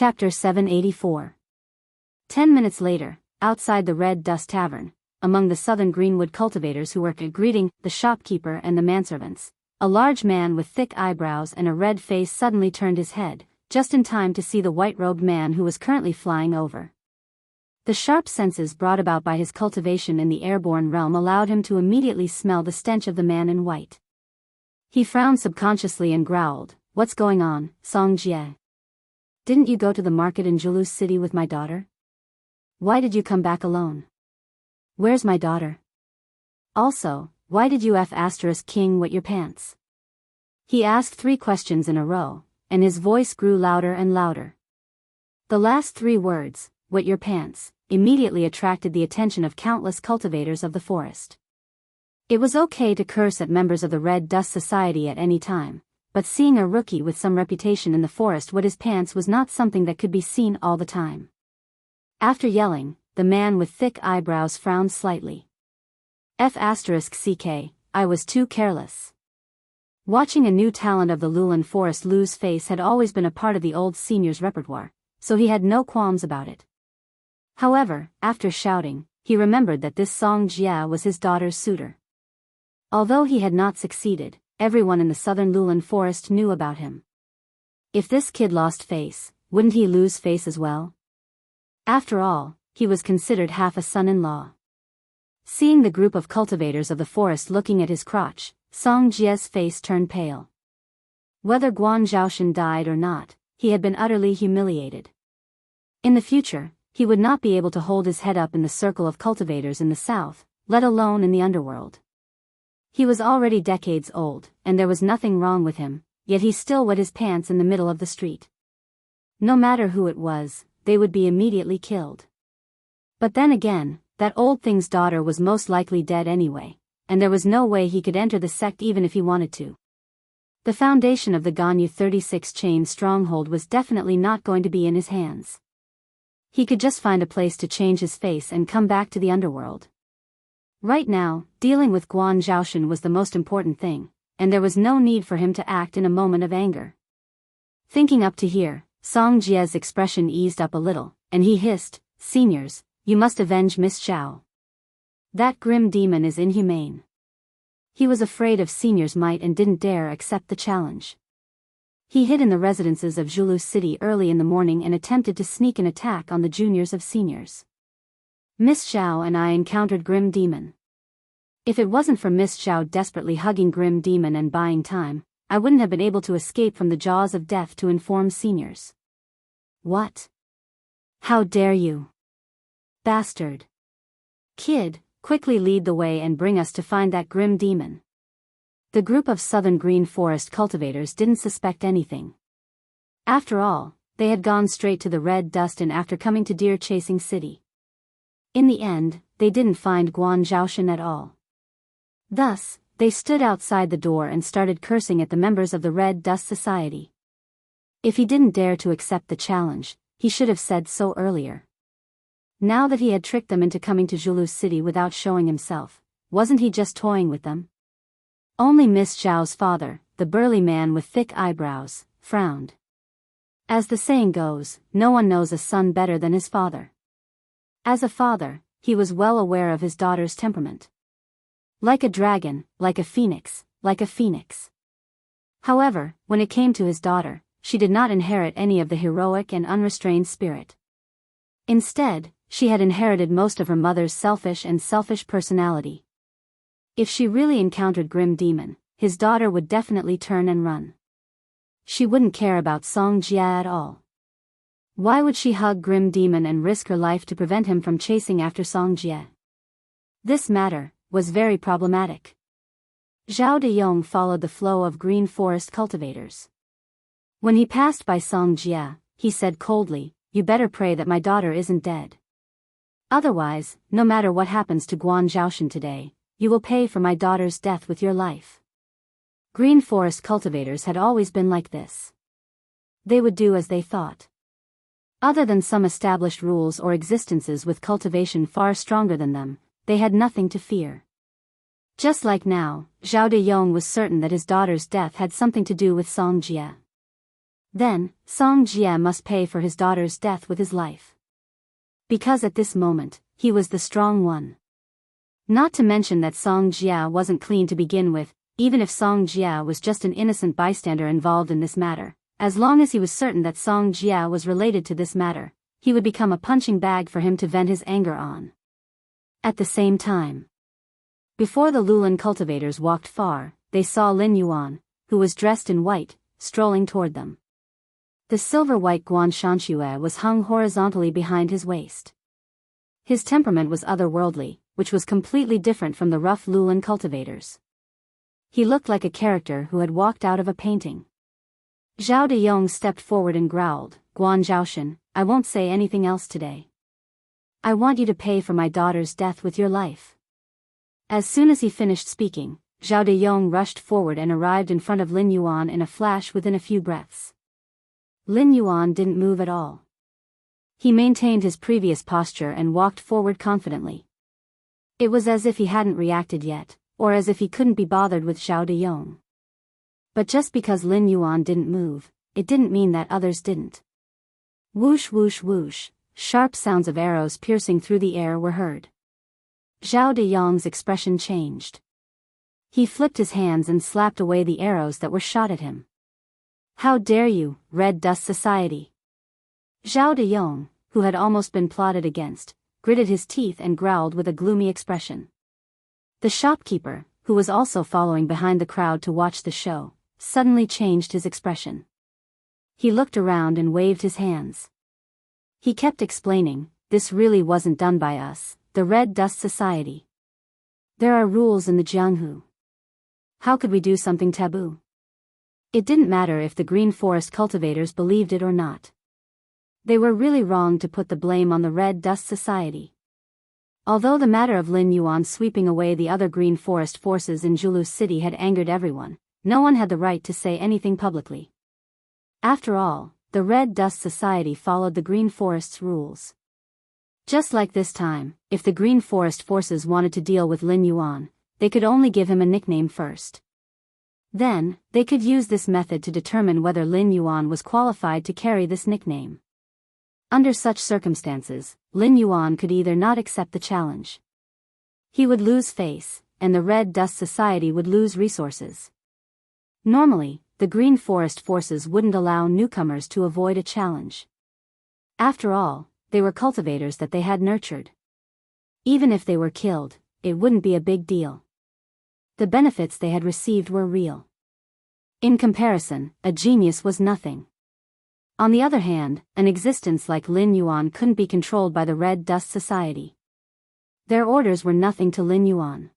Chapter 784. 10 minutes later, outside the Red Dust Tavern, among the southern greenwood cultivators who were greeting the shopkeeper and the manservants, a large man with thick eyebrows and a red face suddenly turned his head, just in time to see the white-robed man who was currently flying over. The sharp senses brought about by his cultivation in the airborne realm allowed him to immediately smell the stench of the man in white. He frowned subconsciously and growled, "What's going on, Song Jie? Didn't you go to the market in Julu City with my daughter? Why did you come back alone? Where's my daughter? Also, why did you King wet your pants?" He asked 3 questions in a row, and his voice grew louder and louder. The last 3 words, "wet your pants," immediately attracted the attention of countless cultivators of the forest. It was okay to curse at members of the Red Dust Society at any time, but seeing a rookie with some reputation in the forest wet his pants was not something that could be seen all the time. After yelling, the man with thick eyebrows frowned slightly. *CK, I was too careless. Watching a new talent of the Lulan forest lose face had always been a part of the old senior's repertoire, so he had no qualms about it. However, after shouting, he remembered that this Song Jia was his daughter's suitor. Although he had not succeeded, everyone in the southern Lulan forest knew about him. If this kid lost face, wouldn't he lose face as well? After all, he was considered half a son-in-law. Seeing the group of cultivators of the forest looking at his crotch, Song Jie's face turned pale. Whether Guan Zhaoshan died or not, he had been utterly humiliated. In the future, he would not be able to hold his head up in the circle of cultivators in the south, let alone in the underworld. He was already decades old, and there was nothing wrong with him, yet he still wet his pants in the middle of the street. No matter who it was, they would be immediately killed. But then again, that old thing's daughter was most likely dead anyway, and there was no way he could enter the sect even if he wanted to. The foundation of the Ganyu 36 chain stronghold was definitely not going to be in his hands. He could just find a place to change his face and come back to the underworld. Right now, dealing with Guan Zhaoshan was the most important thing, and there was no need for him to act in a moment of anger. Thinking up to here, Song Jie's expression eased up a little, and he hissed, "Seniors, you must avenge Miss Zhao. That grim demon is inhumane." He was afraid of Senior's might and didn't dare accept the challenge. He hid in the residences of Julu City early in the morning and attempted to sneak an attack on the juniors of Seniors. Miss Zhao and I encountered Grim Demon. If it wasn't for Miss Zhao desperately hugging Grim Demon and buying time, I wouldn't have been able to escape from the jaws of death to inform Seniors. "What? How dare you? Bastard. Kid, quickly lead the way and bring us to find that Grim Demon." The group of southern green forest cultivators didn't suspect anything. After all, they had gone straight to the Red Dust Inn after coming to Deer Chasing City. In the end, they didn't find Guan Zhaoshan at all. Thus, they stood outside the door and started cursing at the members of the Red Dust Society. If he didn't dare to accept the challenge, he should have said so earlier. Now that he had tricked them into coming to Julu City without showing himself, wasn't he just toying with them? Only Miss Zhao's father, the burly man with thick eyebrows, frowned. As the saying goes, no one knows a son better than his father. As a father, he was well aware of his daughter's temperament. Like a dragon, like a phoenix, like a phoenix. However, when it came to his daughter, she did not inherit any of the heroic and unrestrained spirit. Instead, she had inherited most of her mother's selfish personality. If she really encountered Grim Demon, his daughter would definitely turn and run. She wouldn't care about Song Jia at all. Why would she hug Grim Demon and risk her life to prevent him from chasing after Song Jia? This matter was very problematic. Zhao Deyong followed the flow of green forest cultivators. When he passed by Song Jia, he said coldly, "You better pray that my daughter isn't dead. Otherwise, no matter what happens to Guan Zhaoshan today, you will pay for my daughter's death with your life." Green forest cultivators had always been like this. They would do as they thought. Other than some established rules or existences with cultivation far stronger than them, they had nothing to fear. Just like now, Zhao Deyong was certain that his daughter's death had something to do with Song Jia. Then, Song Jie must pay for his daughter's death with his life. Because at this moment, he was the strong one. Not to mention that Song Jie wasn't clean to begin with, even if Song Jie was just an innocent bystander involved in this matter. As long as he was certain that Song Jie was related to this matter, he would become a punching bag for him to vent his anger on. At the same time, before the Lulan cultivators walked far, they saw Lin Yuan, who was dressed in white, strolling toward them. The silver-white guan shanxue was hung horizontally behind his waist. His temperament was otherworldly, which was completely different from the rough Lulan cultivators. He looked like a character who had walked out of a painting. Zhao Deyong stepped forward and growled, "Guan Zhaoshan, I won't say anything else today. I want you to pay for my daughter's death with your life." As soon as he finished speaking, Zhao Deyong rushed forward and arrived in front of Lin Yuan in a flash within a few breaths. Lin Yuan didn't move at all. He maintained his previous posture and walked forward confidently. It was as if he hadn't reacted yet, or as if he couldn't be bothered with Zhao Deyong. But just because Lin Yuan didn't move, it didn't mean that others didn't. Whoosh whoosh whoosh, sharp sounds of arrows piercing through the air were heard. Zhao Deyong's expression changed. He flipped his hands and slapped away the arrows that were shot at him. "How dare you, Red Dust Society!" Zhao Deyong, who had almost been plotted against, gritted his teeth and growled with a gloomy expression. The shopkeeper, who was also following behind the crowd to watch the show, suddenly changed his expression. He looked around and waved his hands. He kept explaining, "This really wasn't done by us, the Red Dust Society. There are rules in the Jianghu. How could we do something taboo?" It didn't matter if the Green Forest cultivators believed it or not. They were really wrong to put the blame on the Red Dust Society. Although the matter of Lin Yuan sweeping away the other Green Forest forces in Julu City had angered everyone, no one had the right to say anything publicly. After all, the Red Dust Society followed the Green Forest's rules. Just like this time, if the Green Forest forces wanted to deal with Lin Yuan, they could only give him a nickname first. Then, they could use this method to determine whether Lin Yuan was qualified to carry this nickname. Under such circumstances, Lin Yuan could either not accept the challenge. He would lose face, and the Red Dust Society would lose resources. Normally, the Green Forest forces wouldn't allow newcomers to avoid a challenge. After all, they were cultivators that they had nurtured. Even if they were killed, it wouldn't be a big deal. The benefits they had received were real. In comparison, a genius was nothing. On the other hand, an existence like Lin Yuan couldn't be controlled by the Red Dust Society. Their orders were nothing to Lin Yuan.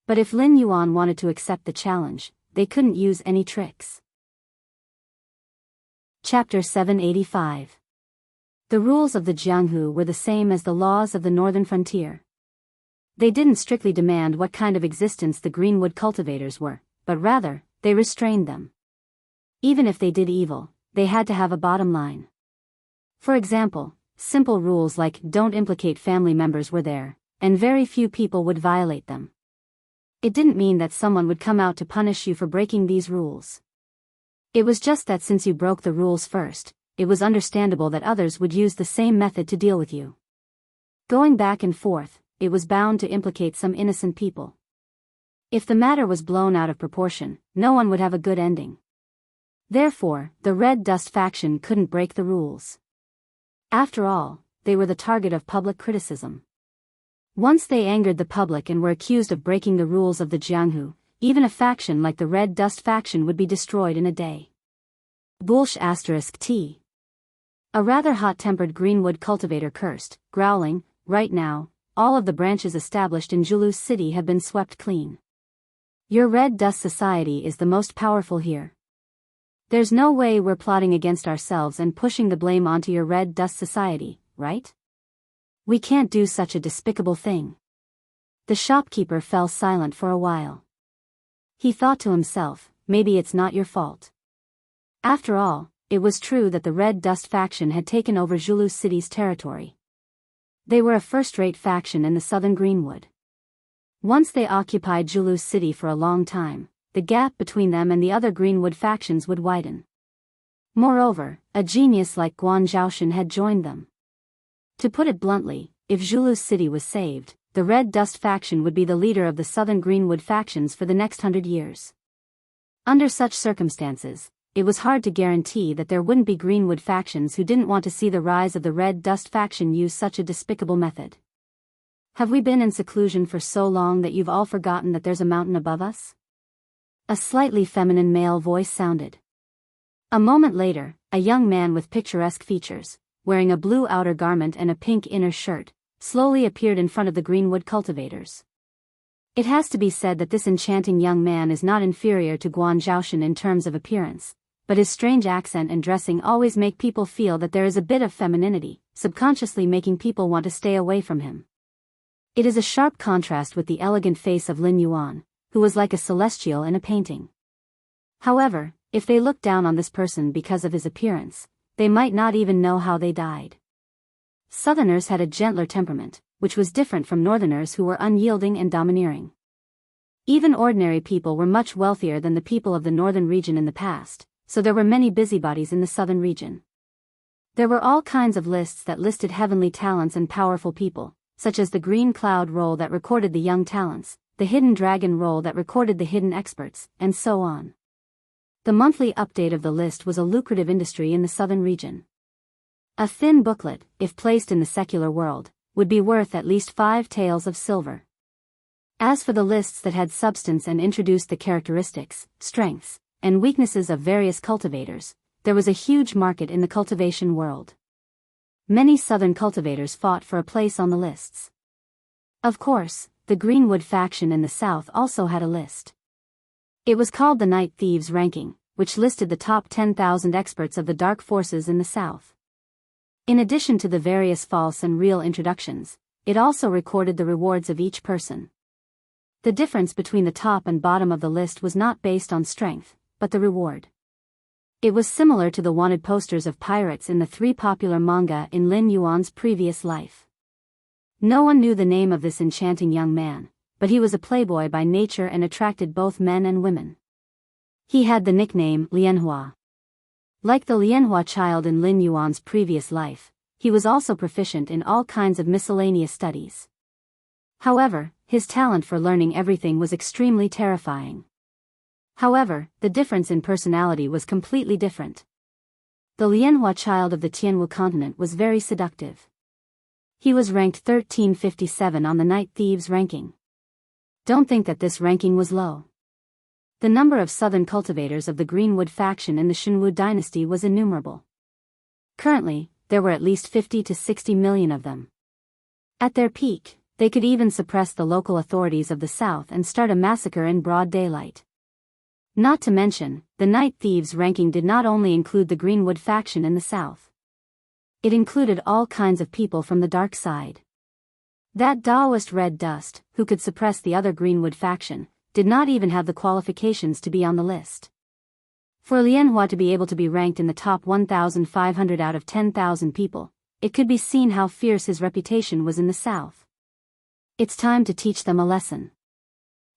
But if Lin Yuan wanted to accept the challenge, they couldn't use any tricks. Chapter 785. The rules of the Jianghu were the same as the laws of the northern frontier. They didn't strictly demand what kind of existence the greenwood cultivators were, but rather, they restrained them. Even if they did evil, they had to have a bottom line. For example, simple rules like don't implicate family members were there, and very few people would violate them. It didn't mean that someone would come out to punish you for breaking these rules. It was just that since you broke the rules first, it was understandable that others would use the same method to deal with you. Going back and forth, it was bound to implicate some innocent people. If the matter was blown out of proportion, no one would have a good ending. Therefore, the Red Dust faction couldn't break the rules. After all, they were the target of public criticism. Once they angered the public and were accused of breaking the rules of the Jianghu, even a faction like the Red Dust faction would be destroyed in a day. Bullsh *T. A rather hot-tempered greenwood cultivator cursed, growling, "Right now, all of the branches established in Julu City have been swept clean. Your Red Dust Society is the most powerful here. There's no way we're plotting against ourselves and pushing the blame onto your Red Dust Society, right? We can't do such a despicable thing." The shopkeeper fell silent for a while. He thought to himself, maybe it's not your fault. After all, it was true that the Red Dust faction had taken over Julu City's territory. They were a first-rate faction in the southern Greenwood. Once they occupied Julu City for a long time, the gap between them and the other Greenwood factions would widen. Moreover, a genius like Guan Zhaoshan had joined them. To put it bluntly, if Zhulu's city was saved, the Red Dust faction would be the leader of the southern Greenwood factions for the next 100 years. Under such circumstances, it was hard to guarantee that there wouldn't be Greenwood factions who didn't want to see the rise of the Red Dust faction use such a despicable method. Have we been in seclusion for so long that you've all forgotten that there's a mountain above us? A slightly feminine male voice sounded. A moment later, a young man with picturesque features, wearing a blue outer garment and a pink inner shirt, slowly appeared in front of the Greenwood cultivators. It has to be said that this enchanting young man is not inferior to Guan Zhaoshan in terms of appearance, but his strange accent and dressing always make people feel that there is a bit of femininity, subconsciously making people want to stay away from him. It is a sharp contrast with the elegant face of Lin Yuan, who was like a celestial in a painting. However, if they looked down on this person because of his appearance, they might not even know how they died. Southerners had a gentler temperament, which was different from Northerners who were unyielding and domineering. Even ordinary people were much wealthier than the people of the northern region in the past, so there were many busybodies in the southern region. There were all kinds of lists that listed heavenly talents and powerful people, such as the Green Cloud roll that recorded the young talents, the Hidden Dragon roll that recorded the hidden experts, and so on. The monthly update of the list was a lucrative industry in the southern region. A thin booklet, if placed in the secular world, would be worth at least 5 taels of silver. As for the lists that had substance and introduced the characteristics, strengths, and weaknesses of various cultivators, there was a huge market in the cultivation world. Many southern cultivators fought for a place on the lists. Of course, the Greenwood faction in the south also had a list. It was called the Night Thieves Ranking, which listed the top 10,000 experts of the dark forces in the south. In addition to the various false and real introductions, it also recorded the rewards of each person. The difference between the top and bottom of the list was not based on strength, but the reward. It was similar to the wanted posters of pirates in the 3 popular manga in Lin Yuan's previous life. No one knew the name of this enchanting young man, but he was a playboy by nature and attracted both men and women. He had the nickname Lianhua. Like the Lianhua child in Lin Yuan's previous life, he was also proficient in all kinds of miscellaneous studies. However, his talent for learning everything was extremely terrifying. However, the difference in personality was completely different. The Lianhua child of the Tianwu continent was very seductive. He was ranked 1357 on the Night Thieves ranking. Don't think that this ranking was low. The number of southern cultivators of the Greenwood faction in the Shenwu dynasty was innumerable. Currently, there were at least 50 to 60 million of them. At their peak, they could even suppress the local authorities of the south and start a massacre in broad daylight. Not to mention, the Night Thieves ranking did not only include the Greenwood faction in the south. It included all kinds of people from the dark side. That Taoist Red Dust, who could suppress the other Greenwood faction, did not even have the qualifications to be on the list. For Lianhua to be able to be ranked in the top 1,500 out of 10,000 people, it could be seen how fierce his reputation was in the south. It's time to teach them a lesson.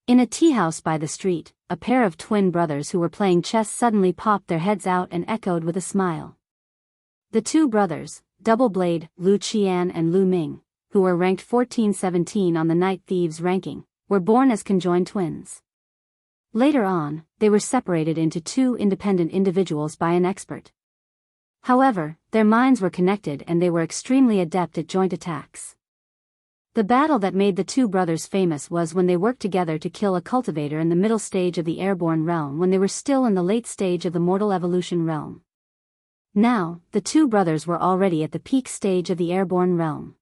In a tea house by the street, a pair of twin brothers who were playing chess suddenly popped their heads out and echoed with a smile. The 2 brothers, Double Blade, Lu Qian and Lu Ming, who were ranked 1417 on the Night Thieves ranking, were born as conjoined twins. Later on, they were separated into 2 independent individuals by an expert. However, their minds were connected and they were extremely adept at joint attacks. The battle that made the 2 brothers famous was when they worked together to kill a cultivator in the middle stage of the airborne realm when they were still in the late stage of the mortal evolution realm. Now, the 2 brothers were already at the peak stage of the airborne realm.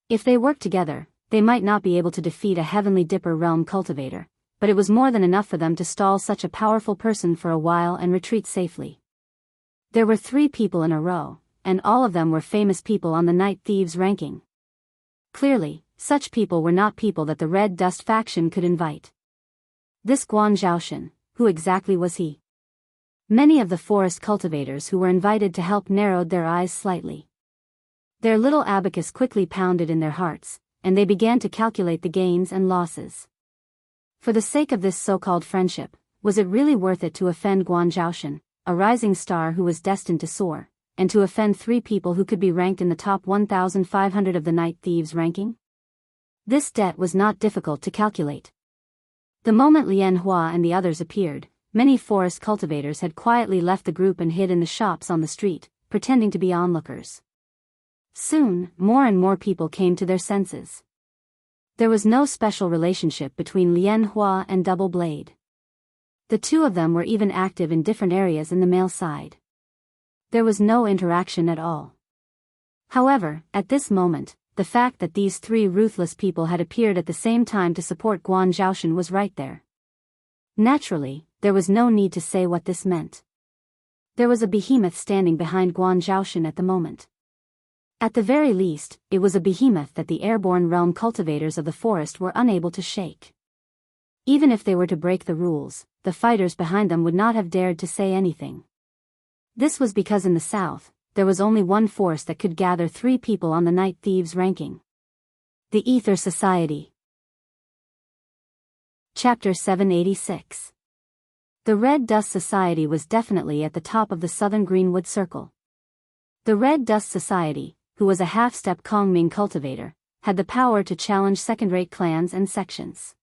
If they worked together, they might not be able to defeat a Heavenly Dipper realm cultivator, but it was more than enough for them to stall such a powerful person for a while and retreat safely. There were 3 people in a row, and all of them were famous people on the Night Thieves ranking. Clearly, such people were not people that the Red Dust faction could invite. This Guan Zhaoshan, who exactly was he? Many of the forest cultivators who were invited to help narrowed their eyes slightly. Their little abacus quickly pounded in their hearts, and they began to calculate the gains and losses. For the sake of this so-called friendship, was it really worth it to offend Guan Zhaoshan, a rising star who was destined to soar, and to offend 3 people who could be ranked in the top 1,500 of the Night Thieves ranking? This debt was not difficult to calculate. The moment Lien Hua and the others appeared, many forest cultivators had quietly left the group and hid in the shops on the street, pretending to be onlookers. Soon, more and more people came to their senses. There was no special relationship between Lien Hua and Double Blade. The two of them were even active in different areas in the male side. There was no interaction at all. However, at this moment, the fact that these 3 ruthless people had appeared at the same time to support Guan Zhaoshan was right there. Naturally, there was no need to say what this meant. There was a behemoth standing behind Guan Zhaoshan at the moment. At the very least, it was a behemoth that the airborne realm cultivators of the forest were unable to shake. Even if they were to break the rules, the fighters behind them would not have dared to say anything. This was because in the south, there was only one force that could gather 3 people on the Night Thieves ranking. The Ether Society. Chapter 786. The Red Dust Society was definitely at the top of the southern Greenwood Circle. The Red Dust Society, who was a half-step Kongming cultivator, had the power to challenge second-rate clans and sections.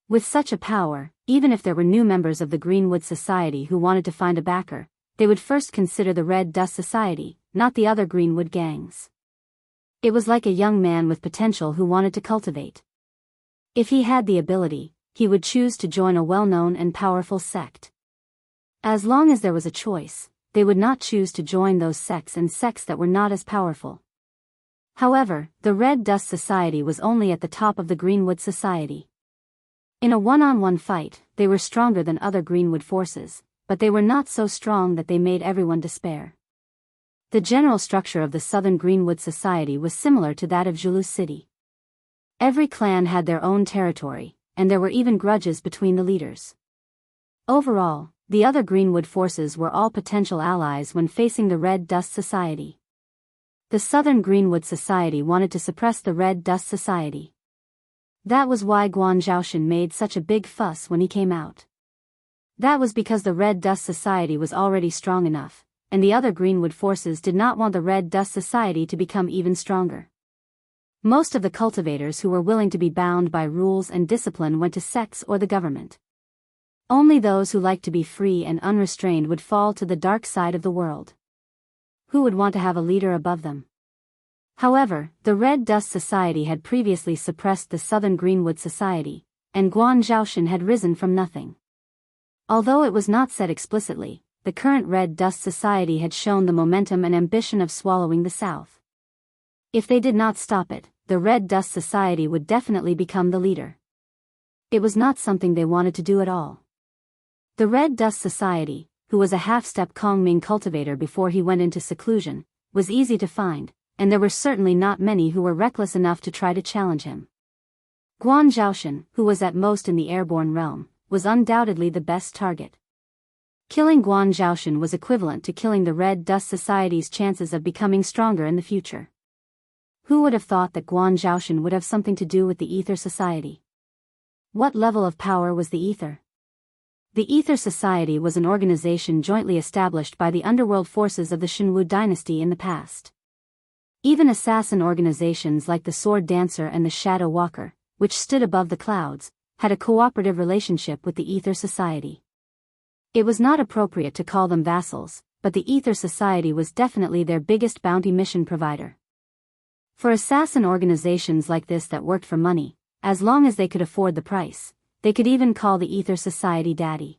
With such a power, even if there were new members of the Greenwood Society who wanted to find a backer, they would first consider the Red Dust Society, not the other Greenwood gangs. It was like a young man with potential who wanted to cultivate. If he had the ability, he would choose to join a well-known and powerful sect. As long as there was a choice, they would not choose to join those sects that were not as powerful. However, the Red Dust Society was only at the top of the Greenwood Society. In a one-on-one fight, they were stronger than other Greenwood forces, but they were not so strong that they made everyone despair. The general structure of the Southern Greenwood Society was similar to that of Zhulu City. Every clan had their own territory, and there were even grudges between the leaders. Overall, the other Greenwood forces were all potential allies when facing the Red Dust Society. The Southern Greenwood Society wanted to suppress the Red Dust Society. That was why Guan Zhaoshan made such a big fuss when he came out. That was because the Red Dust Society was already strong enough, and the other Greenwood forces did not want the Red Dust Society to become even stronger. Most of the cultivators who were willing to be bound by rules and discipline went to sects or the government. Only those who liked to be free and unrestrained would fall to the dark side of the world. Who would want to have a leader above them? However, the Red Dust Society had previously suppressed the Southern Greenwood Society, and Guan Zhaoshan had risen from nothing. Although it was not said explicitly, the current Red Dust Society had shown the momentum and ambition of swallowing the South. If they did not stop it, the Red Dust Society would definitely become the leader. It was not something they wanted to do at all. The Red Dust Society, who was a half-step Kongming cultivator before he went into seclusion, was easy to find, and there were certainly not many who were reckless enough to try to challenge him. Guan Zhaoshan, who was at most in the airborne realm, was undoubtedly the best target. Killing Guan Zhaoshan was equivalent to killing the Red Dust Society's chances of becoming stronger in the future. Who would have thought that Guan Zhaoshan would have something to do with the Ether Society? What level of power was the Ether? The Ether Society was an organization jointly established by the underworld forces of the Shenwu dynasty in the past. Even assassin organizations like the Sword Dancer and the Shadow Walker, which stood above the clouds, had a cooperative relationship with the Ether Society. It was not appropriate to call them vassals, but the Ether Society was definitely their biggest bounty mission provider. For assassin organizations like this that worked for money, as long as they could afford the price, they could even call the Ether Society daddy.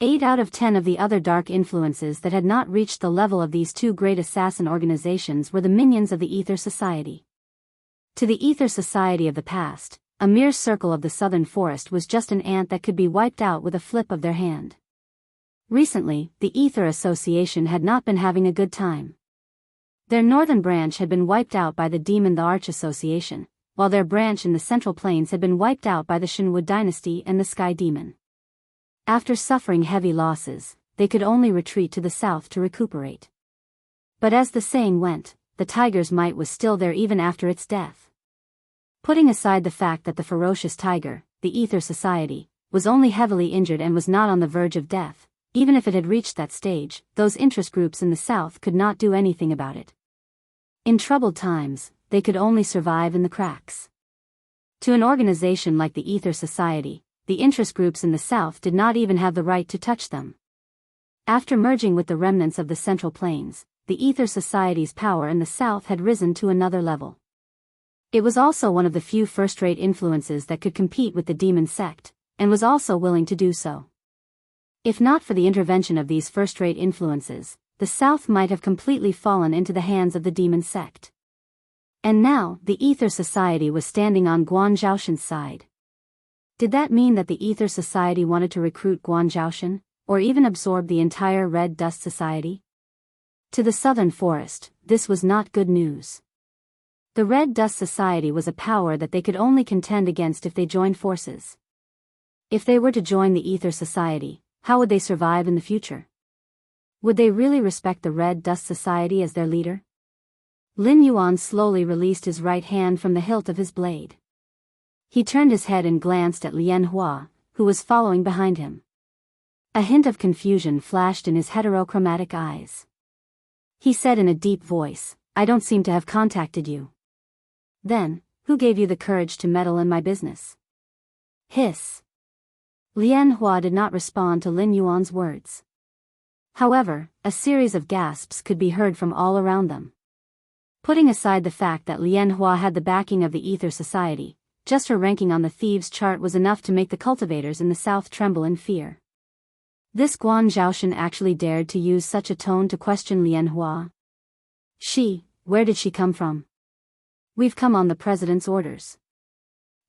8 out of 10 of the other dark influences that had not reached the level of these two great assassin organizations were the minions of the Ether Society. To the Ether Society of the past, a mere circle of the southern forest was just an ant that could be wiped out with a flip of their hand. Recently, the Ether Association had not been having a good time. Their northern branch had been wiped out by the Demon the Arch Association, while their branch in the Central Plains had been wiped out by the Shenwu dynasty and the Sky Demon. After suffering heavy losses, they could only retreat to the south to recuperate. But as the saying went, the tiger's might was still there even after its death. Putting aside the fact that the ferocious tiger, the Ether Society, was only heavily injured and was not on the verge of death, Even if it had reached that stage, those interest groups in the South could not do anything about it. In troubled times, they could only survive in the cracks. To an organization like the Ether Society, the interest groups in the South did not even have the right to touch them. After merging with the remnants of the Central Plains, the Ether Society's power in the South had risen to another level. It was also one of the few first-rate influences that could compete with the demon sect, and was also willing to do so. If not for the intervention of these first-rate influences, the South might have completely fallen into the hands of the demon sect. And now, the Ether Society was standing on Guan Zhaoshan's side. Did that mean that the Ether Society wanted to recruit Guan Zhaoshan, or even absorb the entire Red Dust Society? To the Southern Forest, this was not good news. The Red Dust Society was a power that they could only contend against if they joined forces. If they were to join the Ether Society, how would they survive in the future? Would they really respect the Red Dust Society as their leader? Lin Yuan slowly released his right hand from the hilt of his blade. He turned his head and glanced at Lian Hua, who was following behind him. A hint of confusion flashed in his heterochromatic eyes. He said in a deep voice, "I don't seem to have contacted you." "Then, who gave you the courage to meddle in my business?" Hiss. Lian Hua did not respond to Lin Yuan's words. However, a series of gasps could be heard from all around them. Putting aside the fact that Lian Hua had the backing of the Ether Society, just her ranking on the thieves' chart was enough to make the cultivators in the South tremble in fear. This Guan Zhaoshan actually dared to use such a tone to question Lian Hua. Where did she come from? We've come on the president's orders.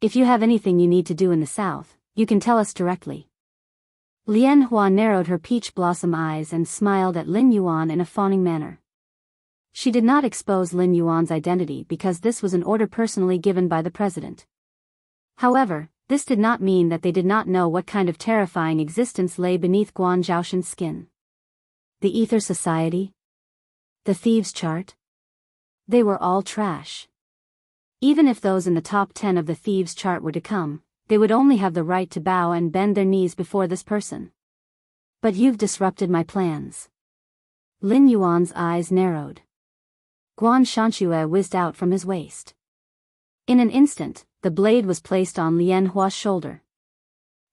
If you have anything you need to do in the South, you can tell us directly. Lian Hua narrowed her peach blossom eyes and smiled at Lin Yuan in a fawning manner. She did not expose Lin Yuan's identity because this was an order personally given by the president. However, this did not mean that they did not know what kind of terrifying existence lay beneath Guan Zhaoshan's skin. The Ether Society? The thieves' chart? They were all trash. Even if those in the top 10 of the thieves' chart were to come, they would only have the right to bow and bend their knees before this person. But you've disrupted my plans. Lin Yuan's eyes narrowed. Guan Shanxue whizzed out from his waist. In an instant, the blade was placed on Lian Hua's shoulder.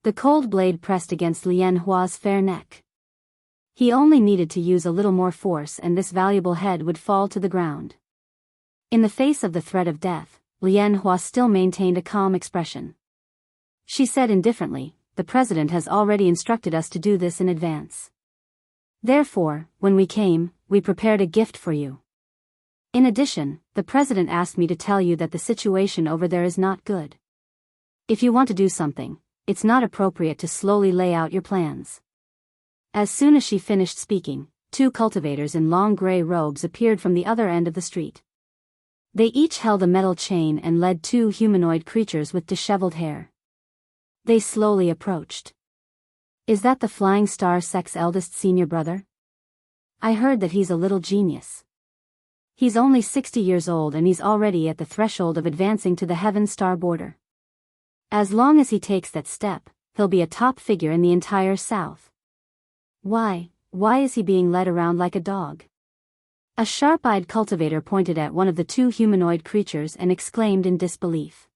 The cold blade pressed against Lian Hua's fair neck. He only needed to use a little more force and this valuable head would fall to the ground. In the face of the threat of death, Lian Hua still maintained a calm expression. She said indifferently, "The president has already instructed us to do this in advance. Therefore, when we came, we prepared a gift for you. In addition, the president asked me to tell you that the situation over there is not good. If you want to do something, it's not appropriate to slowly lay out your plans." As soon as she finished speaking, 2 cultivators in long gray robes appeared from the other end of the street. They each held a metal chain and led 2 humanoid creatures with disheveled hair. They slowly approached. "Is that the Flying Star Sect's eldest senior brother? I heard that he's a little genius. He's only 60 years old and he's already at the threshold of advancing to the Heaven Star border. As long as he takes that step, he'll be a top figure in the entire South. Why is he being led around like a dog?" A sharp-eyed cultivator pointed at one of the 2 humanoid creatures and exclaimed in disbelief.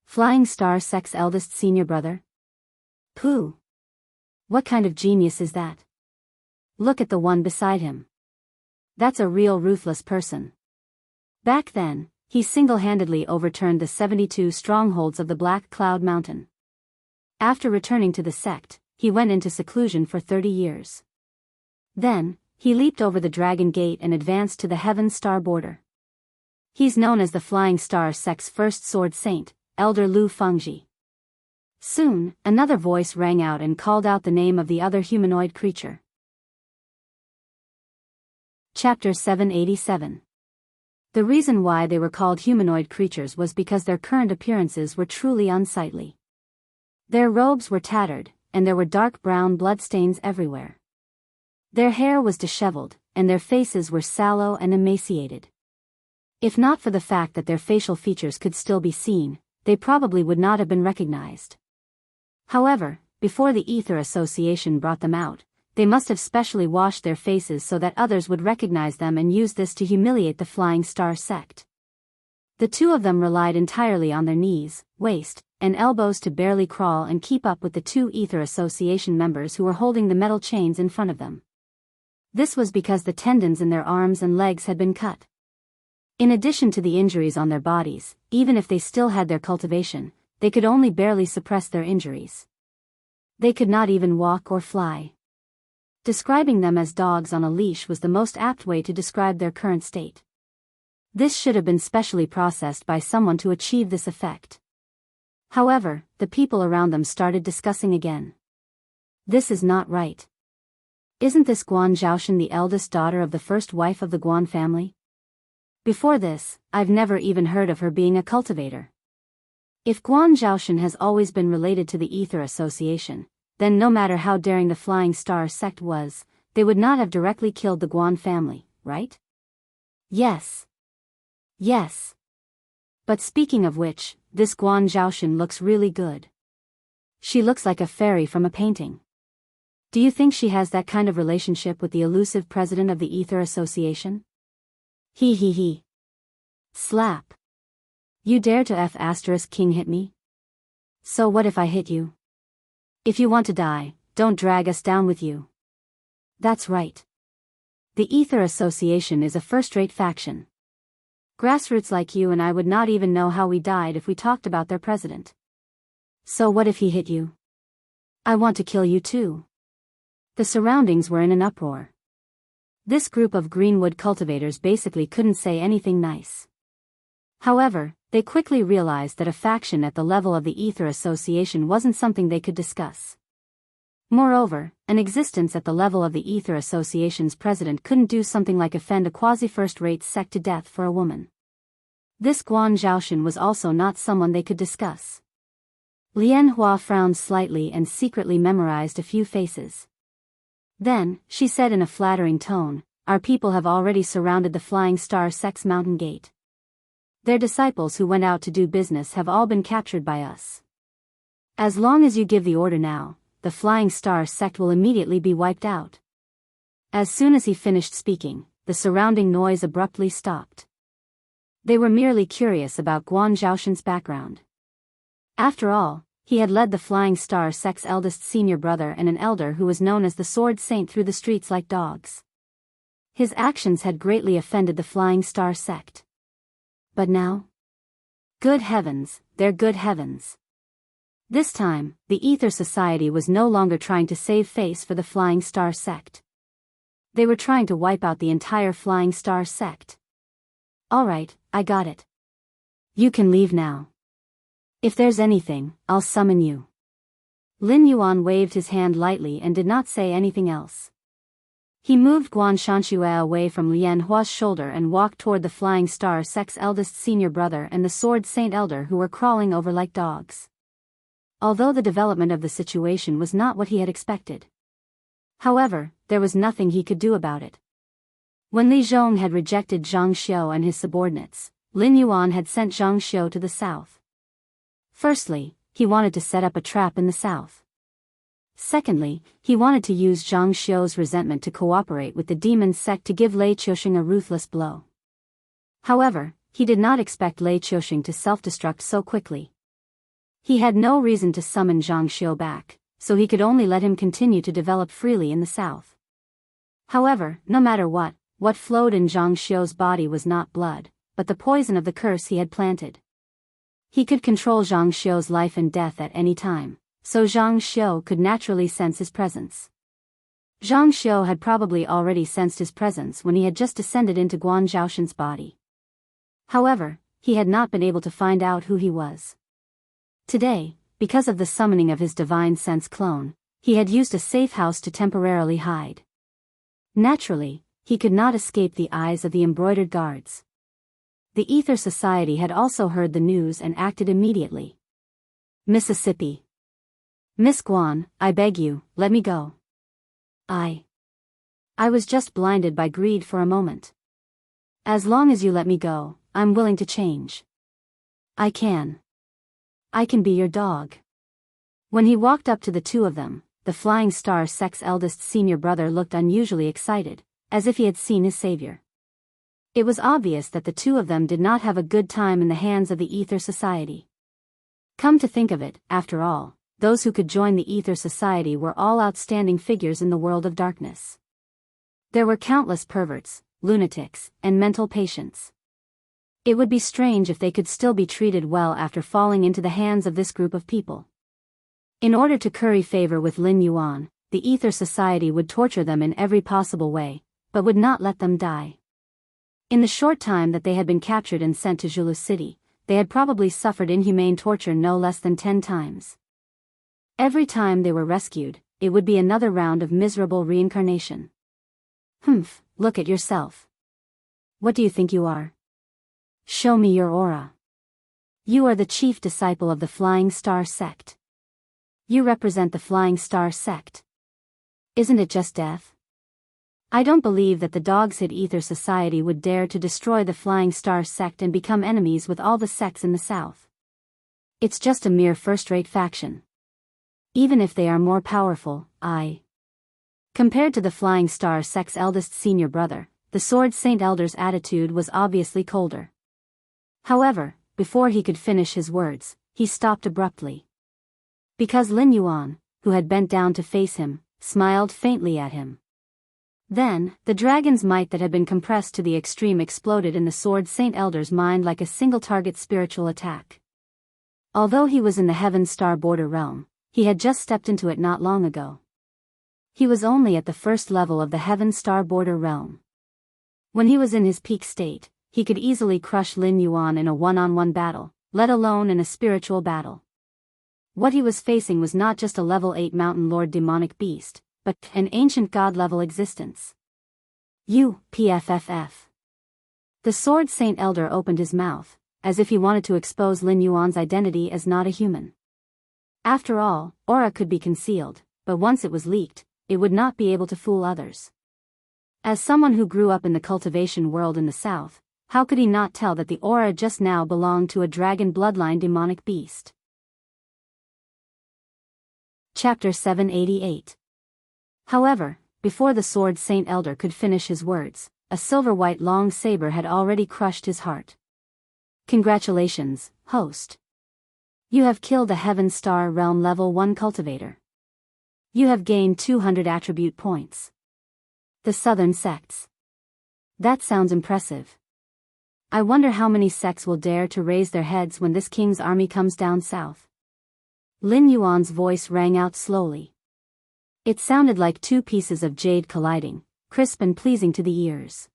"Flying Star Sect's eldest senior brother? Pooh! What kind of genius is that? Look at the one beside him. That's a real ruthless person. Back then, he single-handedly overturned the 72 strongholds of the Black Cloud Mountain. After returning to the sect, he went into seclusion for 30 years. Then, he leaped over the Dragon Gate and advanced to the Heaven Star border. He's known as the Flying Star Sect's first sword saint, Elder Lu Fengji." Soon, another voice rang out and called out the name of the other humanoid creature. Chapter 787. The reason why they were called humanoid creatures was because their current appearances were truly unsightly. Their robes were tattered, and there were dark brown bloodstains everywhere. Their hair was disheveled, and their faces were sallow and emaciated. If not for the fact that their facial features could still be seen, they probably would not have been recognized. However, before the Ether Association brought them out, they must have specially washed their faces so that others would recognize them and use this to humiliate the Flying Star sect. The two of them relied entirely on their knees, waist, and elbows to barely crawl and keep up with the two Ether Association members who were holding the metal chains in front of them. This was because the tendons in their arms and legs had been cut. In addition to the injuries on their bodies, even if they still had their cultivation, they could only barely suppress their injuries. They could not even walk or fly. Describing them as dogs on a leash was the most apt way to describe their current state. This should have been specially processed by someone to achieve this effect. However, the people around them started discussing again. This is not right. Isn't this Guan Zhaoshan the eldest daughter of the first wife of the Guan family? Before this, I've never even heard of her being a cultivator. If Guan Zhaoshan has always been related to the Ether Association, then no matter how daring the Flying Star sect was, they would not have directly killed the Guan family, right? Yes. Yes. But speaking of which, this Guan Zhaoshan looks really good. She looks like a fairy from a painting. Do you think she has that kind of relationship with the elusive president of the Ether Association? He. Slap. You dare to King hit me? So what if I hit you? If you want to die, don't drag us down with you. That's right. The Ether Association is a first-rate faction. Grassroots like you and I would not even know how we died if we talked about their president. So what if he hit you? I want to kill you too. The surroundings were in an uproar. This group of Greenwood cultivators basically couldn't say anything nice. However, they quickly realized that a faction at the level of the Ether Association wasn't something they could discuss. Moreover, an existence at the level of the Ether Association's president couldn't do something like offend a quasi-first-rate sect to death for a woman. This Guan Zhaoshan was also not someone they could discuss. Lian Hua frowned slightly and secretly memorized a few faces. Then, she said in a flattering tone, "Our people have already surrounded the Flying Star sect's mountain gate. Their disciples who went out to do business have all been captured by us. As long as you give the order now, the Flying Star sect will immediately be wiped out." As soon as he finished speaking, the surrounding noise abruptly stopped. They were merely curious about Guan Zhaoshan's background. After all, he had led the Flying Star sect's eldest senior brother and an elder who was known as the Sword Saint through the streets like dogs. His actions had greatly offended the Flying Star sect. But now? Good heavens, they're good heavens. This time, the Ether Society was no longer trying to save face for the Flying Star sect. They were trying to wipe out the entire Flying Star sect. Alright, I got it. You can leave now. If there's anything, I'll summon you. Lin Yuan waved his hand lightly and did not say anything else. He moved Guan Shanxue away from Lian Hua's shoulder and walked toward the Flying Star sect's eldest senior brother and the Sword Saint elder who were crawling over like dogs. Although the development of the situation was not what he had expected. However, there was nothing he could do about it. When Li Zhong had rejected Zhang Xiu and his subordinates, Lin Yuan had sent Zhang Xiu to the south. Firstly, he wanted to set up a trap in the south. Secondly, he wanted to use Zhang Xiu's resentment to cooperate with the demon sect to give Lei Qiusheng a ruthless blow. However, he did not expect Lei Qiusheng to self-destruct so quickly. He had no reason to summon Zhang Xiu back, so he could only let him continue to develop freely in the south. However, no matter what flowed in Zhang Xiu's body was not blood, but the poison of the curse he had planted. He could control Zhang Xiu's life and death at any time, so Zhang Xiu could naturally sense his presence. Zhang Xiu had probably already sensed his presence when he had just descended into Guan Zhaoshan's body. However, he had not been able to find out who he was. Today, because of the summoning of his divine sense clone, he had used a safe house to temporarily hide. Naturally, he could not escape the eyes of the embroidered guards. The Ether Society had also heard the news and acted immediately. Mississippi. Miss Guan, I beg you, let me go. I was just blinded by greed for a moment. As long as you let me go, I'm willing to change. I can be your dog. When he walked up to the two of them, the Flying Star Sect's eldest senior brother looked unusually excited, as if he had seen his savior. It was obvious that the two of them did not have a good time in the hands of the Ether Society. Come to think of it, after all, those who could join the Ether Society were all outstanding figures in the world of darkness. There were countless perverts, lunatics, and mental patients. It would be strange if they could still be treated well after falling into the hands of this group of people. In order to curry favor with Lin Yuan, the Ether Society would torture them in every possible way, but would not let them die. In the short time that they had been captured and sent to Zhulu City, they had probably suffered inhumane torture no less than 10 times. Every time they were rescued, it would be another round of miserable reincarnation. Humph, look at yourself. What do you think you are? Show me your aura. You are the chief disciple of the Flying Star Sect. You represent the Flying Star Sect. Isn't it just death? I don't believe that the Dog's Head Ether Society would dare to destroy the Flying Star Sect and become enemies with all the sects in the South. It's just a mere first-rate faction. Even if they are more powerful, compared to the Flying Star Sect's eldest senior brother, the Sword Saint Elder's attitude was obviously colder. However, before he could finish his words, he stopped abruptly. Because Lin Yuan, who had bent down to face him, smiled faintly at him. Then, the dragon's might that had been compressed to the extreme exploded in the Sword Saint Elder's mind like a single-target spiritual attack. Although he was in the Heaven Star Border realm, he had just stepped into it not long ago. He was only at the first level of the Heaven Star Border realm. When he was in his peak state, he could easily crush Lin Yuan in a one-on-one battle, let alone in a spiritual battle. What he was facing was not just a level 8 Mountain Lord demonic beast, but an ancient god-level existence. PFFF. The Sword Saint Elder opened his mouth, as if he wanted to expose Lin Yuan's identity as not a human. After all, aura could be concealed, but once it was leaked, it would not be able to fool others. As someone who grew up in the cultivation world in the South, how could he not tell that the aura just now belonged to a dragon bloodline demonic beast? Chapter 788. However, before the Sword Saint Elder could finish his words, a silver-white long saber had already crushed his heart. Congratulations, host. You have killed a Heaven Star Realm Level 1 cultivator. You have gained 200 attribute points. The Southern Sects. That sounds impressive. I wonder how many sects will dare to raise their heads when this king's army comes down south. Lin Yuan's voice rang out slowly. It sounded like two pieces of jade colliding, crisp and pleasing to the ears.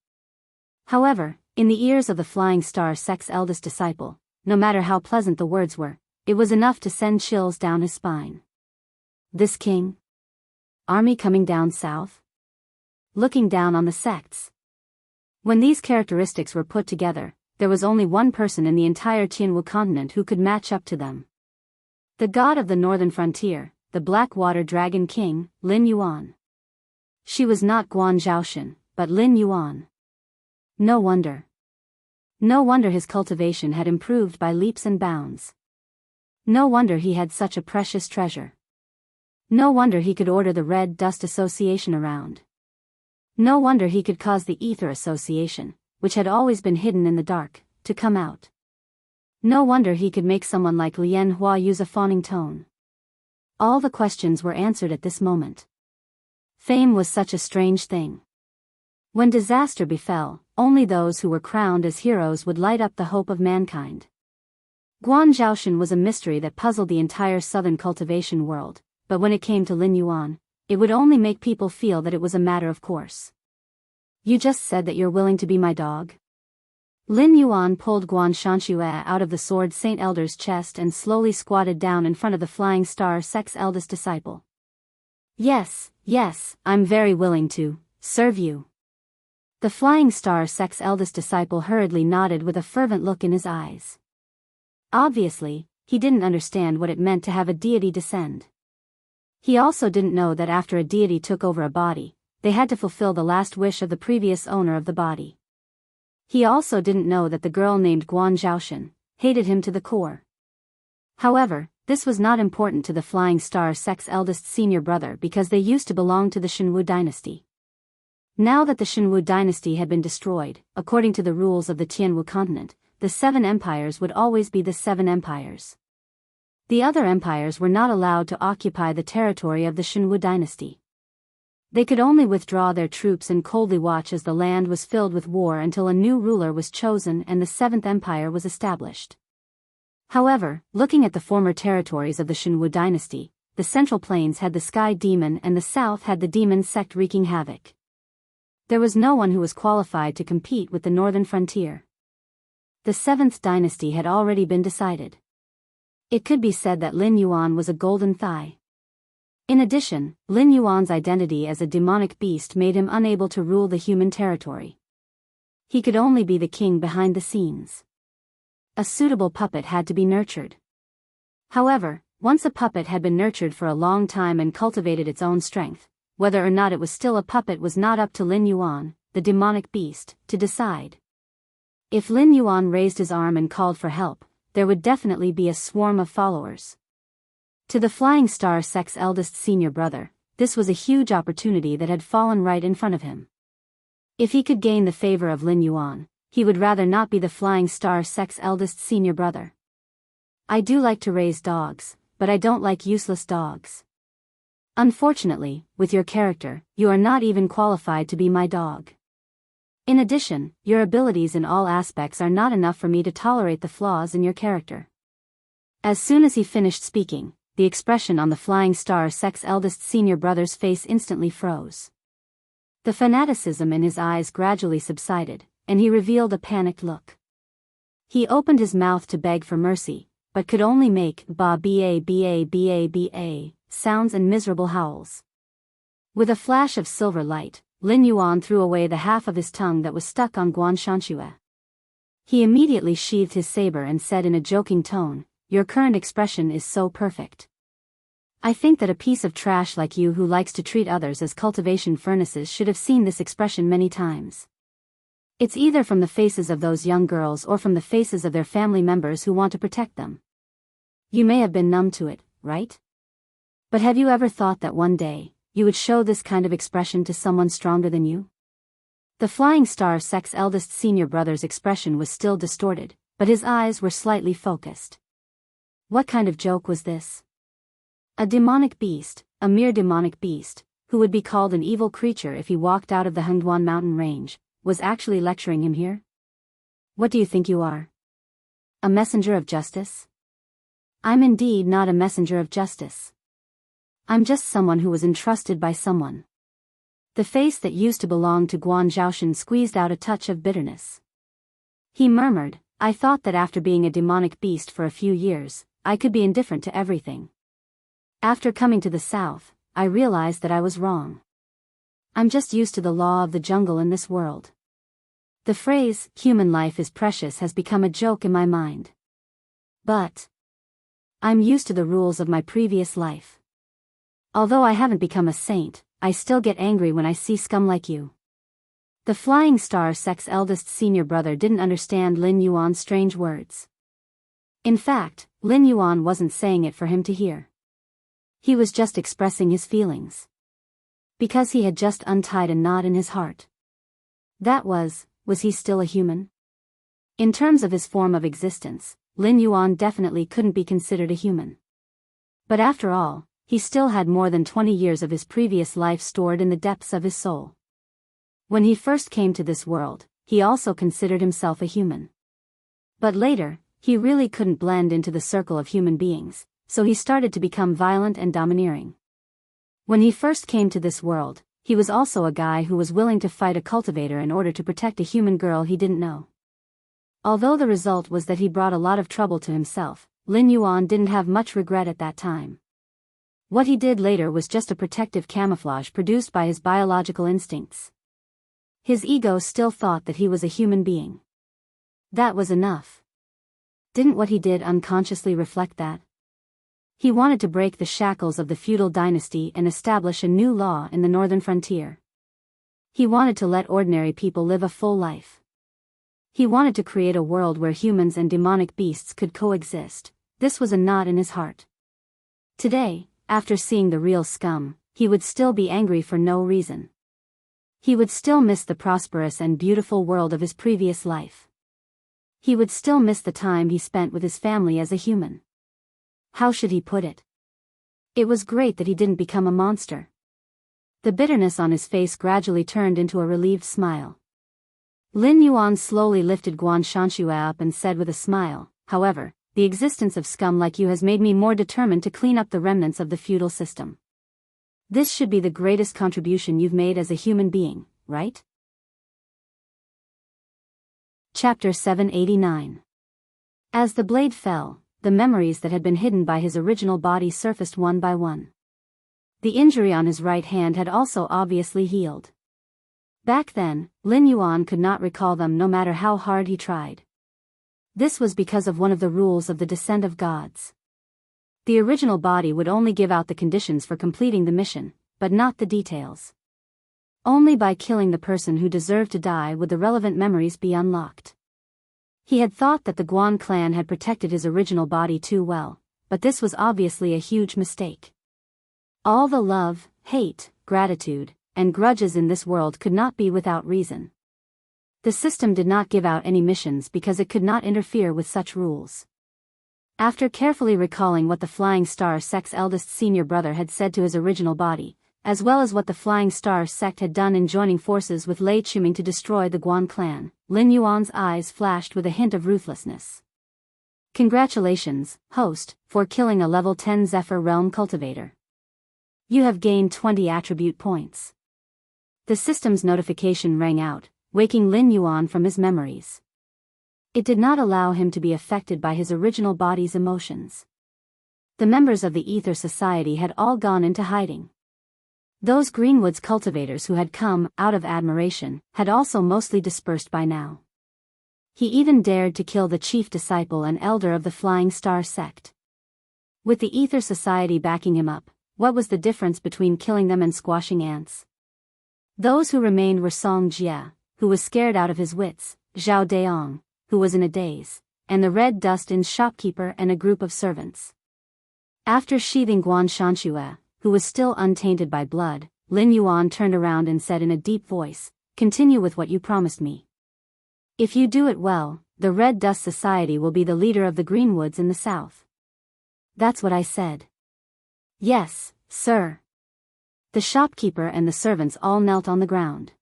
However, in the ears of the Flying Star Sect's eldest disciple, no matter how pleasant the words were, it was enough to send chills down his spine. This king? Army coming down south? Looking down on the sects. When these characteristics were put together, there was only one person in the entire Tianwu continent who could match up to them. The god of the northern frontier, the Blackwater Dragon King, Lin Yuan. She was not Guan Zhaoshan, but Lin Yuan. No wonder. No wonder his cultivation had improved by leaps and bounds. No wonder he had such a precious treasure. No wonder he could order the Red Dust Association around. No wonder he could cause the Ether Association, which had always been hidden in the dark, to come out. No wonder he could make someone like Lian Hua use a fawning tone. All the questions were answered at this moment. Fame was such a strange thing. When disaster befell, only those who were crowned as heroes would light up the hope of mankind. Guan Zhaoshan was a mystery that puzzled the entire southern cultivation world, but when it came to Lin Yuan, it would only make people feel that it was a matter of course. You just said that you're willing to be my dog? Lin Yuan pulled Guan Shanxue out of the Sword Saint Elder's chest and slowly squatted down in front of the Flying Star Sect's eldest disciple. Yes, I'm very willing to serve you. The Flying Star Sect's eldest disciple hurriedly nodded with a fervent look in his eyes. Obviously, he didn't understand what it meant to have a deity descend. He also didn't know that after a deity took over a body, they had to fulfill the last wish of the previous owner of the body. He also didn't know that the girl named Guan Zhaoshan hated him to the core. However, this was not important to the Flying Star Sect's eldest senior brother because they used to belong to the Shenwu dynasty. Now that the Shenwu dynasty had been destroyed, according to the rules of the Tianwu continent, the 7 empires would always be the 7 empires. The other empires were not allowed to occupy the territory of the Shenwu dynasty. They could only withdraw their troops and coldly watch as the land was filled with war until a new ruler was chosen and the 7th empire was established. However, looking at the former territories of the Shenwu dynasty, the Central Plains had the Sky Demon and the South had the Demon sect wreaking havoc. There was no one who was qualified to compete with the northern frontier. The 7th dynasty had already been decided. It could be said that Lin Yuan was a golden thigh. In addition, Lin Yuan's identity as a demonic beast made him unable to rule the human territory. He could only be the king behind the scenes. A suitable puppet had to be nurtured. However, once a puppet had been nurtured for a long time and cultivated its own strength, whether or not it was still a puppet was not up to Lin Yuan, the demonic beast, to decide. If Lin Yuan raised his arm and called for help, there would definitely be a swarm of followers. To the Flying Star Sect's eldest senior brother, this was a huge opportunity that had fallen right in front of him. If he could gain the favor of Lin Yuan, he would rather not be the Flying Star Sect's eldest senior brother. I do like to raise dogs, but I don't like useless dogs. Unfortunately, with your character, you are not even qualified to be my dog. In addition, your abilities in all aspects are not enough for me to tolerate the flaws in your character. As soon as he finished speaking, the expression on the Flying Star Sect's eldest senior brother's face instantly froze. The fanaticism in his eyes gradually subsided, and he revealed a panicked look. He opened his mouth to beg for mercy, but could only make ba sounds and miserable howls. With a flash of silver light, Lin Yuan threw away the half of his tongue that was stuck on Guan Shanxue. He immediately sheathed his saber and said in a joking tone, "Your current expression is so perfect. I think that a piece of trash like you who likes to treat others as cultivation furnaces should have seen this expression many times. It's either from the faces of those young girls or from the faces of their family members who want to protect them. You may have been numb to it, right? But have you ever thought that one day, you would show this kind of expression to someone stronger than you?" The Flying Star Sect's eldest senior brother's expression was still distorted, but his eyes were slightly focused. What kind of joke was this? A demonic beast, a mere demonic beast, who would be called an evil creature if he walked out of the Hengduan mountain range, was actually lecturing him here? What do you think you are? A messenger of justice? I'm indeed not a messenger of justice. I'm just someone who was entrusted by someone. The face that used to belong to Guan Zhaoshan squeezed out a touch of bitterness. He murmured, "I thought that after being a demonic beast for a few years, I could be indifferent to everything. After coming to the south, I realized that I was wrong. I'm just used to the law of the jungle in this world. The phrase, human life is precious, has become a joke in my mind. But I'm used to the rules of my previous life. Although I haven't become a saint, I still get angry when I see scum like you." The Flying Star Sect's eldest senior brother didn't understand Lin Yuan's strange words. In fact, Lin Yuan wasn't saying it for him to hear. He was just expressing his feelings. Because he had just untied a knot in his heart. That was he still a human? In terms of his form of existence, Lin Yuan definitely couldn't be considered a human. But after all, he still had more than 20 years of his previous life stored in the depths of his soul. When he first came to this world, he also considered himself a human. But later, he really couldn't blend into the circle of human beings, so he started to become violent and domineering. When he first came to this world, he was also a guy who was willing to fight a cultivator in order to protect a human girl he didn't know. Although the result was that he brought a lot of trouble to himself, Lin Yuan didn't have much regret at that time. What he did later was just a protective camouflage produced by his biological instincts. His ego still thought that he was a human being. That was enough. Didn't what he did unconsciously reflect that? He wanted to break the shackles of the feudal dynasty and establish a new law in the northern frontier. He wanted to let ordinary people live a full life. He wanted to create a world where humans and demonic beasts could coexist. This was a knot in his heart. Today, after seeing the real scum, he would still be angry for no reason. He would still miss the prosperous and beautiful world of his previous life. He would still miss the time he spent with his family as a human. How should he put it? It was great that he didn't become a monster. The bitterness on his face gradually turned into a relieved smile. Lin Yuan slowly lifted Guan Shanxue up and said with a smile, "However, the existence of scum like you has made me more determined to clean up the remnants of the feudal system. This should be the greatest contribution you've made as a human being, right?" Chapter 789. As the blade fell, the memories that had been hidden by his original body surfaced one by one. The injury on his right hand had also obviously healed. Back then, Lin Yuan could not recall them no matter how hard he tried. This was because of one of the rules of the Descent of Gods. The original body would only give out the conditions for completing the mission, but not the details. Only by killing the person who deserved to die would the relevant memories be unlocked. He had thought that the Guan clan had protected his original body too well, but this was obviously a huge mistake. All the love, hate, gratitude, and grudges in this world could not be without reason. The system did not give out any missions because it could not interfere with such rules. After carefully recalling what the Flying Star Sect's eldest senior brother had said to his original body, as well as what the Flying Star Sect had done in joining forces with Lei Chuming to destroy the Guan clan, Lin Yuan's eyes flashed with a hint of ruthlessness. "Congratulations, host, for killing a level 10 Zephyr Realm cultivator. You have gained 20 attribute points." The system's notification rang out, waking Lin Yuan from his memories. It did not allow him to be affected by his original body's emotions. The members of the Ether Society had all gone into hiding. Those Greenwoods cultivators who had come, out of admiration, had also mostly dispersed by now. He even dared to kill the chief disciple and elder of the Flying Star Sect. With the Ether Society backing him up, what was the difference between killing them and squashing ants? Those who remained were Song Jie, who was scared out of his wits, Zhao Deong, who was in a daze, and the Red Dust Inn's shopkeeper and a group of servants. After sheathing Guan Shanxue, who was still untainted by blood, Lin Yuan turned around and said in a deep voice, "Continue with what you promised me. If you do it well, the Red Dust Society will be the leader of the Greenwoods in the south." "That's what I said." "Yes, sir." The shopkeeper and the servants all knelt on the ground.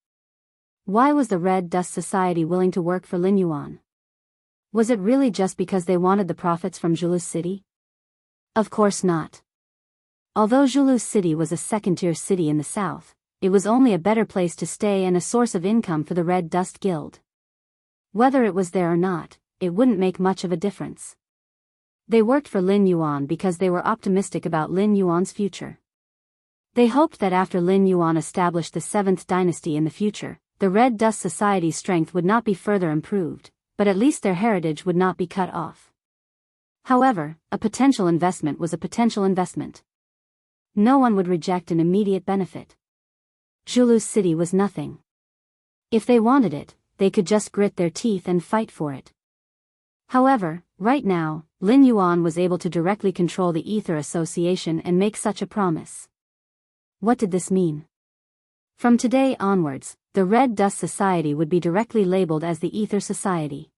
Why was the Red Dust Society willing to work for Lin Yuan? Was it really just because they wanted the profits from Zhulu City? Of course not. Although Zhulu City was a second-tier city in the south, it was only a better place to stay and a source of income for the Red Dust Guild. Whether it was there or not, it wouldn't make much of a difference. They worked for Lin Yuan because they were optimistic about Lin Yuan's future. They hoped that after Lin Yuan established the 7th dynasty in the future, the Red Dust Society's strength would not be further improved, but at least their heritage would not be cut off. However, a potential investment was a potential investment. No one would reject an immediate benefit. Zhulu City was nothing. If they wanted it, they could just grit their teeth and fight for it. However, right now, Lin Yuan was able to directly control the Ether Association and make such a promise. What did this mean? From today onwards, the Red Dust Society would be directly labeled as the Ether Society.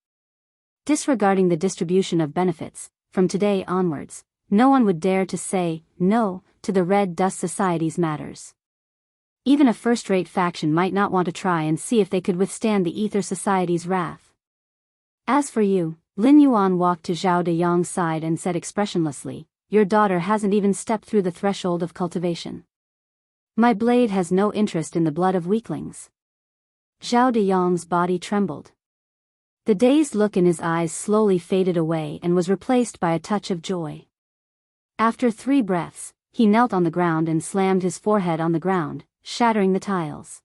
Disregarding the distribution of benefits, from today onwards, no one would dare to say no to the Red Dust Society's matters. Even a first-rate faction might not want to try and see if they could withstand the Ether Society's wrath. As for you, Lin Yuan walked to Zhao Deyong's side and said expressionlessly, "Your daughter hasn't even stepped through the threshold of cultivation. My blade has no interest in the blood of weaklings." Zhao Deyong's body trembled. The dazed look in his eyes slowly faded away and was replaced by a touch of joy. After 3 breaths, he knelt on the ground and slammed his forehead on the ground, shattering the tiles.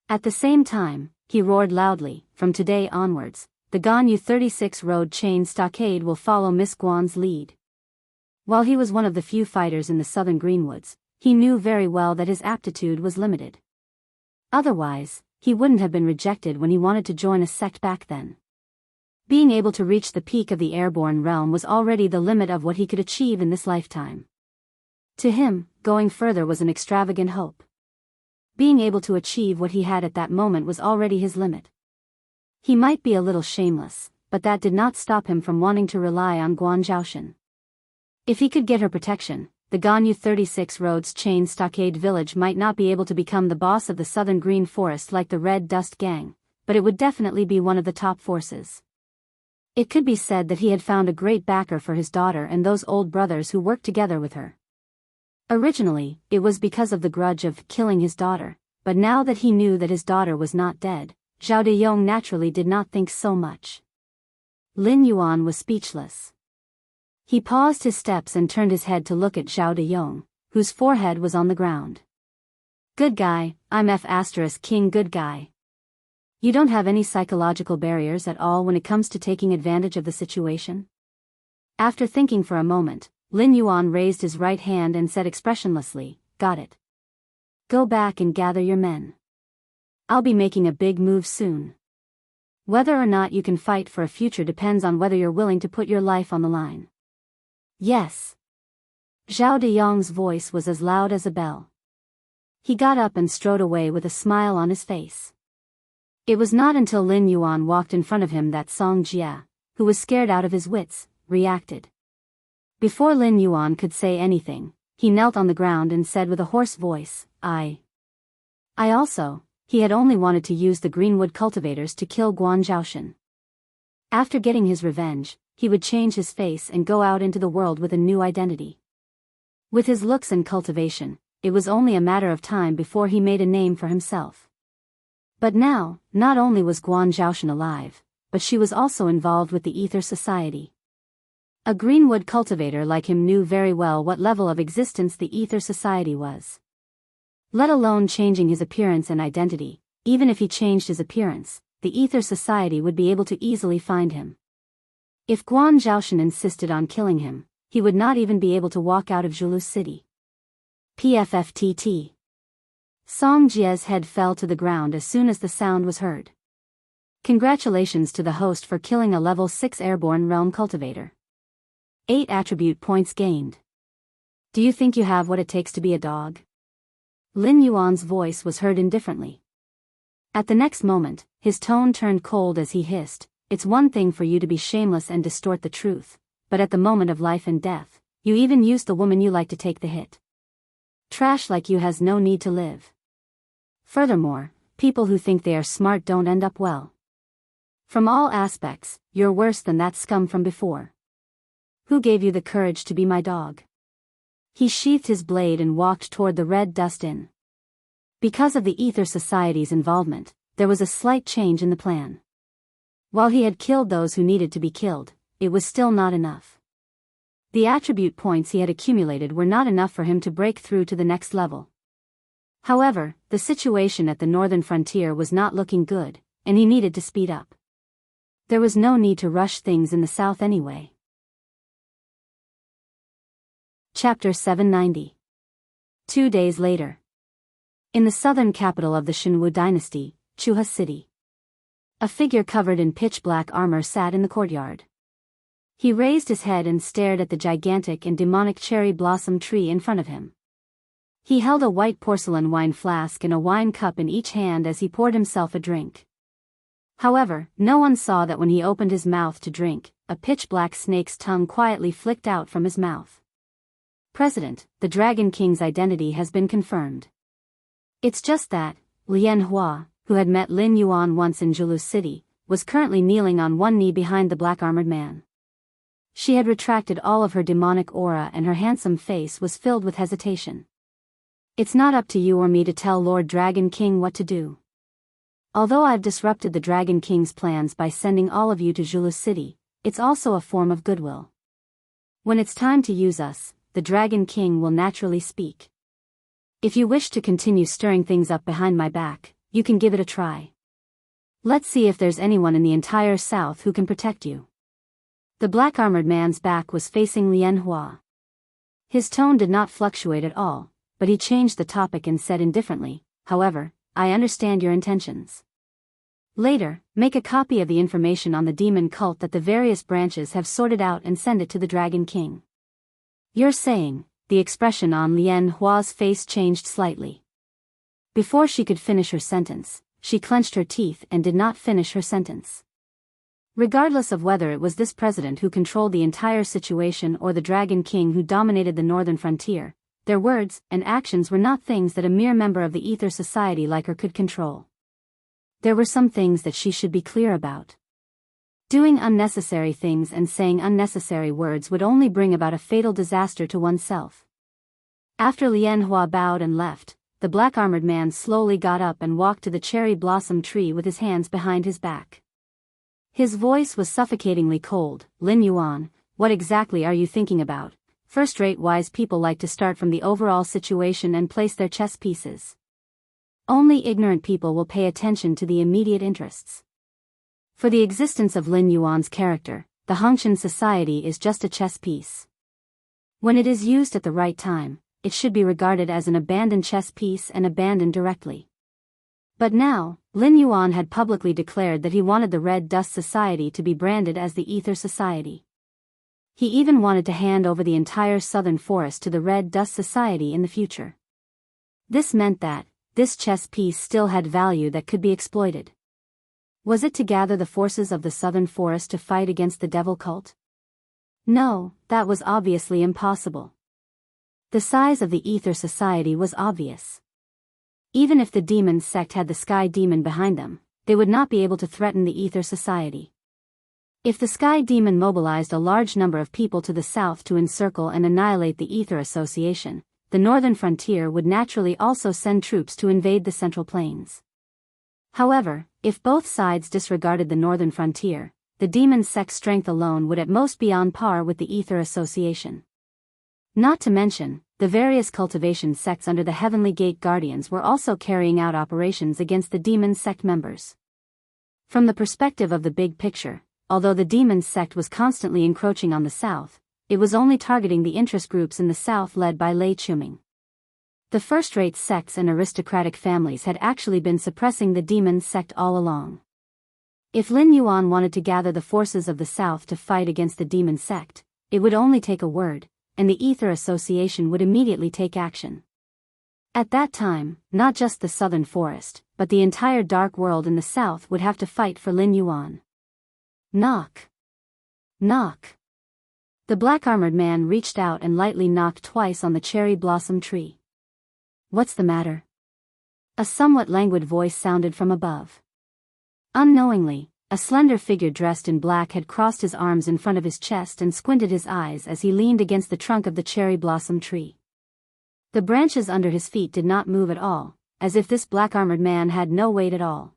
At the same time, he roared loudly, "From today onwards, the Ganyu 36 Road Chain Stockade will follow Miss Guan's lead." While he was one of the few fighters in the southern Greenwoods, he knew very well that his aptitude was limited. Otherwise, he wouldn't have been rejected when he wanted to join a sect back then. Being able to reach the peak of the airborne realm was already the limit of what he could achieve in this lifetime. To him, going further was an extravagant hope. Being able to achieve what he had at that moment was already his limit. He might be a little shameless, but that did not stop him from wanting to rely on Guan Zhaoshan. If he could get her protection, the Ganyu 36 Roads Chain Stockade Village might not be able to become the boss of the Southern Green Forest like the Red Dust Gang, but it would definitely be one of the top forces. It could be said that he had found a great backer for his daughter and those old brothers who worked together with her. Originally, it was because of the grudge of killing his daughter, but now that he knew that his daughter was not dead, Zhao Deyong naturally did not think so much. Lin Yuan was speechless. He paused his steps and turned his head to look at Zhao Deyong, whose forehead was on the ground. Good guy, I'm King good guy. You don't have any psychological barriers at all when it comes to taking advantage of the situation? After thinking for a moment, Lin Yuan raised his right hand and said expressionlessly, got it. Go back and gather your men. I'll be making a big move soon. Whether or not you can fight for a future depends on whether you're willing to put your life on the line. Yes. Zhao Deyong's voice was as loud as a bell. He got up and strode away with a smile on his face. It was not until Lin Yuan walked in front of him that Song Jia, who was scared out of his wits, reacted. Before Lin Yuan could say anything, he knelt on the ground and said with a hoarse voice, I also. He had only wanted to use the Greenwood cultivators to kill Guan Zhaoshan. After getting his revenge, he would change his face and go out into the world with a new identity. With his looks and cultivation, it was only a matter of time before he made a name for himself. But now, not only was Guan Zhaoshan alive, but she was also involved with the Ether Society. A Greenwood cultivator like him knew very well what level of existence the Ether Society was. Let alone changing his appearance and identity, even if he changed his appearance, the Ether Society would be able to easily find him. If Guan Zhaoshan insisted on killing him, he would not even be able to walk out of Zhulu City. PFFTT. Song Jia's head fell to the ground as soon as the sound was heard. Congratulations to the host for killing a level 6 airborne realm cultivator. 8 attribute points gained. Do you think you have what it takes to be a dog? Lin Yuan's voice was heard indifferently. At the next moment, his tone turned cold as he hissed, it's one thing for you to be shameless and distort the truth, but at the moment of life and death, you even used the woman you like to take the hit. Trash like you has no need to live. Furthermore, people who think they are smart don't end up well. From all aspects, you're worse than that scum from before. Who gave you the courage to be my dog? He sheathed his blade and walked toward the Red Dust Inn. Because of the Ether Society's involvement, there was a slight change in the plan. While he had killed those who needed to be killed, it was still not enough. The attribute points he had accumulated were not enough for him to break through to the next level. However, the situation at the northern frontier was not looking good, and he needed to speed up. There was no need to rush things in the south anyway. Chapter 790. 2 days later. In the southern capital of the Shenwu dynasty, Chuha City. A figure covered in pitch-black armor sat in the courtyard. He raised his head and stared at the gigantic and demonic cherry blossom tree in front of him. He held a white porcelain wine flask and a wine cup in each hand as he poured himself a drink. However, no one saw that when he opened his mouth to drink, a pitch-black snake's tongue quietly flicked out from his mouth. President, the Dragon King's identity has been confirmed. It's just that, Lian Hua, who had met Lin Yuan once in Zhulu City, was currently kneeling on one knee behind the black-armored man. She had retracted all of her demonic aura and her handsome face was filled with hesitation. It's not up to you or me to tell Lord Dragon King what to do. Although I've disrupted the Dragon King's plans by sending all of you to Zhulu City, it's also a form of goodwill. When it's time to use us, the Dragon King will naturally speak. If you wish to continue stirring things up behind my back, you can give it a try. Let's see if there's anyone in the entire south who can protect you. The black-armored man's back was facing Lian Hua. His tone did not fluctuate at all, but he changed the topic and said indifferently, however, I understand your intentions. Later, make a copy of the information on the demon cult that the various branches have sorted out and send it to the Dragon King. You're saying, the expression on Lien Hua's face changed slightly. Before she could finish her sentence, she clenched her teeth and did not finish her sentence. Regardless of whether it was this president who controlled the entire situation or the Dragon King who dominated the northern frontier, their words and actions were not things that a mere member of the Ether Society like her could control. There were some things that she should be clear about. Doing unnecessary things and saying unnecessary words would only bring about a fatal disaster to oneself. After Lien Hua bowed and left, the black-armored man slowly got up and walked to the cherry blossom tree with his hands behind his back. His voice was suffocatingly cold. Lin Yuan, what exactly are you thinking about? First-rate wise people like to start from the overall situation and place their chess pieces. Only ignorant people will pay attention to the immediate interests. For the existence of Lin Yuan's character, the Hongqian society is just a chess piece. When it is used at the right time, it should be regarded as an abandoned chess piece and abandoned directly. But now, Lin Yuan had publicly declared that he wanted the Red Dust Society to be branded as the Ether Society. He even wanted to hand over the entire southern forest to the Red Dust Society in the future. This meant that this chess piece still had value that could be exploited. Was it to gather the forces of the southern forest to fight against the devil cult? No, that was obviously impossible. The size of the Ether Society was obvious. Even if the demon sect had the Sky Demon behind them, they would not be able to threaten the Ether Society. If the Sky Demon mobilized a large number of people to the south to encircle and annihilate the Ether Association, the northern frontier would naturally also send troops to invade the Central Plains. However, if both sides disregarded the northern frontier, the demon sect's strength alone would at most be on par with the Ether Association. Not to mention, the various cultivation sects under the Heavenly Gate Guardians were also carrying out operations against the demon sect members. From the perspective of the big picture, although the demon sect was constantly encroaching on the south, it was only targeting the interest groups in the south led by Lei Chuming. The first-rate sects and aristocratic families had actually been suppressing the demon sect all along. If Lin Yuan wanted to gather the forces of the south to fight against the demon sect, it would only take a word, and the Ether Association would immediately take action. At that time, not just the southern forest, but the entire dark world in the south would have to fight for Lin Yuan. Knock. Knock. The black-armored man reached out and lightly knocked twice on the cherry blossom tree. What's the matter? A somewhat languid voice sounded from above. Unknowingly, a slender figure dressed in black had crossed his arms in front of his chest and squinted his eyes as he leaned against the trunk of the cherry blossom tree. The branches under his feet did not move at all, as if this black-armored man had no weight at all.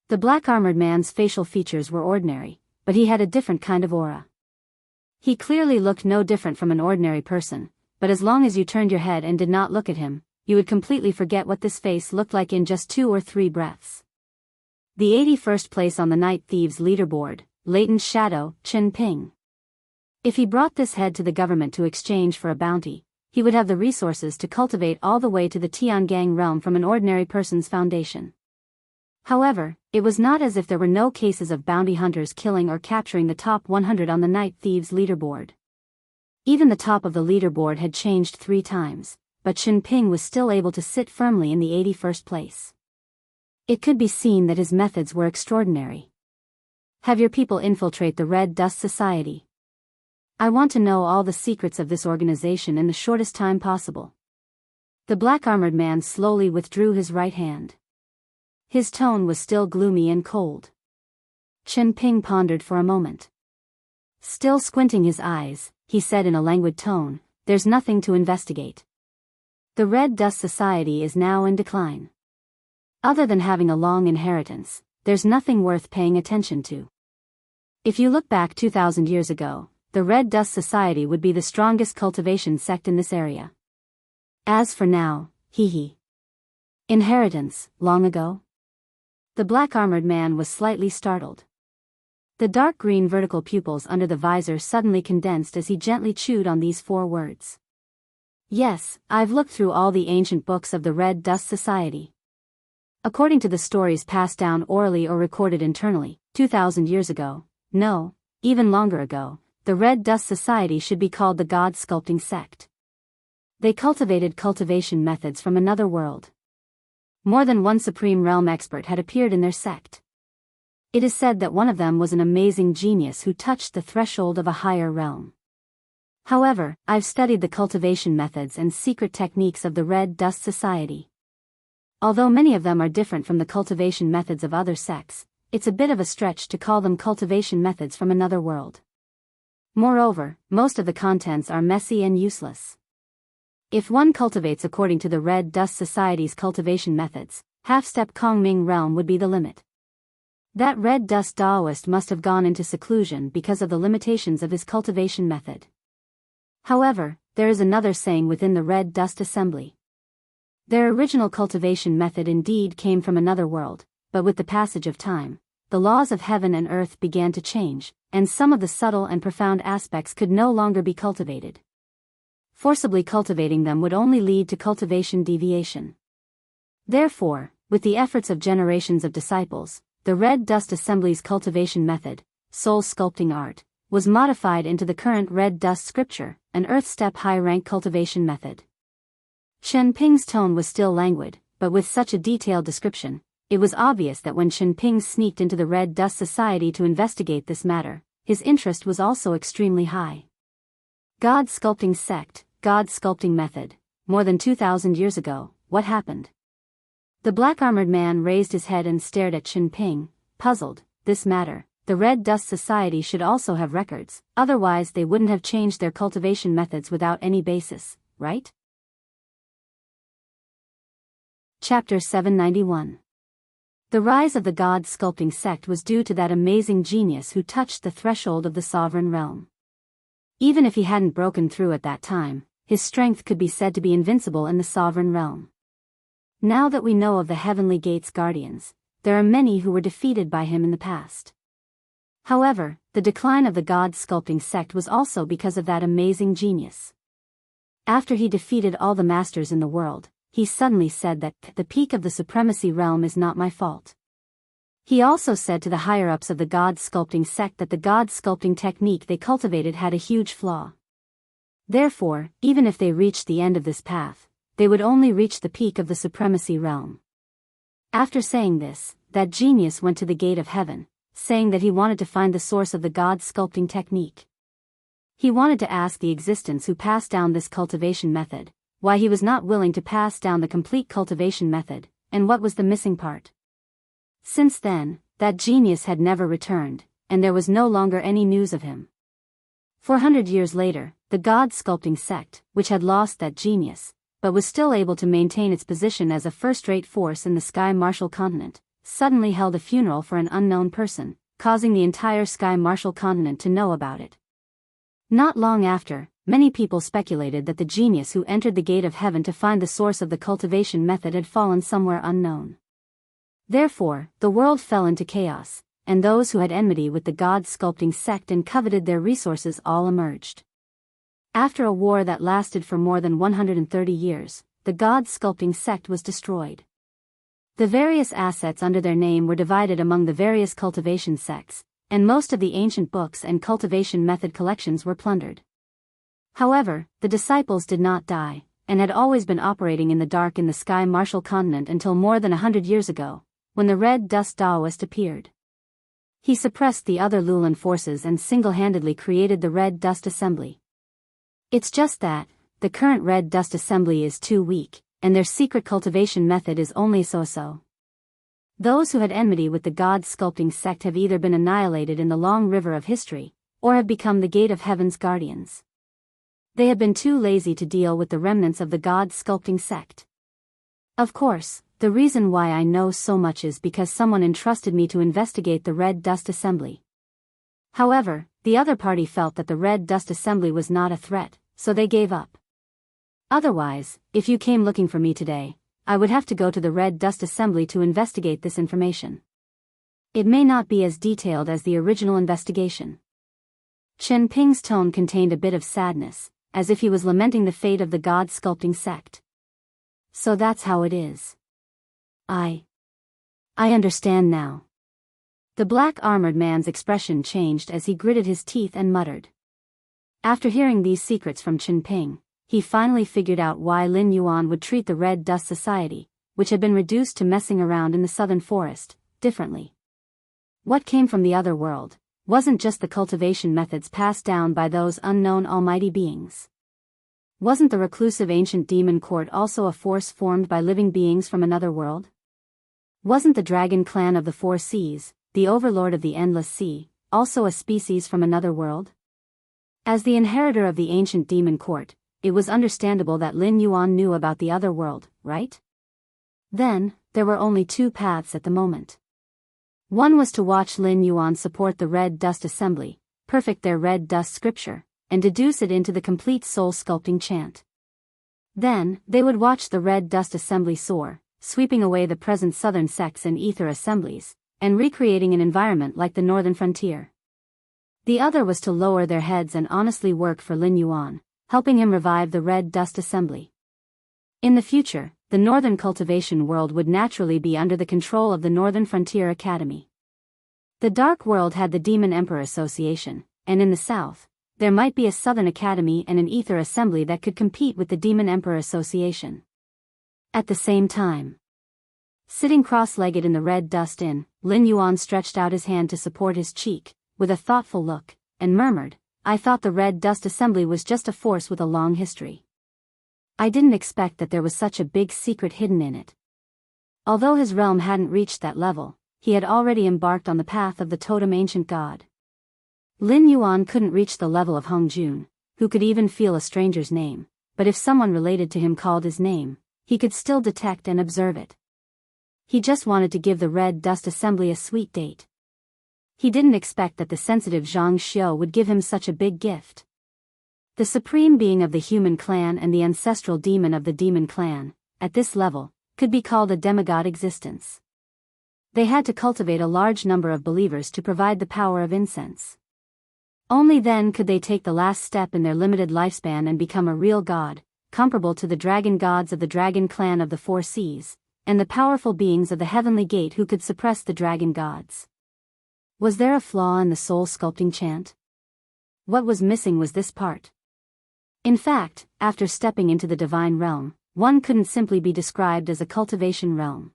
The black-armored man's facial features were ordinary, but he had a different kind of aura. He clearly looked no different from an ordinary person, but as long as you turned your head and did not look at him, you would completely forget what this face looked like in just 2 or 3 breaths. The 81st place on the Night Thieves leaderboard, Latent Shadow, Qin Ping. If he brought this head to the government to exchange for a bounty, he would have the resources to cultivate all the way to the Tiangang realm from an ordinary person's foundation. However, it was not as if there were no cases of bounty hunters killing or capturing the top 100 on the Night Thieves leaderboard. Even the top of the leaderboard had changed 3 times, but Qin Ping was still able to sit firmly in the 81st place. It could be seen that his methods were extraordinary. Have your people infiltrate the Red Dust Society. I want to know all the secrets of this organization in the shortest time possible. The black-armored man slowly withdrew his right hand. His tone was still gloomy and cold. Qin Ping pondered for a moment. Still squinting his eyes, he said in a languid tone, "There's nothing to investigate. The Red Dust Society is now in decline. Other than having a long inheritance, there's nothing worth paying attention to. If you look back 2,000 years ago, the Red Dust Society would be the strongest cultivation sect in this area. As for now, hee. Inheritance, long ago?" The black-armored man was slightly startled. The dark green vertical pupils under the visor suddenly condensed as he gently chewed on these 4 words. "Yes, I've looked through all the ancient books of the Red Dust Society. According to the stories passed down orally or recorded internally, 2,000 years ago, no, even longer ago, the Red Dust Society should be called the God Sculpting Sect. They cultivated cultivation methods from another world. More than one Supreme Realm expert had appeared in their sect. It is said that one of them was an amazing genius who touched the threshold of a higher realm. However, I've studied the cultivation methods and secret techniques of the Red Dust Society. Although many of them are different from the cultivation methods of other sects, it's a bit of a stretch to call them cultivation methods from another world. Moreover, most of the contents are messy and useless. If one cultivates according to the Red Dust Society's cultivation methods, half-step Kongming realm would be the limit. That Red Dust Daoist must have gone into seclusion because of the limitations of his cultivation method. However, there is another saying within the Red Dust Assembly. Their original cultivation method indeed came from another world, but with the passage of time, the laws of heaven and earth began to change, and some of the subtle and profound aspects could no longer be cultivated. Forcibly cultivating them would only lead to cultivation deviation. Therefore, with the efforts of generations of disciples, the Red Dust Assembly's cultivation method, soul sculpting art, was modified into the current Red Dust Scripture, an earth-step high-rank cultivation method. Chen Ping's tone was still languid, but with such a detailed description, it was obvious that when Chen Ping sneaked into the Red Dust Society to investigate this matter, his interest was also extremely high. God Sculpting Sect, God Sculpting Method. More than 2,000 years ago, what happened? The black-armored man raised his head and stared at Chen Ping, puzzled. This matter, the Red Dust Society should also have records, otherwise they wouldn't have changed their cultivation methods without any basis, right? Chapter 791. The rise of the God Sculpting Sect was due to that amazing genius who touched the threshold of the sovereign realm. Even if he hadn't broken through at that time, his strength could be said to be invincible in the sovereign realm. Now that we know of the Heavenly Gate's guardians, there are many who were defeated by him in the past. However, the decline of the God Sculpting Sect was also because of that amazing genius. After he defeated all the masters in the world, he suddenly said that the peak of the supremacy realm is not my fault. He also said to the higher-ups of the God Sculpting Sect that the God Sculpting technique they cultivated had a huge flaw. Therefore, even if they reached the end of this path, they would only reach the peak of the supremacy realm. After saying this, that genius went to the gate of heaven, saying that he wanted to find the source of the God Sculpting technique. He wanted to ask the existence who passed down this cultivation method, why he was not willing to pass down the complete cultivation method, and what was the missing part. Since then, that genius had never returned, and there was no longer any news of him. 400 years later, the God Sculpting Sect, which had lost that genius, but was still able to maintain its position as a first-rate force in the Sky Martial continent, suddenly held a funeral for an unknown person, causing the entire Sky Martial continent to know about it. Not long after, many people speculated that the genius who entered the gate of heaven to find the source of the cultivation method had fallen somewhere unknown. Therefore, the world fell into chaos, and those who had enmity with the God Sculpting Sect and coveted their resources all emerged. After a war that lasted for more than 130 years, the God Sculpting Sect was destroyed. The various assets under their name were divided among the various cultivation sects, and most of the ancient books and cultivation method collections were plundered. However, the disciples did not die, and had always been operating in the dark in the Sky Martial continent until more than 100 years ago, when the Red Dust Daoist appeared. He suppressed the other Lulan forces and single-handedly created the Red Dust Assembly. It's just that, the current Red Dust Assembly is too weak, and their secret cultivation method is only so-so. Those who had enmity with the God Sculpting Sect have either been annihilated in the long river of history, or have become the gate of heaven's guardians. They have been too lazy to deal with the remnants of the God Sculpting Sect. Of course, the reason why I know so much is because someone entrusted me to investigate the Red Dust Assembly. However, the other party felt that the Red Dust Assembly was not a threat, so they gave up. Otherwise, if you came looking for me today, I would have to go to the Red Dust Assembly to investigate this information. It may not be as detailed as the original investigation. Chen Ping's tone contained a bit of sadness, as if he was lamenting the fate of the God Sculpting Sect. So that's how it is. I understand now. The black-armored man's expression changed as he gritted his teeth and muttered. After hearing these secrets from Chen Ping, he finally figured out why Lin Yuan would treat the Red Dust Society, which had been reduced to messing around in the southern forest, differently. What came from the other world wasn't just the cultivation methods passed down by those unknown almighty beings. Wasn't the reclusive ancient demon court also a force formed by living beings from another world? Wasn't the dragon clan of the Four Seas, the overlord of the Endless Sea, also a species from another world? As the inheritor of the ancient demon court, it was understandable that Lin Yuan knew about the other world, right? Then, there were only two paths at the moment. One was to watch Lin Yuan support the Red Dust Assembly, perfect their Red Dust scripture, and deduce it into the complete soul-sculpting chant. Then, they would watch the Red Dust Assembly soar, sweeping away the present southern sects and ether assemblies, and recreating an environment like the northern frontier. The other was to lower their heads and honestly work for Lin Yuan, helping him revive the Red Dust Assembly. In the future, the northern cultivation world would naturally be under the control of the Northern Frontier Academy. The Dark World had the Demon Emperor Association, and in the south, there might be a Southern Academy and an Ether Assembly that could compete with the Demon Emperor Association. At the same time, sitting cross-legged in the Red Dust Inn, Lin Yuan stretched out his hand to support his cheek, with a thoughtful look, and murmured, "I thought the Red Dust Assembly was just a force with a long history. I didn't expect that there was such a big secret hidden in it." Although his realm hadn't reached that level, he had already embarked on the path of the totem ancient god. Lin Yuan couldn't reach the level of Hong Jun, who could even feel a stranger's name, but if someone related to him called his name, he could still detect and observe it. He just wanted to give the Red Dust Assembly a sweet date. He didn't expect that the sensitive Zhang Xiu would give him such a big gift. The supreme being of the human clan and the ancestral demon of the demon clan, at this level, could be called a demigod existence. They had to cultivate a large number of believers to provide the power of incense. Only then could they take the last step in their limited lifespan and become a real god, comparable to the dragon gods of the dragon clan of the Four Seas, and the powerful beings of the heavenly gate who could suppress the dragon gods. Was there a flaw in the soul-sculpting chant? What was missing was this part. In fact, after stepping into the divine realm, one couldn't simply be described as a cultivation realm.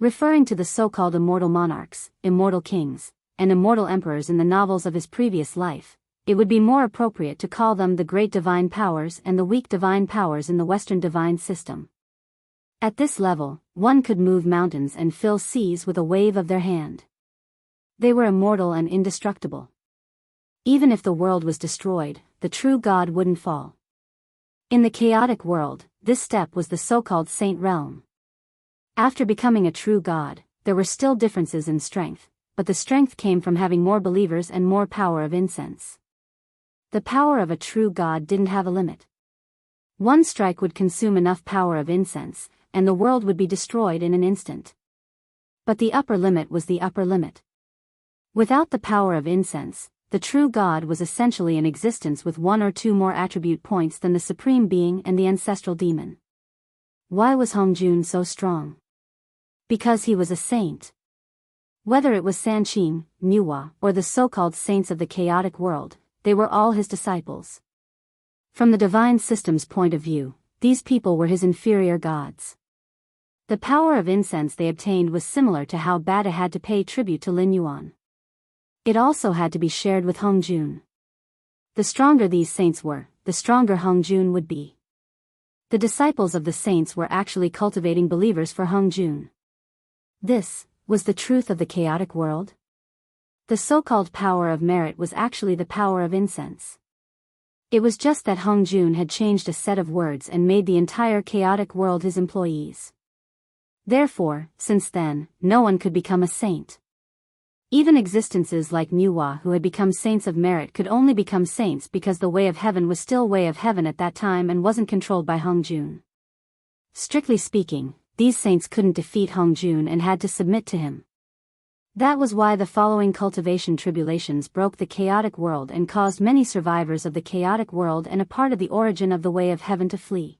Referring to the so-called immortal monarchs, immortal kings, and immortal emperors in the novels of his previous life, it would be more appropriate to call them the great divine powers and the weak divine powers in the Western divine system. At this level, one could move mountains and fill seas with a wave of their hand. They were immortal and indestructible. Even if the world was destroyed, the true God wouldn't fall. In the chaotic world, this step was the so-called saint realm. After becoming a true God, there were still differences in strength, but the strength came from having more believers and more power of incense. The power of a true God didn't have a limit. One strike would consume enough power of incense, and the world would be destroyed in an instant. But the upper limit was the upper limit. Without the power of incense, the true God was essentially in existence with one or two more attribute points than the supreme being and the ancestral demon. Why was Hong Jun so strong? Because he was a saint. Whether it was Sanqing, Nuwa, or the so-called saints of the chaotic world, they were all his disciples. From the divine system's point of view, these people were his inferior gods. The power of incense they obtained was similar to how Bada had to pay tribute to Lin Yuan. It also had to be shared with Hong Jun. The stronger these saints were, the stronger Hong Jun would be. The disciples of the saints were actually cultivating believers for Hong Jun. This was the truth of the chaotic world. The so-called power of merit was actually the power of incense. It was just that Hong Jun had changed a set of words and made the entire chaotic world his employees. Therefore, since then, no one could become a saint. Even existences like Nuwa who had become saints of merit could only become saints because the way of heaven was still way of heaven at that time and wasn't controlled by Hong Jun. Strictly speaking, these saints couldn't defeat Hong Jun and had to submit to him. That was why the following cultivation tribulations broke the chaotic world and caused many survivors of the chaotic world and a part of the origin of the way of heaven to flee.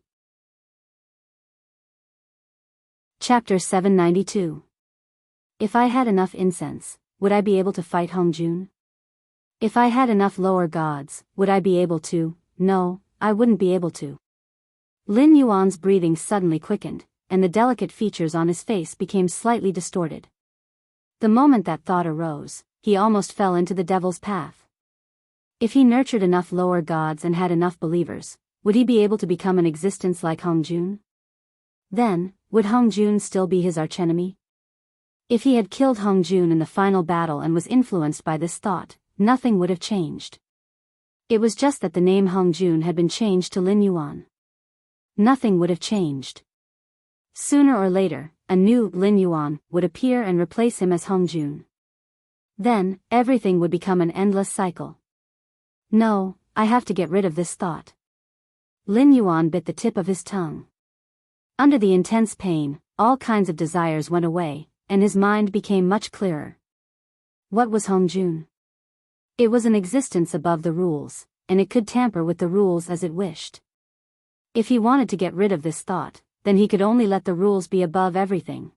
Chapter 792. If I had enough incense, would I be able to fight Hong Jun? If I had enough lower gods, would I be able to? No, I wouldn't be able to. Lin Yuan's breathing suddenly quickened, and the delicate features on his face became slightly distorted. The moment that thought arose, he almost fell into the devil's path. If he nurtured enough lower gods and had enough believers, would he be able to become an existence like Hongjun? Then, would Hongjun still be his archenemy? If he had killed Hongjun in the final battle and was influenced by this thought, nothing would have changed. It was just that the name Hongjun had been changed to Lin Yuan. Nothing would have changed. Sooner or later, a new Lin Yuan would appear and replace him as Hongjun. Then, everything would become an endless cycle. No, I have to get rid of this thought. Lin Yuan bit the tip of his tongue. Under the intense pain, all kinds of desires went away, and his mind became much clearer. What was Hongjun? It was an existence above the rules, and it could tamper with the rules as it wished. If he wanted to get rid of this thought, then he could only let the rules be above everything.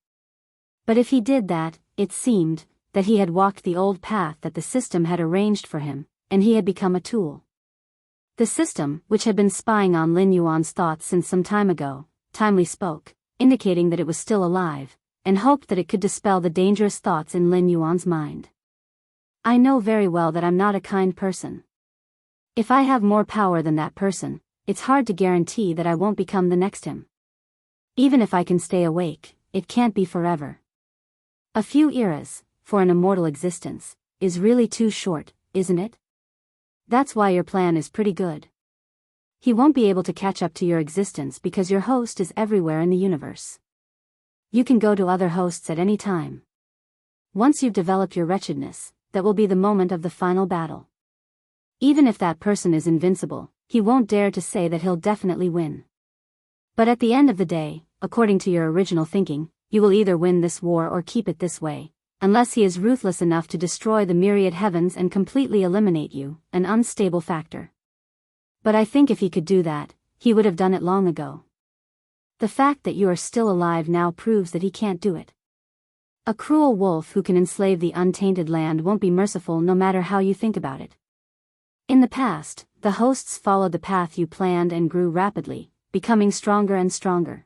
But if he did that, it seemed that he had walked the old path that the system had arranged for him, and he had become a tool. The system, which had been spying on Lin Yuan's thoughts since some time ago, timely spoke, indicating that it was still alive, and hoped that it could dispel the dangerous thoughts in Lin Yuan's mind. I know very well that I'm not a kind person. If I have more power than that person, it's hard to guarantee that I won't become the next him. Even if I can stay awake, it can't be forever. A few eras, for an immortal existence, is really too short, isn't it? That's why your plan is pretty good. He won't be able to catch up to your existence because your host is everywhere in the universe. You can go to other hosts at any time. Once you've developed your wretchedness, that will be the moment of the final battle. Even if that person is invincible, he won't dare to say that he'll definitely win. But at the end of the day, according to your original thinking, you will either win this war or keep it this way, unless he is ruthless enough to destroy the myriad heavens and completely eliminate you, an unstable factor. But I think if he could do that, he would have done it long ago. The fact that you are still alive now proves that he can't do it. A cruel wolf who can enslave the untainted land won't be merciful no matter how you think about it. In the past, the hosts followed the path you planned and grew rapidly, becoming stronger and stronger.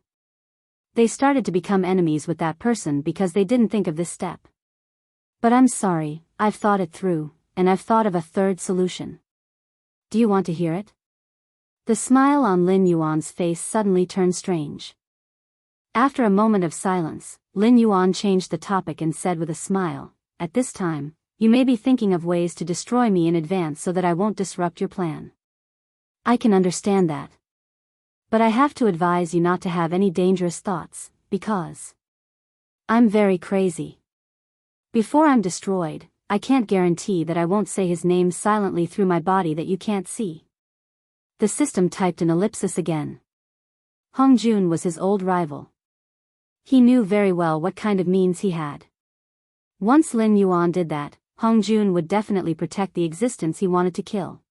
They started to become enemies with that person because they didn't think of this step. But I'm sorry, I've thought it through, and I've thought of a third solution. Do you want to hear it? The smile on Lin Yuan's face suddenly turned strange. After a moment of silence, Lin Yuan changed the topic and said with a smile, "At this time, you may be thinking of ways to destroy me in advance so that I won't disrupt your plan. I can understand that. But I have to advise you not to have any dangerous thoughts, because I'm very crazy. Before I'm destroyed, I can't guarantee that I won't say his name silently through my body that you can't see." The system typed an ellipsis again. Hongjun was his old rival. He knew very well what kind of means he had. Once Lin Yuan did that, Hongjun would definitely protect the existence he wanted to kill.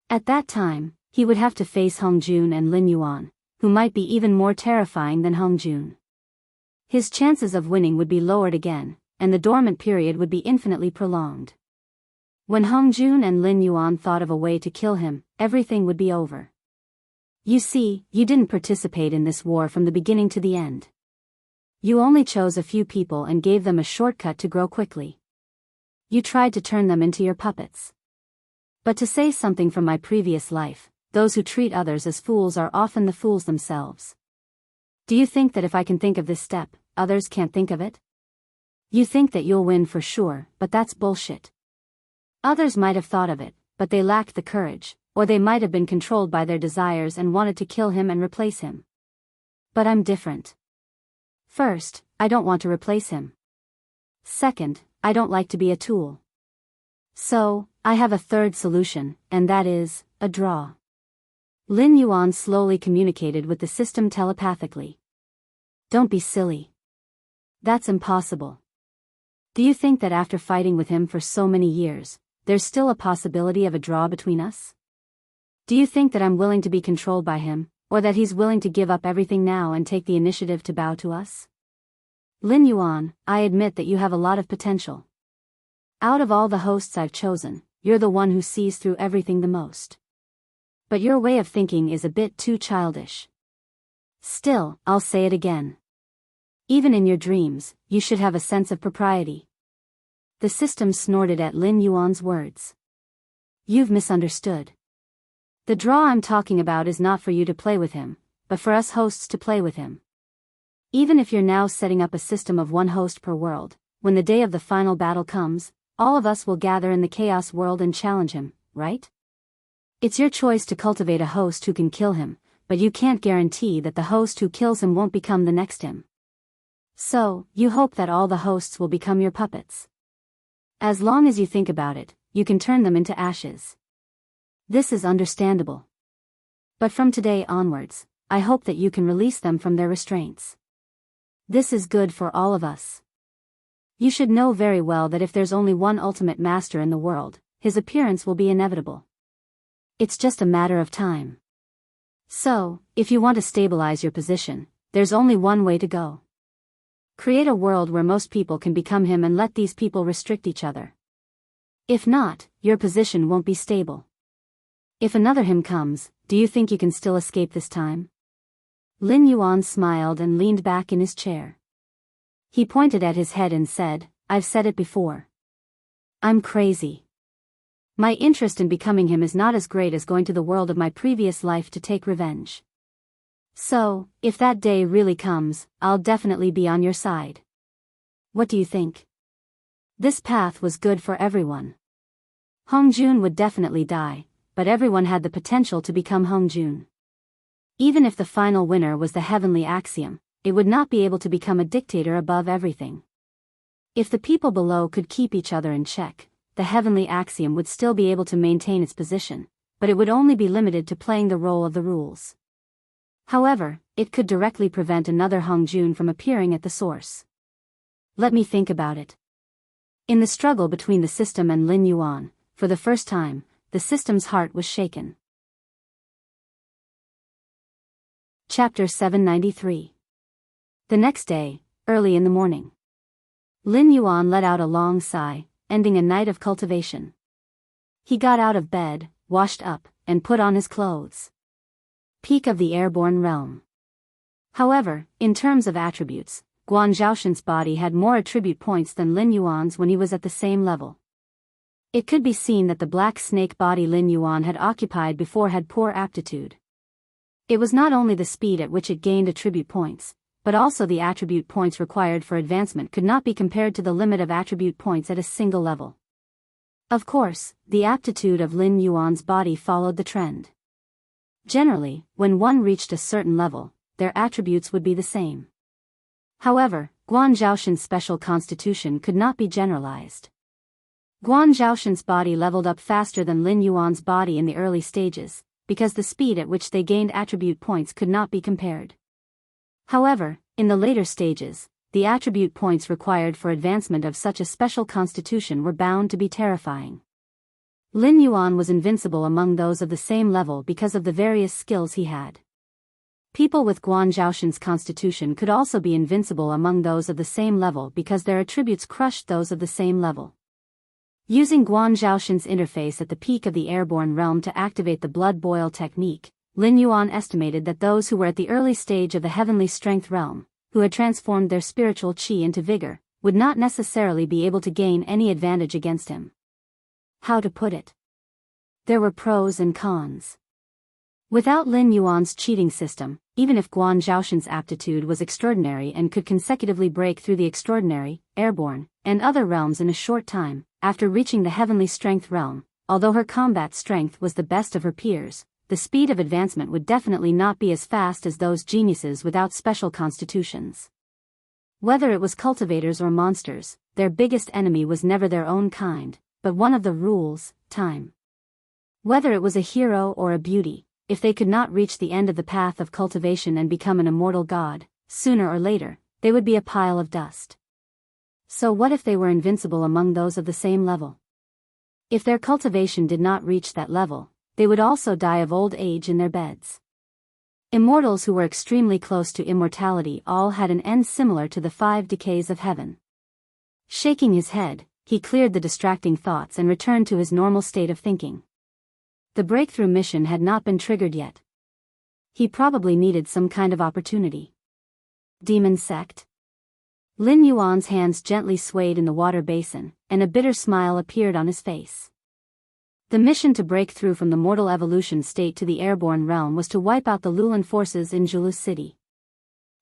At that time, he would have to face Hongjun and Lin Yuan, who might be even more terrifying than Hongjun. His chances of winning would be lowered again, and the dormant period would be infinitely prolonged. When Hongjun and Lin Yuan thought of a way to kill him, everything would be over. You see, you didn't participate in this war from the beginning to the end. You only chose a few people and gave them a shortcut to grow quickly. You tried to turn them into your puppets. But to say something from my previous life, those who treat others as fools are often the fools themselves. Do you think that if I can think of this step, others can't think of it? You think that you'll win for sure, but that's bullshit. Others might have thought of it, but they lacked the courage, or they might have been controlled by their desires and wanted to kill him and replace him. But I'm different. First, I don't want to replace him. Second, I don't like to be a tool. So, I have a third solution, and that is, a draw. Lin Yuan slowly communicated with the system telepathically. Don't be silly. That's impossible. Do you think that after fighting with him for so many years, there's still a possibility of a draw between us? Do you think that I'm willing to be controlled by him, or that he's willing to give up everything now and take the initiative to bow to us? Lin Yuan, I admit that you have a lot of potential. Out of all the hosts I've chosen, you're the one who sees through everything the most. But your way of thinking is a bit too childish. Still, I'll say it again. Even in your dreams, you should have a sense of propriety. The system snorted at Lin Yuan's words. You've misunderstood. The draw I'm talking about is not for you to play with him, but for us hosts to play with him. Even if you're now setting up a system of one host per world, when the day of the final battle comes, all of us will gather in the chaos world and challenge him, right? It's your choice to cultivate a host who can kill him, but you can't guarantee that the host who kills him won't become the next him. So, you hope that all the hosts will become your puppets. As long as you think about it, you can turn them into ashes. This is understandable. But from today onwards, I hope that you can release them from their restraints. This is good for all of us. You should know very well that if there's only one ultimate master in the world, his appearance will be inevitable. It's just a matter of time. So, if you want to stabilize your position, there's only one way to go. Create a world where most people can become him and let these people restrict each other. If not, your position won't be stable. If another him comes, do you think you can still escape this time? Lin Yuan smiled and leaned back in his chair. He pointed at his head and said, I've said it before. I'm crazy. My interest in becoming him is not as great as going to the world of my previous life to take revenge. So, if that day really comes, I'll definitely be on your side. What do you think? This path was good for everyone. Hong Jun would definitely die, but everyone had the potential to become Hong Jun. Even if the final winner was the heavenly axiom, it would not be able to become a dictator above everything. If the people below could keep each other in check, the heavenly axiom would still be able to maintain its position, but it would only be limited to playing the role of the rules. However, it could directly prevent another Hong Jun from appearing at the source. Let me think about it. In the struggle between the system and Lin Yuan, for the first time, the system's heart was shaken. Chapter 793. The next day, early in the morning. Lin Yuan let out a long sigh, ending a night of cultivation. He got out of bed, washed up, and put on his clothes. Peak of the airborne realm. However, in terms of attributes, Guan Zhaoshan's body had more attribute points than Lin Yuan's when he was at the same level. It could be seen that the black snake body Lin Yuan had occupied before had poor aptitude. It was not only the speed at which it gained attribute points, but also the attribute points required for advancement could not be compared to the limit of attribute points at a single level. Of course, the aptitude of Lin Yuan's body followed the trend. Generally, when one reached a certain level, their attributes would be the same. However, Guan Zhaoshan's special constitution could not be generalized. Guan Zhaoshan's body leveled up faster than Lin Yuan's body in the early stages, because the speed at which they gained attribute points could not be compared. However, in the later stages, the attribute points required for advancement of such a special constitution were bound to be terrifying. Lin Yuan was invincible among those of the same level because of the various skills he had. People with Guan Zhaoshan's constitution could also be invincible among those of the same level because their attributes crushed those of the same level. Using Guan Zhaoshan's interface at the peak of the airborne realm to activate the blood boil technique, Lin Yuan estimated that those who were at the early stage of the heavenly strength realm, who had transformed their spiritual qi into vigor, would not necessarily be able to gain any advantage against him. How to put it? There were pros and cons. Without Lin Yuan's cheating system, even if Guan Zhaoshan's aptitude was extraordinary and could consecutively break through the extraordinary, airborne, and other realms in a short time, after reaching the heavenly strength realm, although her combat strength was the best of her peers, the speed of advancement would definitely not be as fast as those geniuses without special constitutions. Whether it was cultivators or monsters, their biggest enemy was never their own kind, but one of the rules, time. Whether it was a hero or a beauty, if they could not reach the end of the path of cultivation and become an immortal god, sooner or later, they would be a pile of dust. So what if they were invincible among those of the same level? If their cultivation did not reach that level, they would also die of old age in their beds. Immortals who were extremely close to immortality all had an end similar to the 5 decays of heaven. Shaking his head, he cleared the distracting thoughts and returned to his normal state of thinking. The breakthrough mission had not been triggered yet. He probably needed some kind of opportunity. Demon sect? Lin Yuan's hands gently swayed in the water basin, and a bitter smile appeared on his face. The mission to break through from the mortal evolution state to the airborne realm was to wipe out the Lulan forces in Julu City.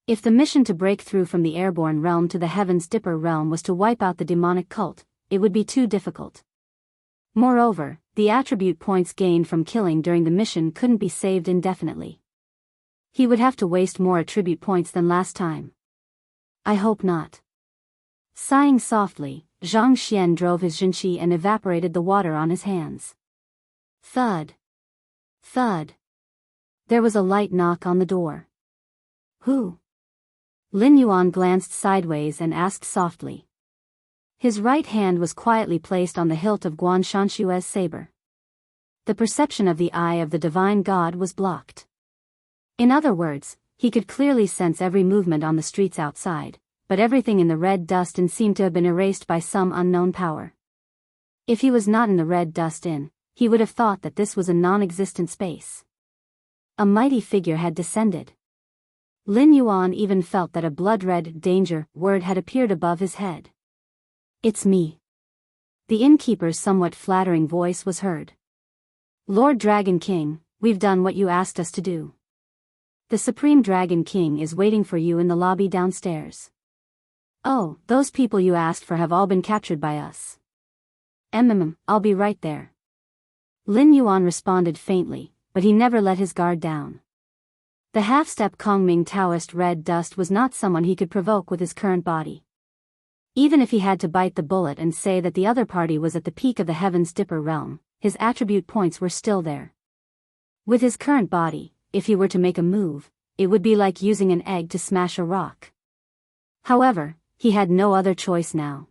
If the mission to break through from the airborne realm to the Heaven's Dipper realm was to wipe out the demonic cult, it would be too difficult. Moreover, the attribute points gained from killing during the mission couldn't be saved indefinitely. He would have to waste more attribute points than last time. I hope not. Sighing softly, Zhang Xian drove his Jinqi and evaporated the water on his hands. Thud. Thud. There was a light knock on the door. Who? Lin Yuan glanced sideways and asked softly. His right hand was quietly placed on the hilt of Guan Shanshue's saber. The perception of the eye of the divine god was blocked. In other words, he could clearly sense every movement on the streets outside, but everything in the red dust inn seemed to have been erased by some unknown power. If he was not in the red dust inn, he would have thought that this was a non-existent space. A mighty figure had descended. Lin Yuan even felt that a blood-red danger word had appeared above his head. It's me. The innkeeper's somewhat flattering voice was heard. Lord Dragon King, we've done what you asked us to do. The Supreme Dragon King is waiting for you in the lobby downstairs. Oh, those people you asked for have all been captured by us. I'll be right there. Lin Yuan responded faintly, but he never let his guard down. The half-step Kongming Taoist red dust was not someone he could provoke with his current body. Even if he had to bite the bullet and say that the other party was at the peak of the Heaven's Dipper realm, his attribute points were still there. With his current body, if he were to make a move, it would be like using an egg to smash a rock. However, he had no other choice now.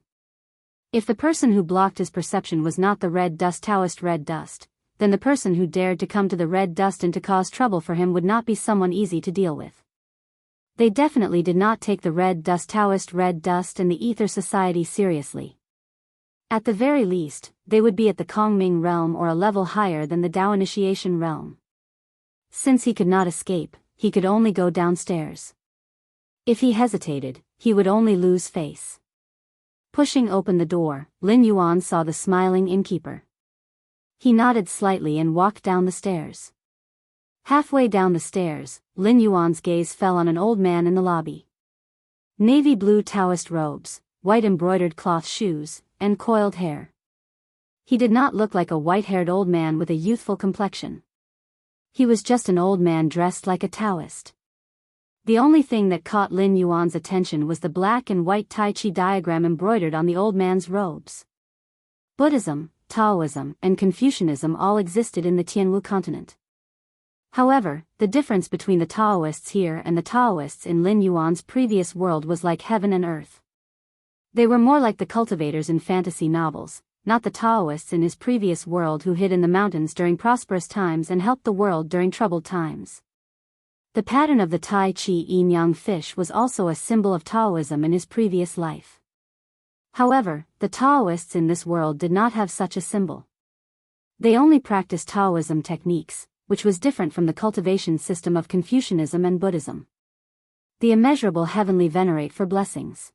If the person who blocked his perception was not the red dust Taoist red dust, then the person who dared to come to the red dust and to cause trouble for him would not be someone easy to deal with. They definitely did not take the red dust Taoist red dust and the Ether Society seriously. At the very least, they would be at the Kongming realm or a level higher than the Dao initiation realm. Since he could not escape, he could only go downstairs. If he hesitated, he would only lose face. Pushing open the door, Lin Yuan saw the smiling innkeeper. He nodded slightly and walked down the stairs. Halfway down the stairs, Lin Yuan's gaze fell on an old man in the lobby. Navy blue Taoist robes, white embroidered cloth shoes, and coiled hair. He did not look like a white-haired old man with a youthful complexion. He was just an old man dressed like a Taoist. The only thing that caught Lin Yuan's attention was the black and white Tai Chi diagram embroidered on the old man's robes. Buddhism, Taoism, and Confucianism all existed in the Tianwu continent. However, the difference between the Taoists here and the Taoists in Lin Yuan's previous world was like heaven and earth. They were more like the cultivators in fantasy novels, not the Taoists in his previous world who hid in the mountains during prosperous times and helped the world during troubled times. The pattern of the Tai Chi yin-yang fish was also a symbol of Taoism in his previous life. However, the Taoists in this world did not have such a symbol. They only practiced Taoism techniques, which was different from the cultivation system of Confucianism and Buddhism. The immeasurable heavenly venerate for blessings.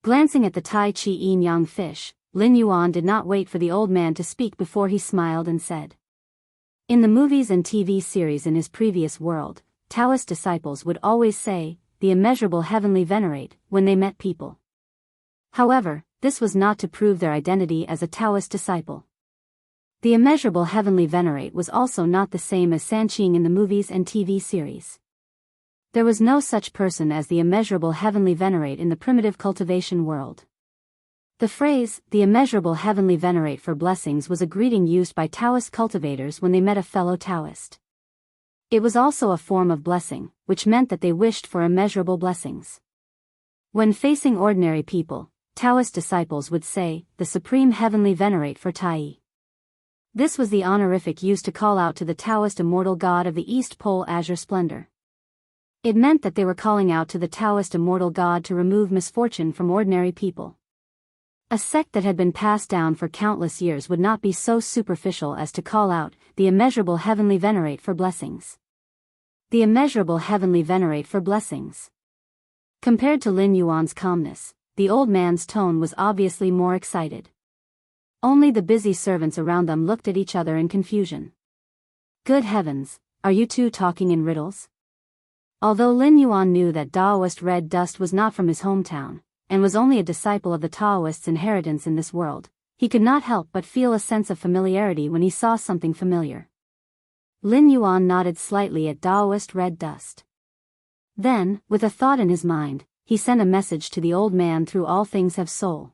Glancing at the Tai Chi yin-yang fish, Lin Yuan did not wait for the old man to speak before he smiled and said. In the movies and TV series in his previous world, Taoist disciples would always say, the immeasurable heavenly venerate, when they met people. However, this was not to prove their identity as a Taoist disciple. The immeasurable heavenly venerate was also not the same as Sanqing in the movies and TV series. There was no such person as the immeasurable heavenly venerate in the primitive cultivation world. The phrase, the immeasurable heavenly venerate for blessings, was a greeting used by Taoist cultivators when they met a fellow Taoist. It was also a form of blessing, which meant that they wished for immeasurable blessings. When facing ordinary people, Taoist disciples would say, the Supreme Heavenly Venerate for Tai. This was the honorific used to call out to the Taoist immortal god of the East Pole Azure Splendor. It meant that they were calling out to the Taoist immortal god to remove misfortune from ordinary people. A sect that had been passed down for countless years would not be so superficial as to call out, "The immeasurable heavenly venerate for blessings." The immeasurable heavenly venerate for blessings. Compared to Lin Yuan's calmness, the old man's tone was obviously more excited. Only the busy servants around them looked at each other in confusion. Good heavens, are you two talking in riddles? Although Lin Yuan knew that Taoist red dust was not from his hometown, and was only a disciple of the Taoists' inheritance in this world, he could not help but feel a sense of familiarity when he saw something familiar. Lin Yuan nodded slightly at Taoist red dust. Then, with a thought in his mind, he sent a message to the old man through All Things Have Soul.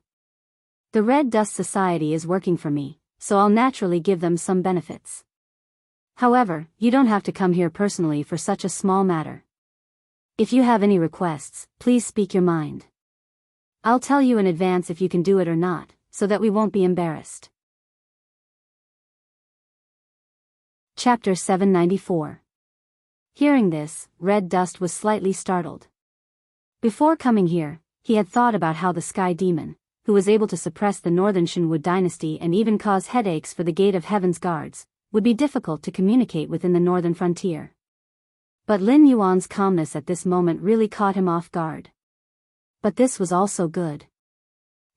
The Red Dust Society is working for me, so I'll naturally give them some benefits. However, you don't have to come here personally for such a small matter. If you have any requests, please speak your mind. I'll tell you in advance if you can do it or not, so that we won't be embarrassed. Chapter 794. Hearing this, Red Dust was slightly startled. Before coming here, he had thought about how the Sky Demon, who was able to suppress the Northern Shenwu dynasty and even cause headaches for the Gate of Heaven's guards, would be difficult to communicate within the northern frontier. But Lin Yuan's calmness at this moment really caught him off guard. But this was also good.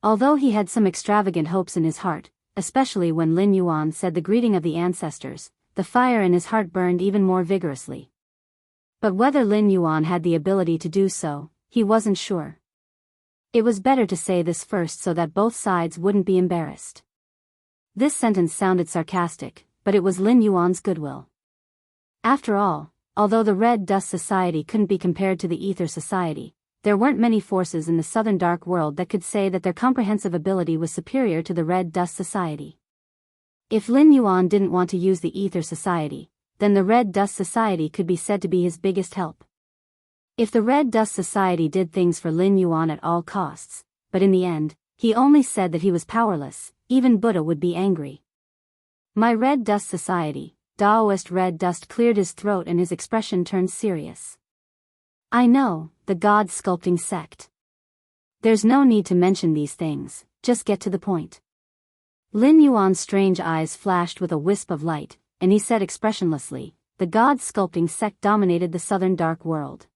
Although he had some extravagant hopes in his heart, especially when Lin Yuan said the greeting of the ancestors, the fire in his heart burned even more vigorously. But whether Lin Yuan had the ability to do so, he wasn't sure. It was better to say this first so that both sides wouldn't be embarrassed. This sentence sounded sarcastic, but it was Lin Yuan's goodwill. After all, although the Red Dust Society couldn't be compared to the Ether Society, there weren't many forces in the Southern Dark World that could say that their comprehensive ability was superior to the Red Dust Society. If Lin Yuan didn't want to use the Ether Society, then the Red Dust Society could be said to be his biggest help. If the Red Dust Society did things for Lin Yuan at all costs, but in the end, he only said that he was powerless, even Buddha would be angry. My Red Dust Society, Taoist Red Dust cleared his throat and his expression turned serious. I know, the God Sculpting Sect. There's no need to mention these things, just get to the point. Lin Yuan's strange eyes flashed with a wisp of light, and he said expressionlessly, the God Sculpting Sect dominated the Southern Dark World.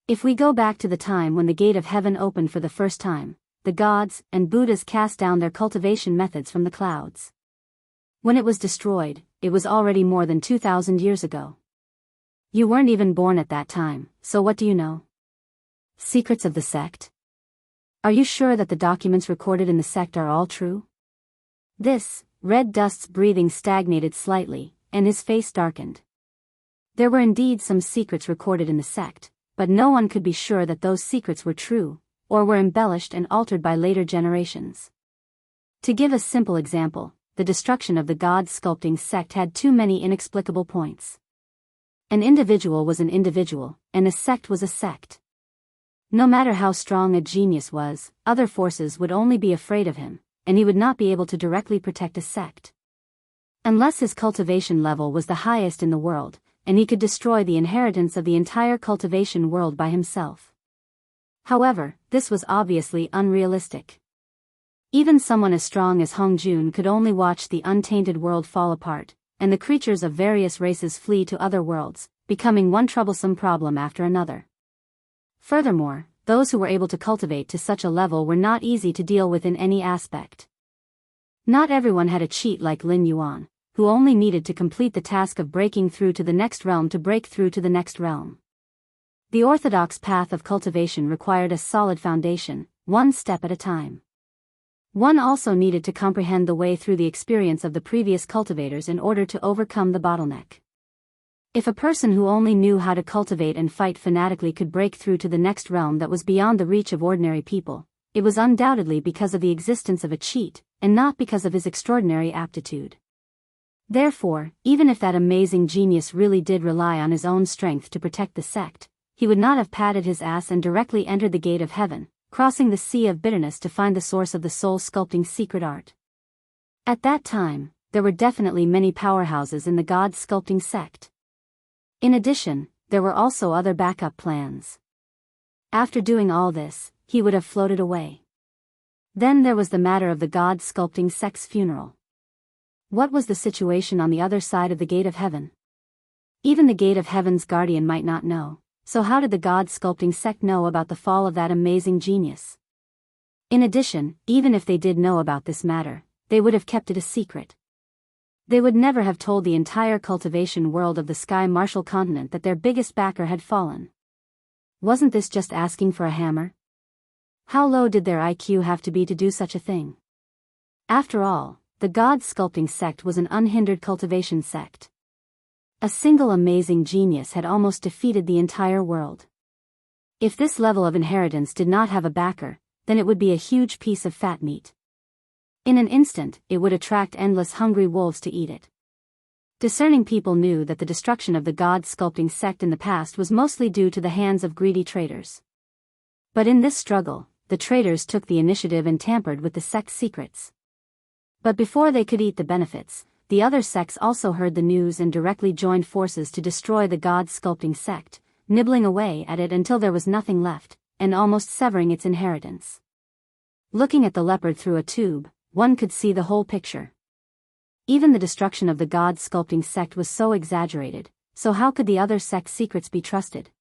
If we go back to the time when the Gate of Heaven opened for the first time, the gods and Buddhas cast down their cultivation methods from the clouds. When it was destroyed, it was already more than 2,000 years ago. You weren't even born at that time, so what do you know? Secrets of the sect? Are you sure that the documents recorded in the sect are all true? This, Red Dust's breathing stagnated slightly, and his face darkened. There were indeed some secrets recorded in the sect, but no one could be sure that those secrets were true, or were embellished and altered by later generations. To give a simple example, the destruction of the God Sculpting Sect had too many inexplicable points. An individual was an individual, and a sect was a sect. No matter how strong a genius was, other forces would only be afraid of him, and he would not be able to directly protect a sect. Unless his cultivation level was the highest in the world, and he could destroy the inheritance of the entire cultivation world by himself. However, this was obviously unrealistic. Even someone as strong as Hong Jun could only watch the untainted world fall apart, and the creatures of various races flee to other worlds, becoming one troublesome problem after another. Furthermore, those who were able to cultivate to such a level were not easy to deal with in any aspect. Not everyone had a cheat like Lin Yuan, who only needed to complete the task of breaking through to the next realm to break through to the next realm. The orthodox path of cultivation required a solid foundation, one step at a time. One also needed to comprehend the way through the experience of the previous cultivators in order to overcome the bottleneck. If a person who only knew how to cultivate and fight fanatically could break through to the next realm that was beyond the reach of ordinary people, it was undoubtedly because of the existence of a cheat, and not because of his extraordinary aptitude. Therefore, even if that amazing genius really did rely on his own strength to protect the sect, he would not have patted his ass and directly entered the Gate of Heaven, crossing the sea of bitterness to find the source of the soul-sculpting secret art. At that time, there were definitely many powerhouses in the God-sculpting sect. In addition, there were also other backup plans. After doing all this, he would have floated away. Then there was the matter of the god-sculpting sect's funeral. What was the situation on the other side of the gate of heaven? Even the gate of heaven's guardian might not know, so how did the god-sculpting sect know about the fall of that amazing genius? In addition, even if they did know about this matter, they would have kept it a secret. They would never have told the entire cultivation world of the Sky Marshal continent that their biggest backer had fallen. Wasn't this just asking for a hammer? How low did their IQ have to be to do such a thing? After all, the god-sculpting sect was an unhindered cultivation sect. A single amazing genius had almost defeated the entire world. If this level of inheritance did not have a backer, then it would be a huge piece of fat meat. In an instant, it would attract endless hungry wolves to eat it. Discerning people knew that the destruction of the god-sculpting sect in the past was mostly due to the hands of greedy traders. But in this struggle, the traders took the initiative and tampered with the sect's secrets. But before they could eat the benefits, the other sects also heard the news and directly joined forces to destroy the god-sculpting sect, nibbling away at it until there was nothing left, and almost severing its inheritance. Looking at the leopard through a tube, one could see the whole picture. Even the destruction of the god-sculpting sect was so exaggerated, so how could the other sect's secrets be trusted?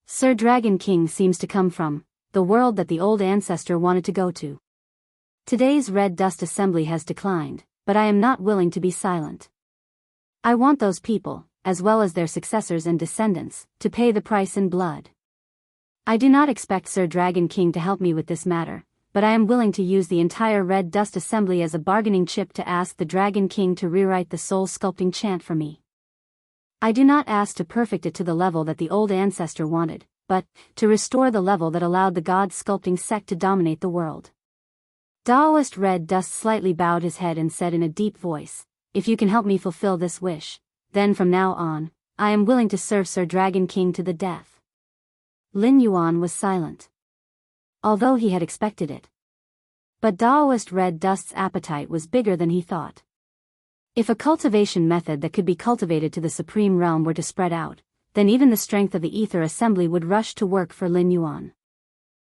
Sir Dragon King seems to come from the world that the old ancestor wanted to go to. Today's Red Dust Assembly has declined, but I am not willing to be silent. I want those people, as well as their successors and descendants, to pay the price in blood. I do not expect Sir Dragon King to help me with this matter, but I am willing to use the entire Red Dust Assembly as a bargaining chip to ask the Dragon King to rewrite the soul-sculpting chant for me. I do not ask to perfect it to the level that the old ancestor wanted, but to restore the level that allowed the god-sculpting sect to dominate the world. Daoist Red Dust slightly bowed his head and said in a deep voice, "If you can help me fulfill this wish, then from now on, I am willing to serve Sir Dragon King to the death." Lin Yuan was silent. Although he had expected it. But Daoist Red Dust's appetite was bigger than he thought. If a cultivation method that could be cultivated to the supreme realm were to spread out, then even the strength of the Ether Assembly would rush to work for Lin Yuan.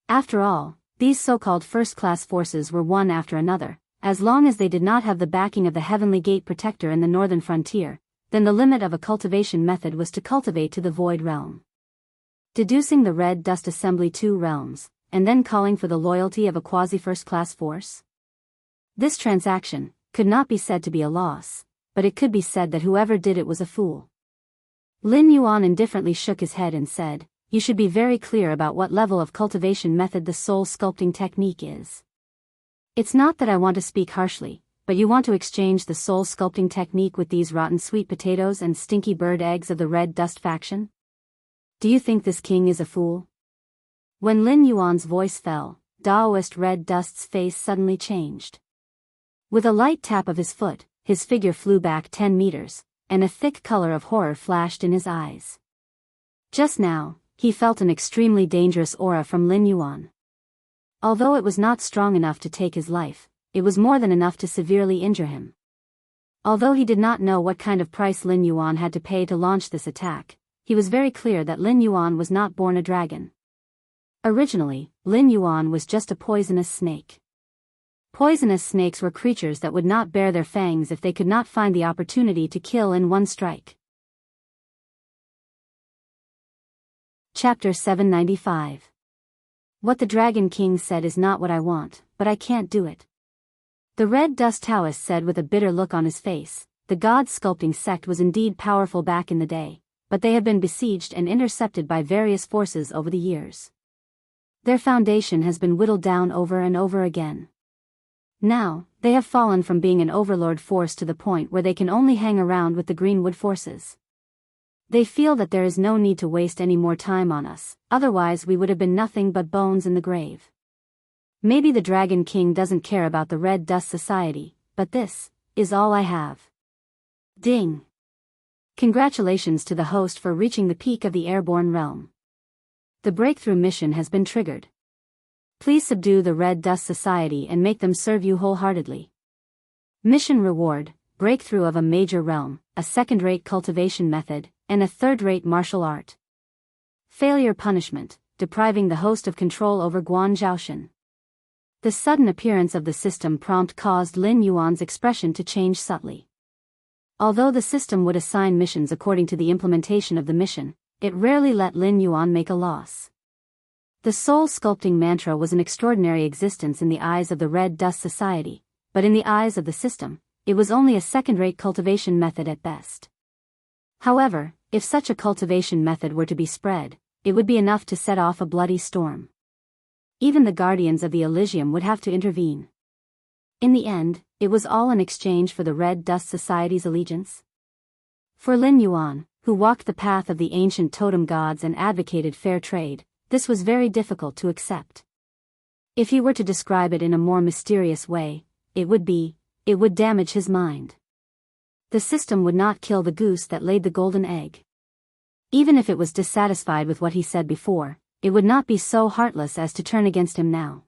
After all, these so-called first-class forces were one after another. As long as they did not have the backing of the Heavenly Gate Protector in the northern frontier, then the limit of a cultivation method was to cultivate to the Void Realm. Deducing the Red Dust Assembly 2 realms, and then calling for the loyalty of a quasi-first-class force? This transaction could not be said to be a loss, but it could be said that whoever did it was a fool. Lin Yuan indifferently shook his head and said, "You should be very clear about what level of cultivation method the soul-sculpting technique is. It's not that I want to speak harshly, but you want to exchange the soul-sculpting technique with these rotten sweet potatoes and stinky bird eggs of the Red Dust faction? Do you think this king is a fool?" When Lin Yuan's voice fell, Daoist Red Dust's face suddenly changed. With a light tap of his foot, his figure flew back 10 meters, and a thick color of horror flashed in his eyes. Just now, he felt an extremely dangerous aura from Lin Yuan. Although it was not strong enough to take his life, it was more than enough to severely injure him. Although he did not know what kind of price Lin Yuan had to pay to launch this attack, he was very clear that Lin Yuan was not born a dragon. Originally, Lin Yuan was just a poisonous snake. Poisonous snakes were creatures that would not bare their fangs if they could not find the opportunity to kill in one strike. Chapter 795. What the Dragon King said is not what I want, but I can't do it. The Red Dust Taoist said with a bitter look on his face, the god-sculpting sect was indeed powerful back in the day, but they have been besieged and intercepted by various forces over the years. Their foundation has been whittled down over and over again. Now, they have fallen from being an overlord force to the point where they can only hang around with the Greenwood forces. They feel that there is no need to waste any more time on us, otherwise we would have been nothing but bones in the grave. Maybe the Dragon King doesn't care about the Red Dust Society, but this is all I have. Ding! Congratulations to the host for reaching the peak of the airborne realm. The breakthrough mission has been triggered. Please subdue the Red Dust Society and make them serve you wholeheartedly. Mission reward, breakthrough of a major realm, a second-rate cultivation method, and a third-rate martial art. Failure punishment, depriving the host of control over Guan Zhaoshan. The sudden appearance of the system prompt caused Lin Yuan's expression to change subtly. Although the system would assign missions according to the implementation of the mission, it rarely let Lin Yuan make a loss. The soul-sculpting mantra was an extraordinary existence in the eyes of the Red Dust Society, but in the eyes of the system, it was only a second-rate cultivation method at best. However, if such a cultivation method were to be spread, it would be enough to set off a bloody storm. Even the guardians of the Elysium would have to intervene. In the end, it was all in exchange for the Red Dust Society's allegiance. For Lin Yuan, who walked the path of the ancient totem gods and advocated fair trade, this was very difficult to accept. If he were to describe it in a more mysterious way, it would damage his mind. The system would not kill the goose that laid the golden egg. Even if it was dissatisfied with what he said before, it would not be so heartless as to turn against him now.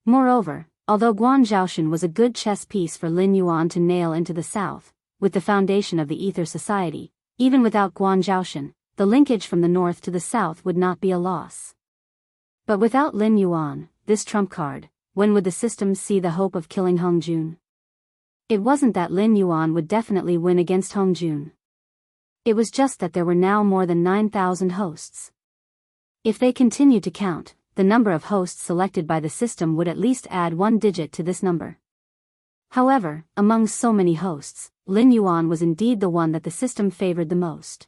Moreover, although Guan Zhaoshan was a good chess piece for Lin Yuan to nail into the south, with the foundation of the Ether Society, even without Guan Zhaoshan, the linkage from the north to the south would not be a loss. But without Lin Yuan, this trump card, when would the system see the hope of killing Hong Jun? It wasn't that Lin Yuan would definitely win against Hong Jun. It was just that there were now more than 9,000 hosts. If they continued to count, the number of hosts selected by the system would at least add one digit to this number. However, among so many hosts, Lin Yuan was indeed the one that the system favored the most.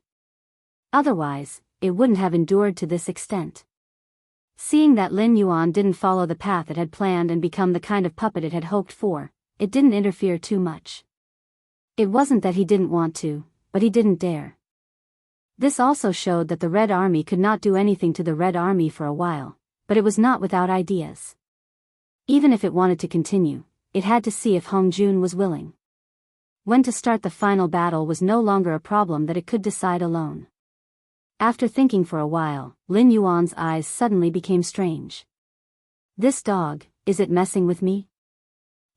Otherwise, it wouldn't have endured to this extent. Seeing that Lin Yuan didn't follow the path it had planned and become the kind of puppet it had hoped for, it didn't interfere too much. It wasn't that he didn't want to, but he didn't dare. This also showed that the Red Army could not do anything to the Red Army for a while, but it was not without ideas. Even if it wanted to continue, it had to see if Hong Jun was willing. When to start the final battle was no longer a problem that it could decide alone. After thinking for a while, Lin Yuan's eyes suddenly became strange. This dog, is it messing with me?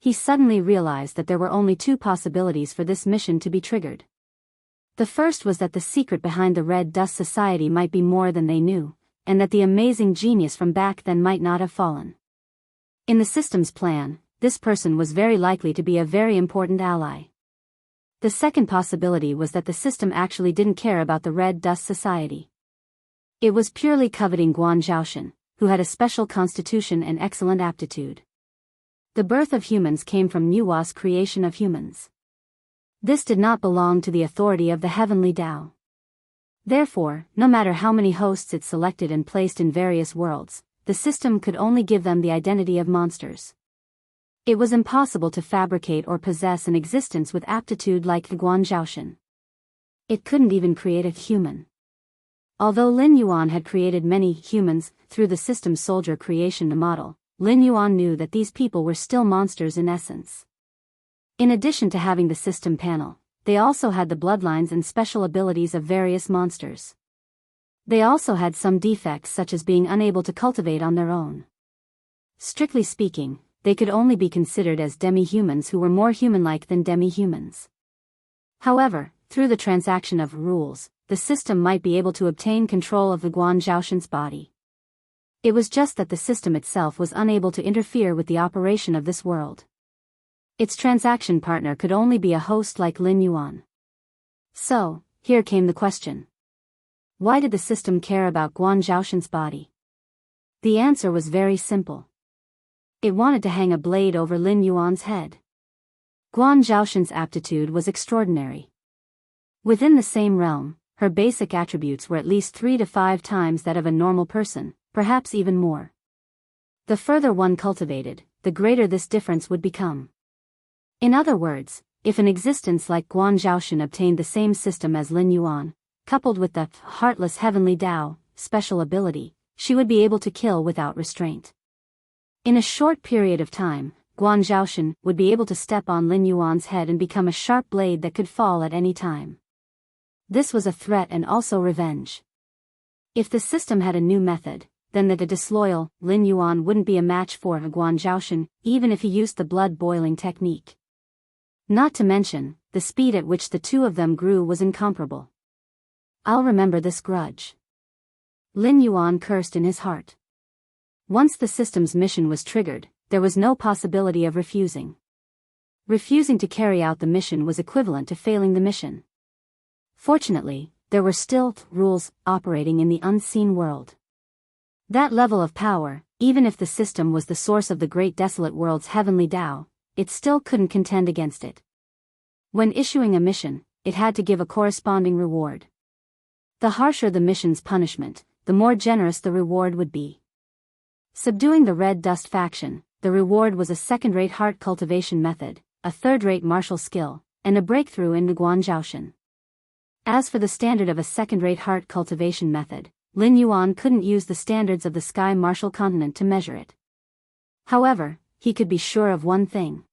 He suddenly realized that there were only two possibilities for this mission to be triggered. The first was that the secret behind the Red Dust Society might be more than they knew, and that the amazing genius from back then might not have fallen. In the system's plan, this person was very likely to be a very important ally. The second possibility was that the system actually didn't care about the Red Dust Society. It was purely coveting Guan Zhaoshan, who had a special constitution and excellent aptitude. The birth of humans came from Nuwa's creation of humans. This did not belong to the authority of the heavenly Tao. Therefore, no matter how many hosts it selected and placed in various worlds, the system could only give them the identity of monsters. It was impossible to fabricate or possess an existence with aptitude like the Guan Zhaoshan. It couldn't even create a human. Although Lin Yuan had created many humans through the system's soldier creation model, Lin Yuan knew that these people were still monsters in essence. In addition to having the system panel, they also had the bloodlines and special abilities of various monsters. They also had some defects such as being unable to cultivate on their own. Strictly speaking, they could only be considered as demi-humans who were more human-like than demi-humans. However, through the transaction of rules, the system might be able to obtain control of the Guan Zhaoshan's body. It was just that the system itself was unable to interfere with the operation of this world. Its transaction partner could only be a host like Lin Yuan. So, here came the question. Why did the system care about Guan Zhaoshan's body? The answer was very simple. It wanted to hang a blade over Lin Yuan's head. Guan Zhaoshan's aptitude was extraordinary. Within the same realm, her basic attributes were at least 3 to 5 times that of a normal person, perhaps even more. The further one cultivated, the greater this difference would become. In other words, if an existence like Guan Zhaoshan obtained the same system as Lin Yuan, coupled with the heartless heavenly Tao special ability, she would be able to kill without restraint. In a short period of time, Guan Zhaoshan would be able to step on Lin Yuan's head and become a sharp blade that could fall at any time. This was a threat and also revenge. If the system had a new method, then the disloyal Lin Yuan wouldn't be a match for Guan Zhaoshan, even if he used the blood-boiling technique. Not to mention, the speed at which the two of them grew was incomparable. I'll remember this grudge. Lin Yuan cursed in his heart. Once the system's mission was triggered, there was no possibility of refusing. Refusing to carry out the mission was equivalent to failing the mission. Fortunately, there were still rules operating in the unseen world. That level of power, even if the system was the source of the great desolate world's heavenly Tao, it still couldn't contend against it. When issuing a mission, it had to give a corresponding reward. The harsher the mission's punishment, the more generous the reward would be. Subduing the Red Dust faction, the reward was a second-rate heart cultivation method, a third-rate martial skill, and a breakthrough in Guanzhaoshan. As for the standard of a second-rate heart cultivation method, Lin Yuan couldn't use the standards of the Sky Martial Continent to measure it. However, he could be sure of one thing.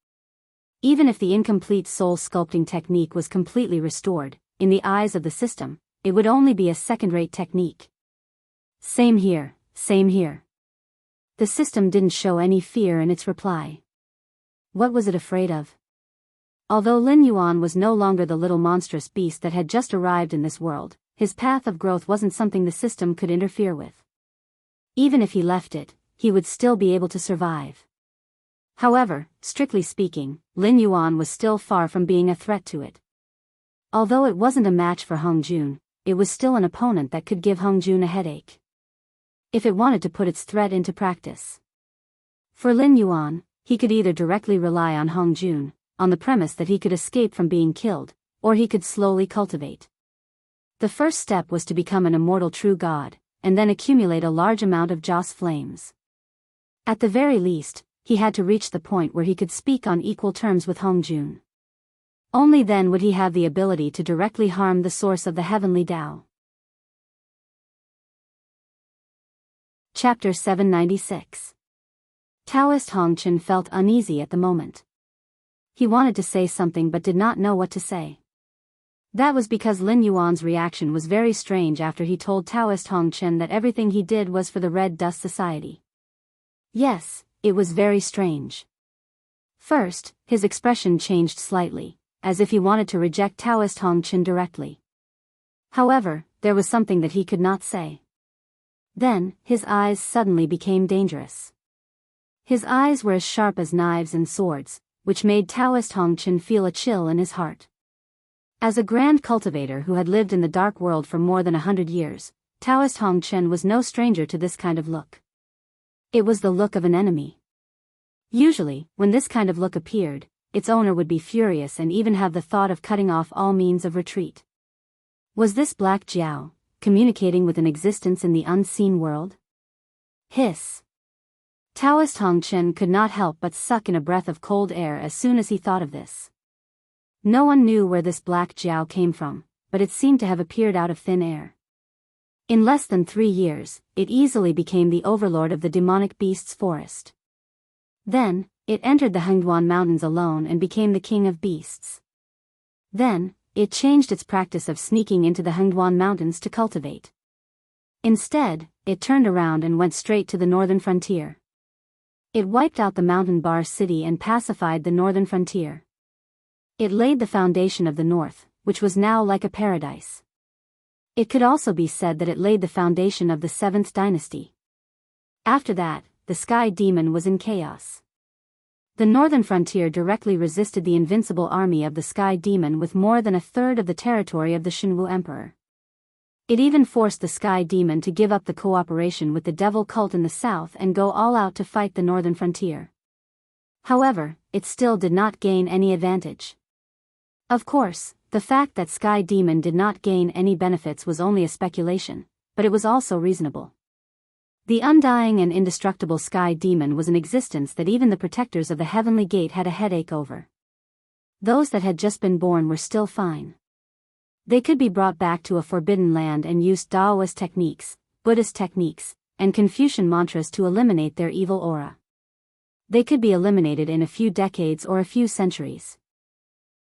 Even if the incomplete soul sculpting technique was completely restored, in the eyes of the system, it would only be a second-rate technique. Same here, same here. The system didn't show any fear in its reply. What was it afraid of? Although Lin Yuan was no longer the little monstrous beast that had just arrived in this world, his path of growth wasn't something the system could interfere with. Even if he left it, he would still be able to survive. However, strictly speaking, Lin Yuan was still far from being a threat to it. Although it wasn't a match for Hong Jun, it was still an opponent that could give Hong Jun a headache. If it wanted to put its threat into practice. For Lin Yuan, he could either directly rely on Hong Jun, on the premise that he could escape from being killed, or he could slowly cultivate. The first step was to become an immortal true god, and then accumulate a large amount of Joss flames. At the very least, he had to reach the point where he could speak on equal terms with Hong Jun. Only then would he have the ability to directly harm the source of the heavenly Tao. Chapter 796. Taoist Hong Chen felt uneasy at the moment. He wanted to say something but did not know what to say. That was because Lin Yuan's reaction was very strange after he told Taoist Hong Chen that everything he did was for the Red Dust Society. Yes, it was very strange. First, his expression changed slightly, as if he wanted to reject Taoist Hong Chen directly. However, there was something that he could not say. Then, his eyes suddenly became dangerous. His eyes were as sharp as knives and swords, which made Taoist Hong Chen feel a chill in his heart. As a grand cultivator who had lived in the dark world for more than 100 years, Taoist Hong Chen was no stranger to this kind of look. It was the look of an enemy. Usually, when this kind of look appeared, its owner would be furious and even have the thought of cutting off all means of retreat. Was this Black Jiao communicating with an existence in the unseen world? Hiss. Taoist Hong Chen could not help but suck in a breath of cold air as soon as he thought of this. No one knew where this Black Jiao came from, but it seemed to have appeared out of thin air. In less than 3 years, it easily became the overlord of the demonic beasts forest. Then, it entered the Hengduan Mountains alone and became the king of beasts. Then, it changed its practice of sneaking into the Hengduan Mountains to cultivate. Instead, it turned around and went straight to the northern frontier. It wiped out the mountain bar city and pacified the northern frontier. It laid the foundation of the north, which was now like a paradise. It could also be said that it laid the foundation of the 7th dynasty. After that, the Sky Demon was in chaos. The northern frontier directly resisted the invincible army of the Sky Demon with more than a third of the territory of the Shenwu Emperor. It even forced the Sky Demon to give up the cooperation with the devil cult in the south and go all out to fight the northern frontier. However, it still did not gain any advantage. Of course, the fact that Sky Demon did not gain any benefits was only a speculation, but it was also reasonable. The undying and indestructible Sky Demon was an existence that even the protectors of the Heavenly Gate had a headache over. Those that had just been born were still fine. They could be brought back to a forbidden land and used Taoist techniques, Buddhist techniques, and Confucian mantras to eliminate their evil aura. They could be eliminated in a few decades or a few centuries.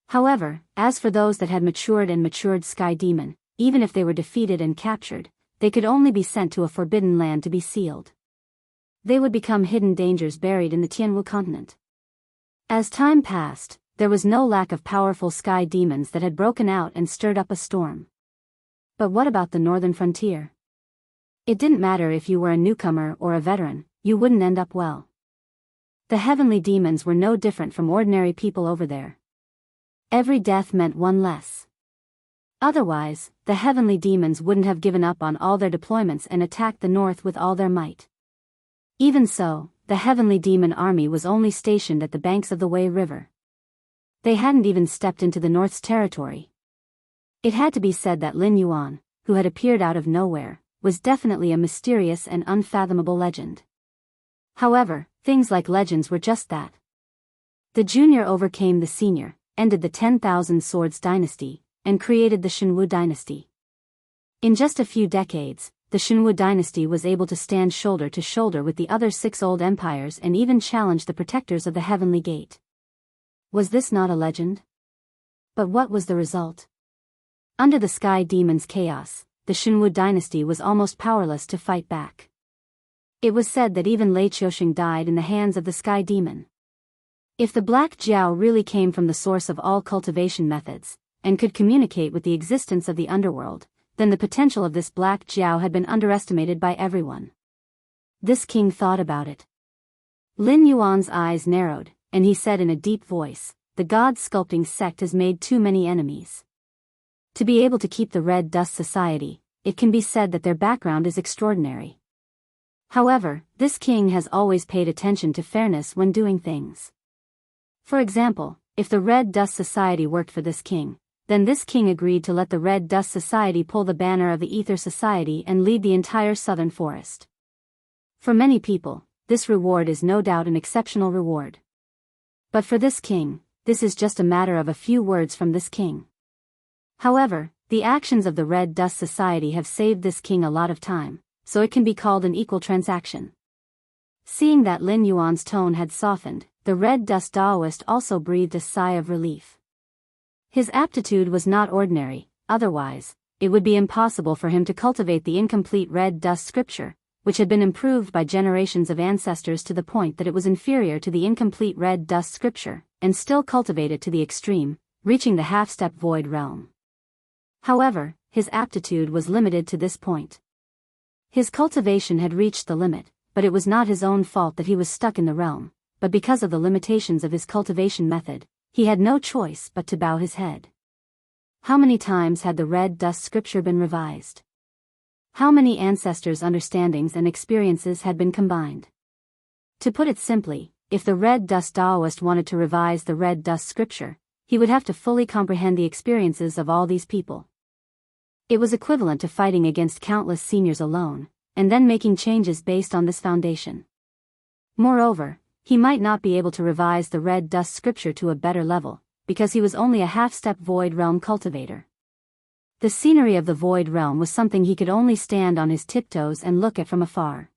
However, as for those that had matured Sky Demon, even if they were defeated and captured, they could only be sent to a forbidden land to be sealed. They would become hidden dangers buried in the Tianwu continent. As time passed, there was no lack of powerful Sky Demons that had broken out and stirred up a storm. But what about the northern frontier? It didn't matter if you were a newcomer or a veteran, you wouldn't end up well. The heavenly demons were no different from ordinary people over there. Every death meant one less. Otherwise, the heavenly demons wouldn't have given up on all their deployments and attacked the north with all their might. Even so, the heavenly demon army was only stationed at the banks of the Wei River. They hadn't even stepped into the north's territory. It had to be said that Lin Yuan, who had appeared out of nowhere, was definitely a mysterious and unfathomable legend. However, things like legends were just that. The junior overcame the senior, ended the 10,000 Swords dynasty, and created the Shenwu dynasty. In just a few decades, the Shenwu dynasty was able to stand shoulder to shoulder with the other 6 old empires and even challenge the protectors of the Heavenly Gate. Was this not a legend? But what was the result? Under the Sky Demon's chaos, the Shenwu dynasty was almost powerless to fight back. It was said that even Lei Qiusheng died in the hands of the Sky Demon. If the Black Jiao really came from the source of all cultivation methods, and could communicate with the existence of the underworld, then the potential of this Black Jiao had been underestimated by everyone. This king thought about it. Lin Yuan's eyes narrowed, and he said in a deep voice, "The God Sculpting sect has made too many enemies. To be able to keep the Red Dust Society, it can be said that their background is extraordinary. However, this king has always paid attention to fairness when doing things. For example, if the Red Dust Society worked for this king, then this king agreed to let the Red Dust Society pull the banner of the Ether Society and lead the entire southern forest. For many people, this reward is no doubt an exceptional reward. But for this king, this is just a matter of a few words from this king. However, the actions of the Red Dust Society have saved this king a lot of time, so it can be called an equal transaction." Seeing that Lin Yuan's tone had softened, the Red Dust Daoist also breathed a sigh of relief. His aptitude was not ordinary, otherwise, it would be impossible for him to cultivate the incomplete Red Dust scripture, which had been improved by generations of ancestors to the point that it was inferior to the incomplete Red Dust scripture, and still cultivate it to the extreme, reaching the half-step void realm. However, his aptitude was limited to this point. His cultivation had reached the limit, but it was not his own fault that he was stuck in the realm, but because of the limitations of his cultivation method, he had no choice but to bow his head. How many times had the Red Dust scripture been revised? How many ancestors' understandings and experiences had been combined? To put it simply, if the Red Dust Daoist wanted to revise the Red Dust scripture, he would have to fully comprehend the experiences of all these people. It was equivalent to fighting against countless seniors alone, and then making changes based on this foundation. Moreover, he might not be able to revise the Red Dust scripture to a better level, because he was only a half-step void realm cultivator. The scenery of the void realm was something he could only stand on his tiptoes and look at from afar.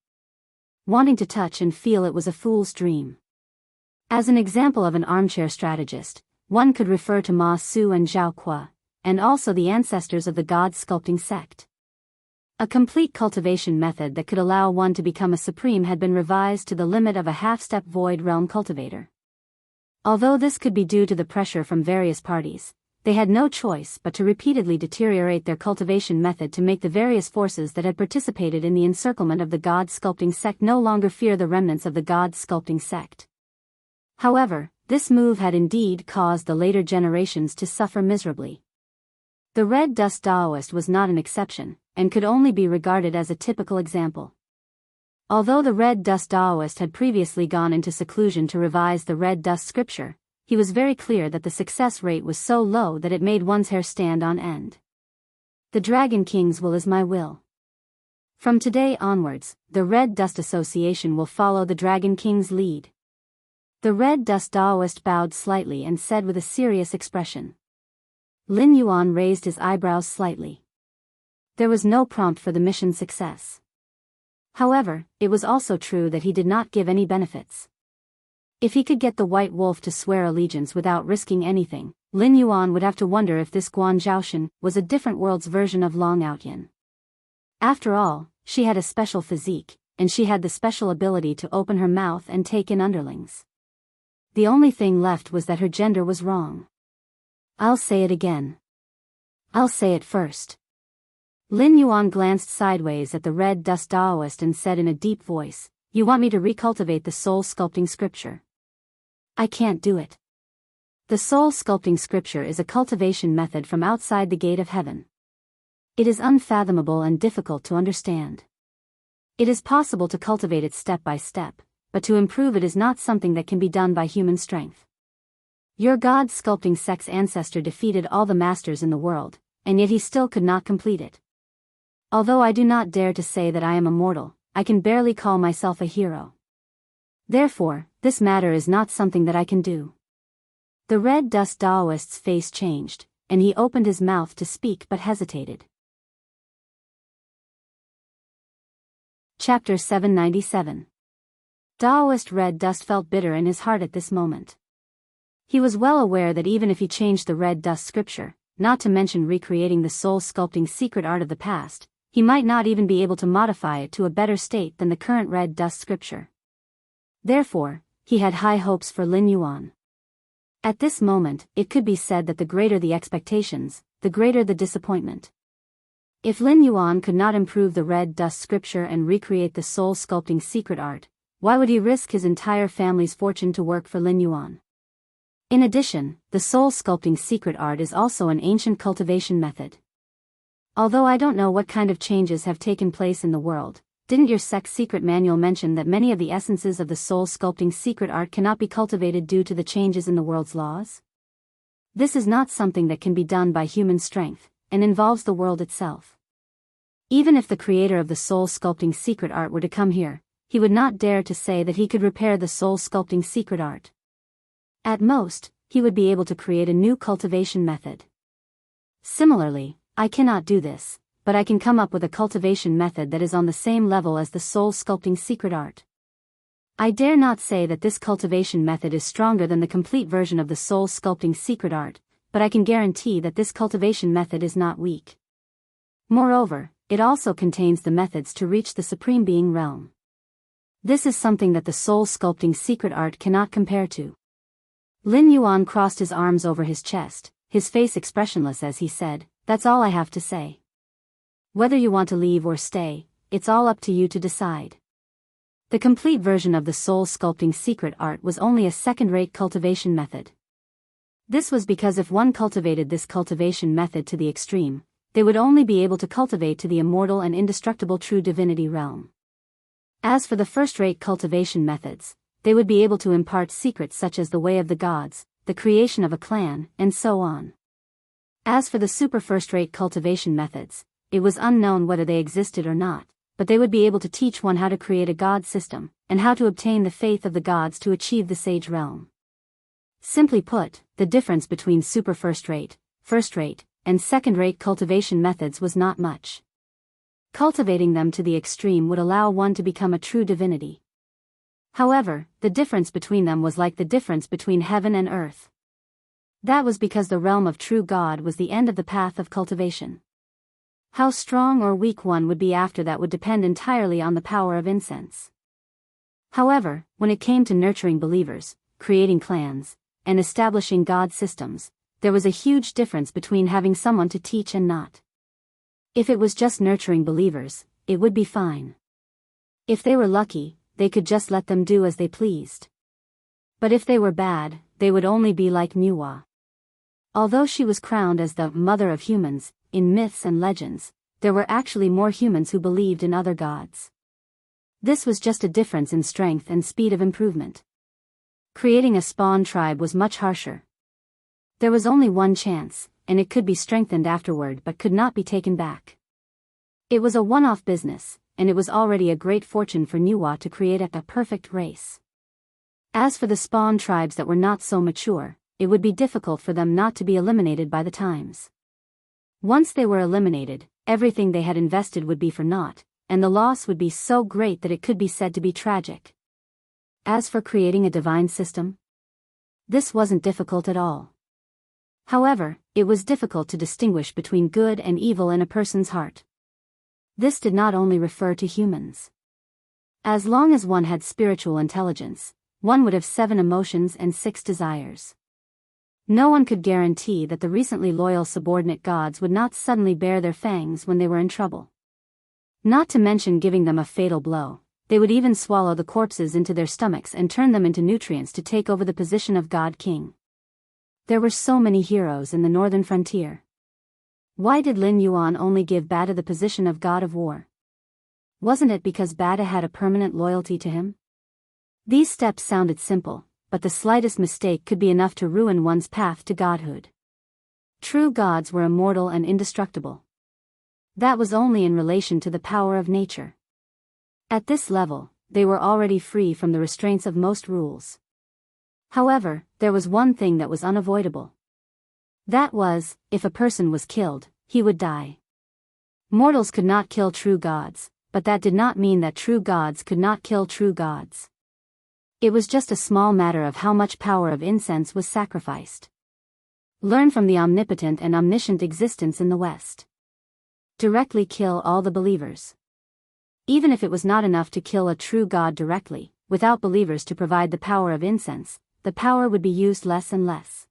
Wanting to touch and feel it was a fool's dream. As an example of an armchair strategist, one could refer to Ma Su and Zhao Kuo, and also the ancestors of the God Sculpting sect. A complete cultivation method that could allow one to become a supreme had been revised to the limit of a half-step void realm cultivator. Although this could be due to the pressure from various parties, they had no choice but to repeatedly deteriorate their cultivation method to make the various forces that had participated in the encirclement of the God Sculpting sect no longer fear the remnants of the God Sculpting sect. However, this move had indeed caused the later generations to suffer miserably. The Red Dust Daoist was not an exception, and could only be regarded as a typical example. Although the Red Dust Daoist had previously gone into seclusion to revise the Red Dust scripture, he was very clear that the success rate was so low that it made one's hair stand on end. The Dragon King's will is my will. From today onwards, the Red Dust Association will follow the Dragon King's lead. The Red Dust Daoist bowed slightly and said with a serious expression. Lin Yuan raised his eyebrows slightly. There was no prompt for the mission's success. However, it was also true that he did not give any benefits. If he could get the White Wolf to swear allegiance without risking anything, Lin Yuan would have to wonder if this Guan Zhaoshan was a different world's version of Long Outyin. After all, she had a special physique, and she had the special ability to open her mouth and take in underlings. The only thing left was that her gender was wrong. I'll say it again. I'll say it first. Lin Yuan glanced sideways at the Red Dust Daoist and said in a deep voice, You want me to recultivate the soul sculpting scripture? I can't do it. The soul sculpting scripture is a cultivation method from outside the gate of heaven. It is unfathomable and difficult to understand. It is possible to cultivate it step by step, but to improve it is not something that can be done by human strength. Your God sculpting sex ancestor defeated all the masters in the world, and yet he still could not complete it. Although I do not dare to say that I am immortal, I can barely call myself a hero. Therefore, this matter is not something that I can do. The red dust Daoist's face changed, and he opened his mouth to speak but hesitated. Chapter 797. Daoist red dust felt bitter in his heart at this moment. He was well aware that even if he changed the red dust scripture, not to mention recreating the soul sculpting secret art of the past, he might not even be able to modify it to a better state than the current red dust scripture. Therefore, he had high hopes for Lin Yuan. At this moment, it could be said that the greater the expectations, the greater the disappointment. If Lin Yuan could not improve the red dust scripture and recreate the soul sculpting secret art, why would he risk his entire family's fortune to work for Lin Yuan? In addition, the soul sculpting secret art is also an ancient cultivation method. Although I don't know what kind of changes have taken place in the world, didn't your sect's secret manual mention that many of the essences of the soul sculpting secret art cannot be cultivated due to the changes in the world's laws? This is not something that can be done by human strength, and involves the world itself. Even if the creator of the soul sculpting secret art were to come here, he would not dare to say that he could repair the soul sculpting secret art. At most, he would be able to create a new cultivation method. Similarly, I cannot do this, but I can come up with a cultivation method that is on the same level as the soul sculpting secret art. I dare not say that this cultivation method is stronger than the complete version of the soul sculpting secret art, but I can guarantee that this cultivation method is not weak. Moreover, it also contains the methods to reach the Supreme Being realm. This is something that the soul sculpting secret art cannot compare to. Lin Yuan crossed his arms over his chest, his face expressionless as he said, "That's all I have to say. Whether you want to leave or stay, it's all up to you to decide." The complete version of the soul sculpting secret art was only a second-rate cultivation method. This was because if one cultivated this cultivation method to the extreme, they would only be able to cultivate to the immortal and indestructible true divinity realm. As for the first-rate cultivation methods, they would be able to impart secrets such as the way of the gods, the creation of a clan, and so on. As for the super first-rate cultivation methods, it was unknown whether they existed or not, but they would be able to teach one how to create a god system, and how to obtain the faith of the gods to achieve the sage realm. Simply put, the difference between super first-rate, and second-rate cultivation methods was not much. Cultivating them to the extreme would allow one to become a true divinity. However, the difference between them was like the difference between heaven and earth. That was because the realm of true God was the end of the path of cultivation. How strong or weak one would be after that would depend entirely on the power of incense. However, when it came to nurturing believers, creating clans, and establishing God systems, there was a huge difference between having someone to teach and not. If it was just nurturing believers, it would be fine. If they were lucky, they could just let them do as they pleased. But if they were bad, they would only be like Muwa. Although she was crowned as the mother of humans, in myths and legends, there were actually more humans who believed in other gods. This was just a difference in strength and speed of improvement. Creating a spawn tribe was much harsher. There was only one chance, and it could be strengthened afterward but could not be taken back. It was a one-off business, and it was already a great fortune for Nuwa to create a perfect race. As for the spawn tribes that were not so mature, it would be difficult for them not to be eliminated by the times. Once they were eliminated, everything they had invested would be for naught, and the loss would be so great that it could be said to be tragic. As for creating a divine system, this wasn't difficult at all. However, it was difficult to distinguish between good and evil in a person's heart. This did not only refer to humans. As long as one had spiritual intelligence, one would have 7 emotions and 6 desires. No one could guarantee that the recently loyal subordinate gods would not suddenly bare their fangs when they were in trouble. Not to mention giving them a fatal blow, they would even swallow the corpses into their stomachs and turn them into nutrients to take over the position of God King. There were so many heroes in the northern frontier. Why did Lin Yuan only give Bada the position of God of War? Wasn't it because Bada had a permanent loyalty to him? These steps sounded simple, but the slightest mistake could be enough to ruin one's path to godhood. True gods were immortal and indestructible. That was only in relation to the power of nature. At this level, they were already free from the restraints of most rules. However, there was one thing that was unavoidable. That was, if a person was killed, he would die. Mortals could not kill true gods, but that did not mean that true gods could not kill true gods. It was just a small matter of how much power of incense was sacrificed. Learn from the omnipotent and omniscient existence in the West. Directly kill all the believers. Even if it was not enough to kill a true god directly, without believers to provide the power of incense, the power would be used less and less.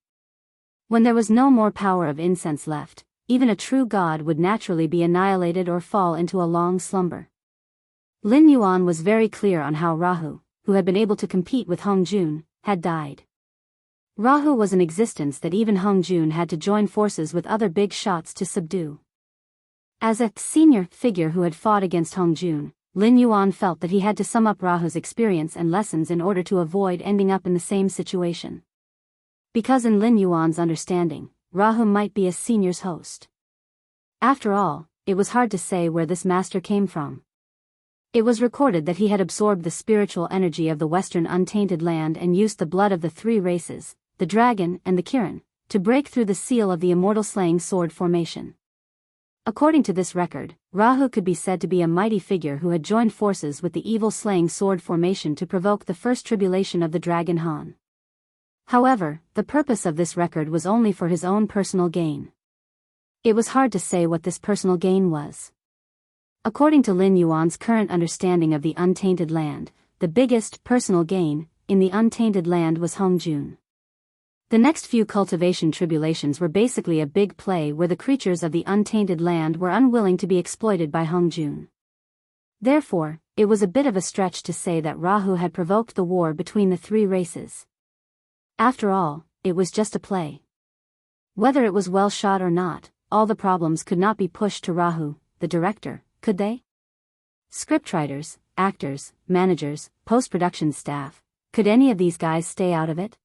When there was no more power of incense left, even a true god would naturally be annihilated or fall into a long slumber. Lin Yuan was very clear on how Rahu, who had been able to compete with Hong Jun, had died. Rahu was an existence that even Hong Jun had to join forces with other big shots to subdue. As a senior figure who had fought against Hong Jun, Lin Yuan felt that he had to sum up Rahu's experience and lessons in order to avoid ending up in the same situation. Because in Lin Yuan's understanding, Rahu might be a senior's host. After all, it was hard to say where this master came from. It was recorded that he had absorbed the spiritual energy of the western untainted land and used the blood of the three races, the dragon and the Kiran, to break through the seal of the immortal slaying sword formation. According to this record, Rahu could be said to be a mighty figure who had joined forces with the evil slaying sword formation to provoke the first tribulation of the dragon Han. However, the purpose of this record was only for his own personal gain. It was hard to say what this personal gain was. According to Lin Yuan's current understanding of the untainted land, the biggest personal gain in the untainted land was Hong Jun. The next few cultivation tribulations were basically a big play where the creatures of the untainted land were unwilling to be exploited by Hong Jun. Therefore, it was a bit of a stretch to say that Rahu had provoked the war between the three races. After all, it was just a play. Whether it was well shot or not, all the problems could not be pushed to Rahu, the director, could they? Scriptwriters, actors, managers, post-production staff, could any of these guys stay out of it?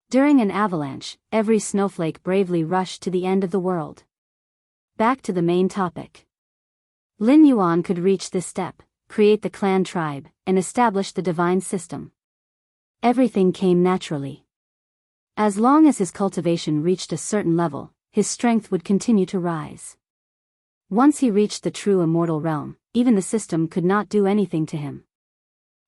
During an avalanche, every snowflake bravely rushed to the end of the world. Back to the main topic. Lin Yuan could reach this step, create the clan tribe, and establish the divine system. Everything came naturally. As long as his cultivation reached a certain level, his strength would continue to rise. Once he reached the true immortal realm, even the system could not do anything to him.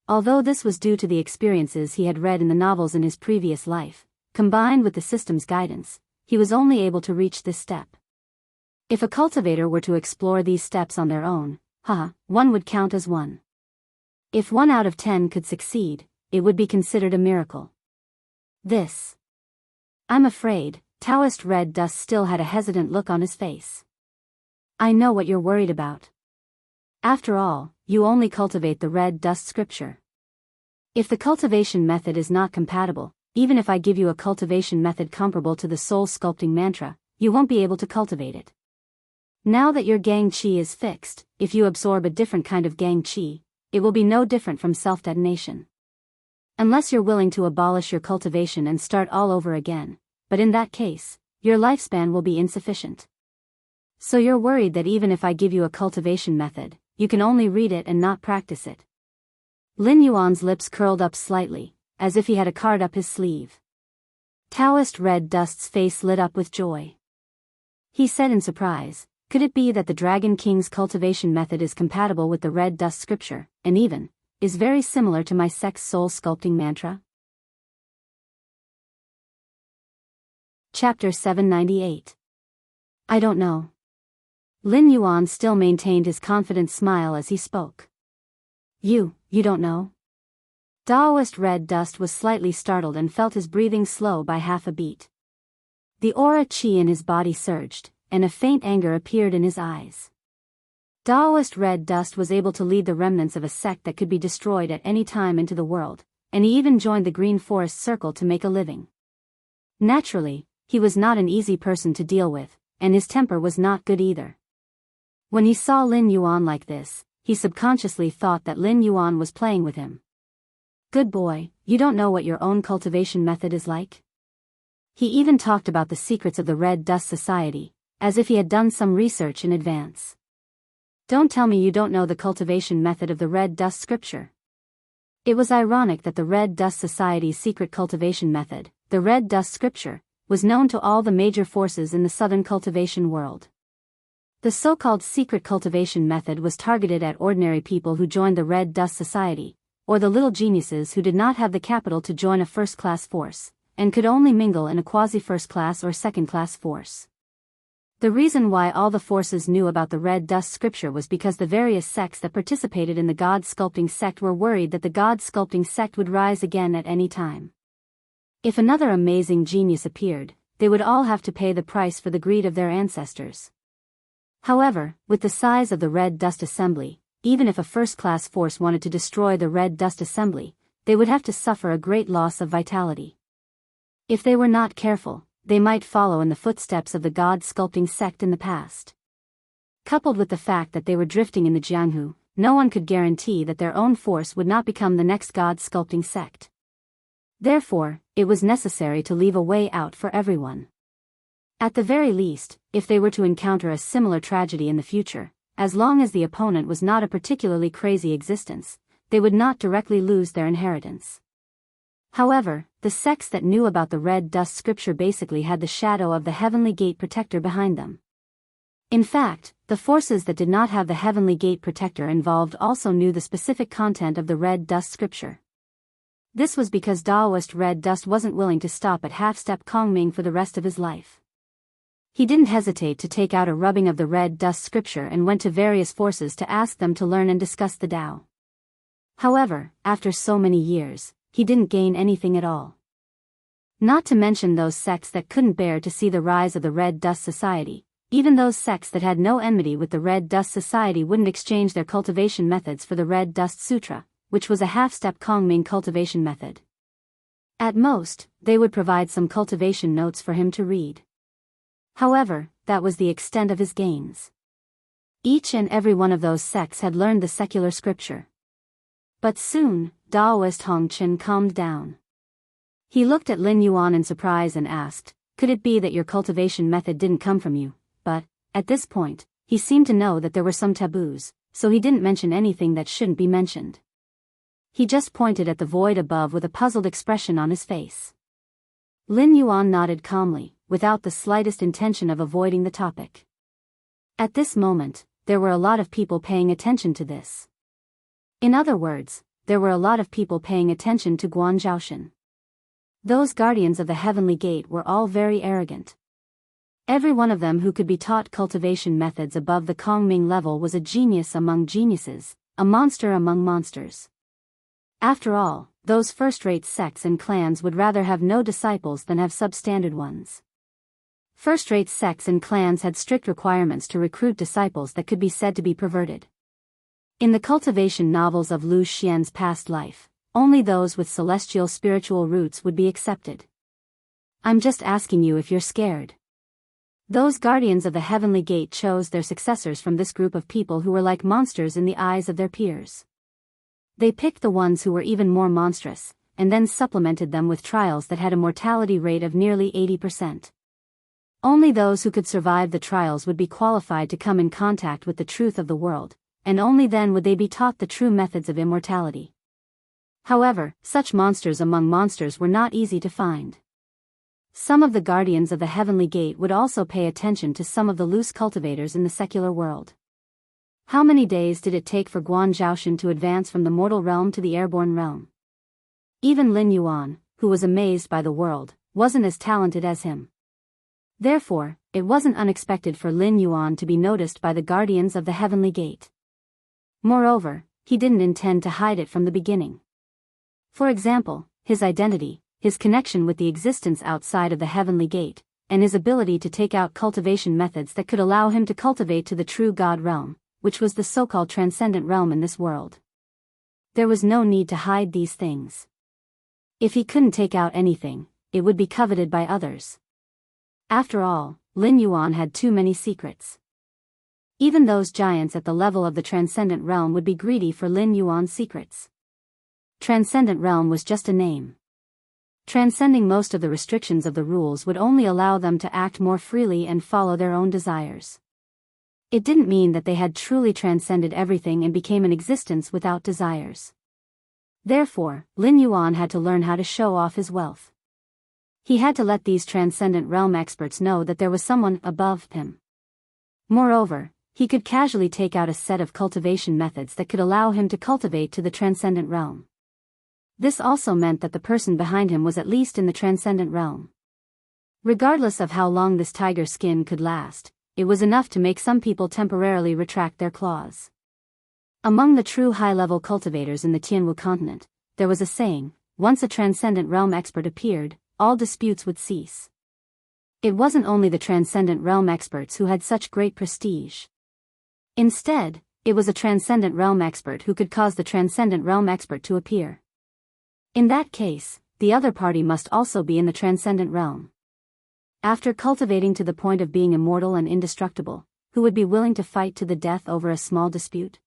Although this was due to the experiences he had read in the novels in his previous life, combined with the system's guidance, he was only able to reach this step. If a cultivator were to explore these steps on their own, one would count as one. If 1 out of 10 could succeed, it would be considered a miracle. I'm afraid, Taoist Red Dust still had a hesitant look on his face. I know what you're worried about. After all, you only cultivate the red dust scripture. If the cultivation method is not compatible, even if I give you a cultivation method comparable to the soul sculpting mantra, you won't be able to cultivate it. Now that your gang chi is fixed, if you absorb a different kind of gang chi, it will be no different from self-detonation. Unless you're willing to abolish your cultivation and start all over again, but in that case, your lifespan will be insufficient. So you're worried that even if I give you a cultivation method, you can only read it and not practice it. Lin Yuan's lips curled up slightly, as if he had a card up his sleeve. Taoist Red Dust's face lit up with joy. He said in surprise, could it be that the Dragon King's cultivation method is compatible with the Red Dust scripture, and even, is very similar to my sex soul sculpting mantra? Chapter 798. I don't know. Lin Yuan still maintained his confident smile as he spoke. You don't know? Taoist Red Dust was slightly startled and felt his breathing slow by half a beat. The aura chi in his body surged, and a faint anger appeared in his eyes. Daoist red dust was able to lead the remnants of a sect that could be destroyed at any time into the world, and he even joined the Green Forest Circle to make a living. Naturally, he was not an easy person to deal with, and his temper was not good either. When he saw Lin Yuan like this, he subconsciously thought that Lin Yuan was playing with him. Good boy, you don't know what your own cultivation method is like? He even talked about the secrets of the Red Dust Society, as if he had done some research in advance. Don't tell me you don't know the cultivation method of the Red Dust Scripture. It was ironic that the Red Dust Society's secret cultivation method, the Red Dust Scripture, was known to all the major forces in the southern cultivation world. The so-called secret cultivation method was targeted at ordinary people who joined the Red Dust Society, or the little geniuses who did not have the capital to join a first-class force, and could only mingle in a quasi-first-class or second-class force. The reason why all the forces knew about the Red Dust Scripture was because the various sects that participated in the God Sculpting sect were worried that the God Sculpting sect would rise again at any time. If another amazing genius appeared, they would all have to pay the price for the greed of their ancestors. However, with the size of the Red Dust Assembly, even if a first-class force wanted to destroy the Red Dust Assembly, they would have to suffer a great loss of vitality. If they were not careful, they might follow in the footsteps of the God Sculpting sect in the past. Coupled with the fact that they were drifting in the Jianghu, no one could guarantee that their own force would not become the next God Sculpting sect. Therefore, it was necessary to leave a way out for everyone. At the very least, if they were to encounter a similar tragedy in the future, as long as the opponent was not a particularly crazy existence, they would not directly lose their inheritance. However, the sects that knew about the Red Dust Scripture basically had the shadow of the Heavenly Gate Protector behind them. In fact, the forces that did not have the Heavenly Gate Protector involved also knew the specific content of the Red Dust Scripture. This was because Daoist Red Dust wasn't willing to stop at half-step Kongming for the rest of his life. He didn't hesitate to take out a rubbing of the Red Dust Scripture and went to various forces to ask them to learn and discuss the Tao. However, after so many years, he didn't gain anything at all. Not to mention those sects that couldn't bear to see the rise of the Red Dust Society. Even those sects that had no enmity with the Red Dust Society wouldn't exchange their cultivation methods for the Red Dust Sutra, which was a half-step Kongming cultivation method. At most, they would provide some cultivation notes for him to read. However, that was the extent of his gains. Each and every one of those sects had learned the secular scripture. But soon, Daoist Hongqin calmed down. He looked at Lin Yuan in surprise and asked, "Could it be that your cultivation method didn't come from you?" But, at this point, he seemed to know that there were some taboos, so he didn't mention anything that shouldn't be mentioned. He just pointed at the void above with a puzzled expression on his face. Lin Yuan nodded calmly, without the slightest intention of avoiding the topic. At this moment, there were a lot of people paying attention to this. In other words, there were a lot of people paying attention to Guan Zhaoshan. Those guardians of the Heavenly Gate were all very arrogant. Every one of them who could be taught cultivation methods above the Kongming level was a genius among geniuses, a monster among monsters. After all, those first-rate sects and clans would rather have no disciples than have substandard ones. First-rate sects and clans had strict requirements to recruit disciples that could be said to be perverted. In the cultivation novels of Lu Xian's past life, only those with celestial spiritual roots would be accepted. I'm just asking you if you're scared. Those guardians of the Heavenly Gate chose their successors from this group of people who were like monsters in the eyes of their peers. They picked the ones who were even more monstrous, and then supplemented them with trials that had a mortality rate of nearly 80%. Only those who could survive the trials would be qualified to come in contact with the truth of the world, and only then would they be taught the true methods of immortality. However, such monsters among monsters were not easy to find. Some of the guardians of the Heavenly Gate would also pay attention to some of the loose cultivators in the secular world. How many days did it take for Guan Zhaoshan to advance from the mortal realm to the airborne realm? Even Lin Yuan, who was amazed by the world, wasn't as talented as him. Therefore, it wasn't unexpected for Lin Yuan to be noticed by the guardians of the Heavenly Gate. Moreover, he didn't intend to hide it from the beginning. For example, his identity, his connection with the existence outside of the Heavenly Gate, and his ability to take out cultivation methods that could allow him to cultivate to the true God realm, which was the so-called transcendent realm in this world. There was no need to hide these things. If he couldn't take out anything, it would be coveted by others. After all, Lin Yuan had too many secrets. Even those giants at the level of the transcendent realm would be greedy for Lin Yuan's secrets. Transcendent realm was just a name. Transcending most of the restrictions of the rules would only allow them to act more freely and follow their own desires. It didn't mean that they had truly transcended everything and became an existence without desires. Therefore, Lin Yuan had to learn how to show off his wealth. He had to let these transcendent realm experts know that there was someone above him. Moreover, he could casually take out a set of cultivation methods that could allow him to cultivate to the transcendent realm. This also meant that the person behind him was at least in the transcendent realm. Regardless of how long this tiger skin could last, it was enough to make some people temporarily retract their claws. Among the true high-level cultivators in the Tianwu continent, there was a saying, once a transcendent realm expert appeared, all disputes would cease. It wasn't only the transcendent realm experts who had such great prestige. Instead, it was a transcendent realm expert who could cause the transcendent realm expert to appear. In that case, the other party must also be in the transcendent realm. After cultivating to the point of being immortal and indestructible, who would be willing to fight to the death over a small dispute?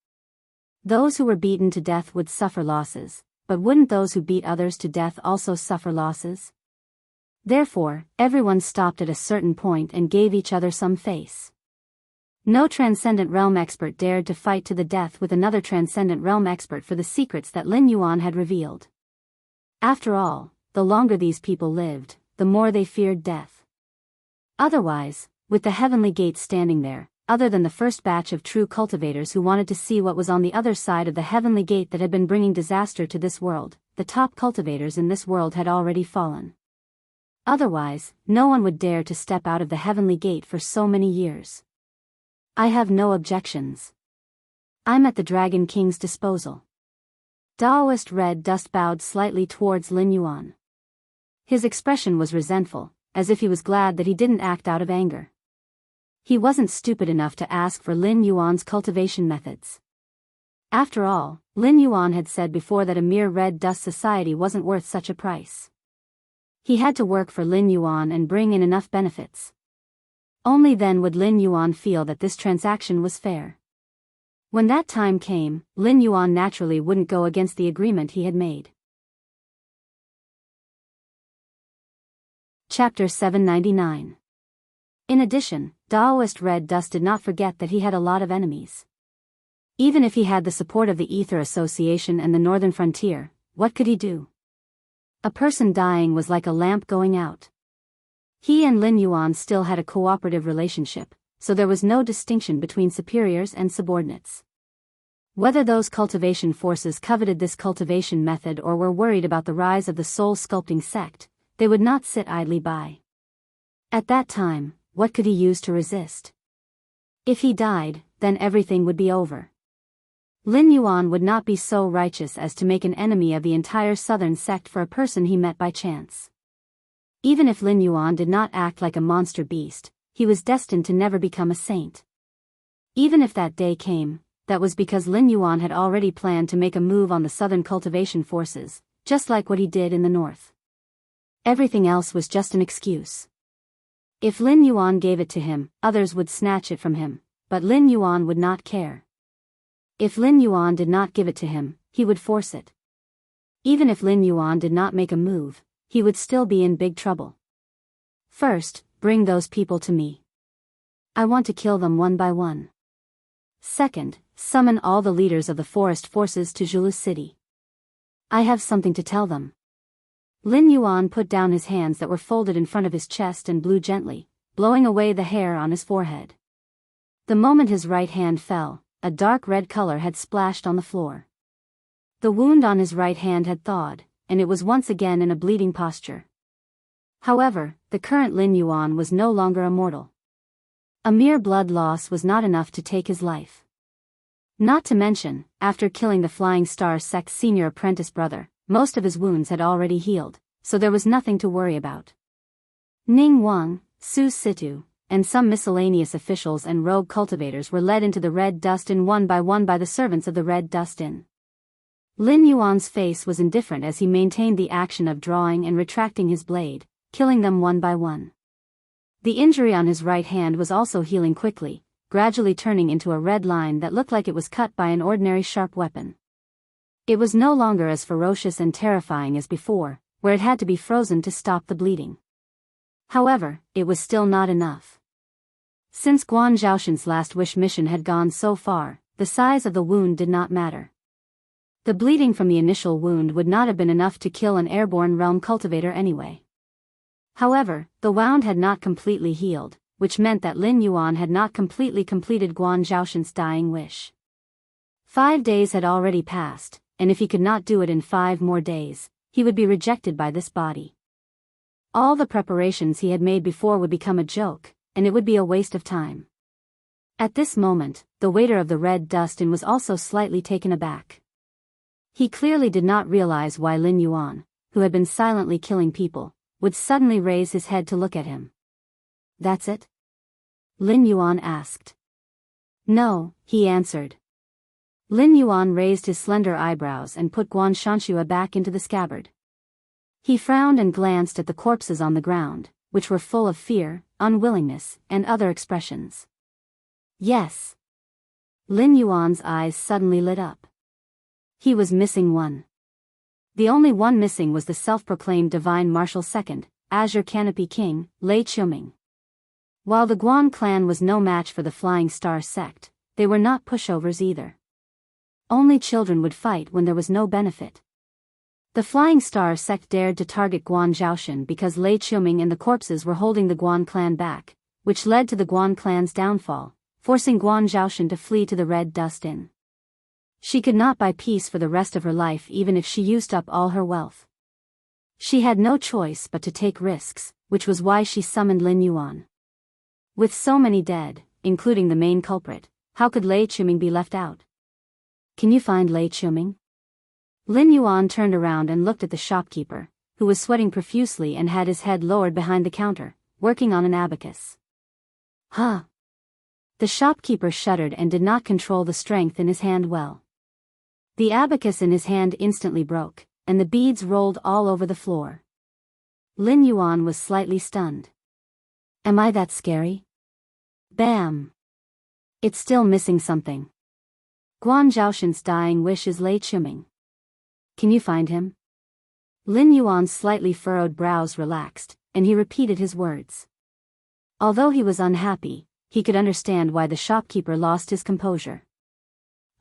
Those who were beaten to death would suffer losses, but wouldn't those who beat others to death also suffer losses? Therefore, everyone stopped at a certain point and gave each other some face. No transcendent realm expert dared to fight to the death with another transcendent realm expert for the secrets that Lin Yuan had revealed. After all, the longer these people lived, the more they feared death. Otherwise, with the heavenly gates standing there, other than the first batch of true cultivators who wanted to see what was on the other side of the heavenly gate that had been bringing disaster to this world, the top cultivators in this world had already fallen. Otherwise, no one would dare to step out of the heavenly gate for so many years. I have no objections. I'm at the Dragon King's disposal. Daoist Red Dust bowed slightly towards Lin Yuan. His expression was resentful, as if he was glad that he didn't act out of anger. He wasn't stupid enough to ask for Lin Yuan's cultivation methods. After all, Lin Yuan had said before that a mere red dust society wasn't worth such a price. He had to work for Lin Yuan and bring in enough benefits. Only then would Lin Yuan feel that this transaction was fair. When that time came, Lin Yuan naturally wouldn't go against the agreement he had made. Chapter 799. In addition, Daoist Red Dust did not forget that he had a lot of enemies. Even if he had the support of the Ether Association and the Northern Frontier, what could he do? A person dying was like a lamp going out. He and Lin Yuan still had a cooperative relationship, so there was no distinction between superiors and subordinates. Whether those cultivation forces coveted this cultivation method or were worried about the rise of the soul sculpting sect, they would not sit idly by. At that time, what could he use to resist? If he died, then everything would be over. Lin Yuan would not be so righteous as to make an enemy of the entire southern sect for a person he met by chance. Even if Lin Yuan did not act like a monster beast, he was destined to never become a saint. Even if that day came, that was because Lin Yuan had already planned to make a move on the southern cultivation forces, just like what he did in the north. Everything else was just an excuse. If Lin Yuan gave it to him, others would snatch it from him, but Lin Yuan would not care. If Lin Yuan did not give it to him, he would force it. Even if Lin Yuan did not make a move, he would still be in big trouble. First, bring those people to me. I want to kill them one by one. Second, summon all the leaders of the forest forces to Zhulu City. I have something to tell them. Lin Yuan put down his hands that were folded in front of his chest and blew gently, blowing away the hair on his forehead. The moment his right hand fell, a dark red color had splashed on the floor. The wound on his right hand had thawed, and it was once again in a bleeding posture. However, the current Lin Yuan was no longer immortal. A mere blood loss was not enough to take his life. Not to mention, after killing the Flying Star sect's senior apprentice brother, most of his wounds had already healed, so there was nothing to worry about. Ning Wang, Su Situ, and some miscellaneous officials and rogue cultivators were led into the Red Dust Inn one by one by the servants of the Red Dust Inn. Lin Yuan's face was indifferent as he maintained the action of drawing and retracting his blade, killing them one by one. The injury on his right hand was also healing quickly, gradually turning into a red line that looked like it was cut by an ordinary sharp weapon. It was no longer as ferocious and terrifying as before, where it had to be frozen to stop the bleeding. However, it was still not enough. Since Guan Zhaoshan's last wish mission had gone so far, the size of the wound did not matter. The bleeding from the initial wound would not have been enough to kill an airborne realm cultivator anyway. However, the wound had not completely healed, which meant that Lin Yuan had not completely completed Guan Zhaoshan's dying wish. 5 days had already passed, and if he could not do it in 5 more days, he would be rejected by this body. All the preparations he had made before would become a joke, and it would be a waste of time. At this moment, the waiter of the Red Dust Inn was also slightly taken aback. He clearly did not realize why Lin Yuan, who had been silently killing people, would suddenly raise his head to look at him. "That's it?" Lin Yuan asked. "No," he answered. Lin Yuan raised his slender eyebrows and put Guan Shanxue back into the scabbard. He frowned and glanced at the corpses on the ground, which were full of fear, unwillingness, and other expressions. "Yes." Lin Yuan's eyes suddenly lit up. He was missing one. The only one missing was the self-proclaimed Divine Marshal II, Azure Canopy King, Lei Qiuming. While the Guan clan was no match for the Flying Star sect, they were not pushovers either. Only children would fight when there was no benefit. The Flying Star sect dared to target Guan Zhaoshan because Lei Qiuming and the corpses were holding the Guan clan back, which led to the Guan clan's downfall, forcing Guan Zhaoshan to flee to the Red Dust Inn. She could not buy peace for the rest of her life even if she used up all her wealth. She had no choice but to take risks, which was why she summoned Lin Yuan. With so many dead, including the main culprit, how could Lei Qiuming be left out? "Can you find Lei Qiuming?" Lin Yuan turned around and looked at the shopkeeper, who was sweating profusely and had his head lowered behind the counter, working on an abacus. "Huh?" The shopkeeper shuddered and did not control the strength in his hand well. The abacus in his hand instantly broke, and the beads rolled all over the floor. Lin Yuan was slightly stunned. "Am I that scary?" Bam! It's still missing something. Guan Zhaoshan's dying wish is Lei Qiuming. Can you find him? Lin Yuan's slightly furrowed brows relaxed, and he repeated his words. Although he was unhappy, he could understand why the shopkeeper lost his composure.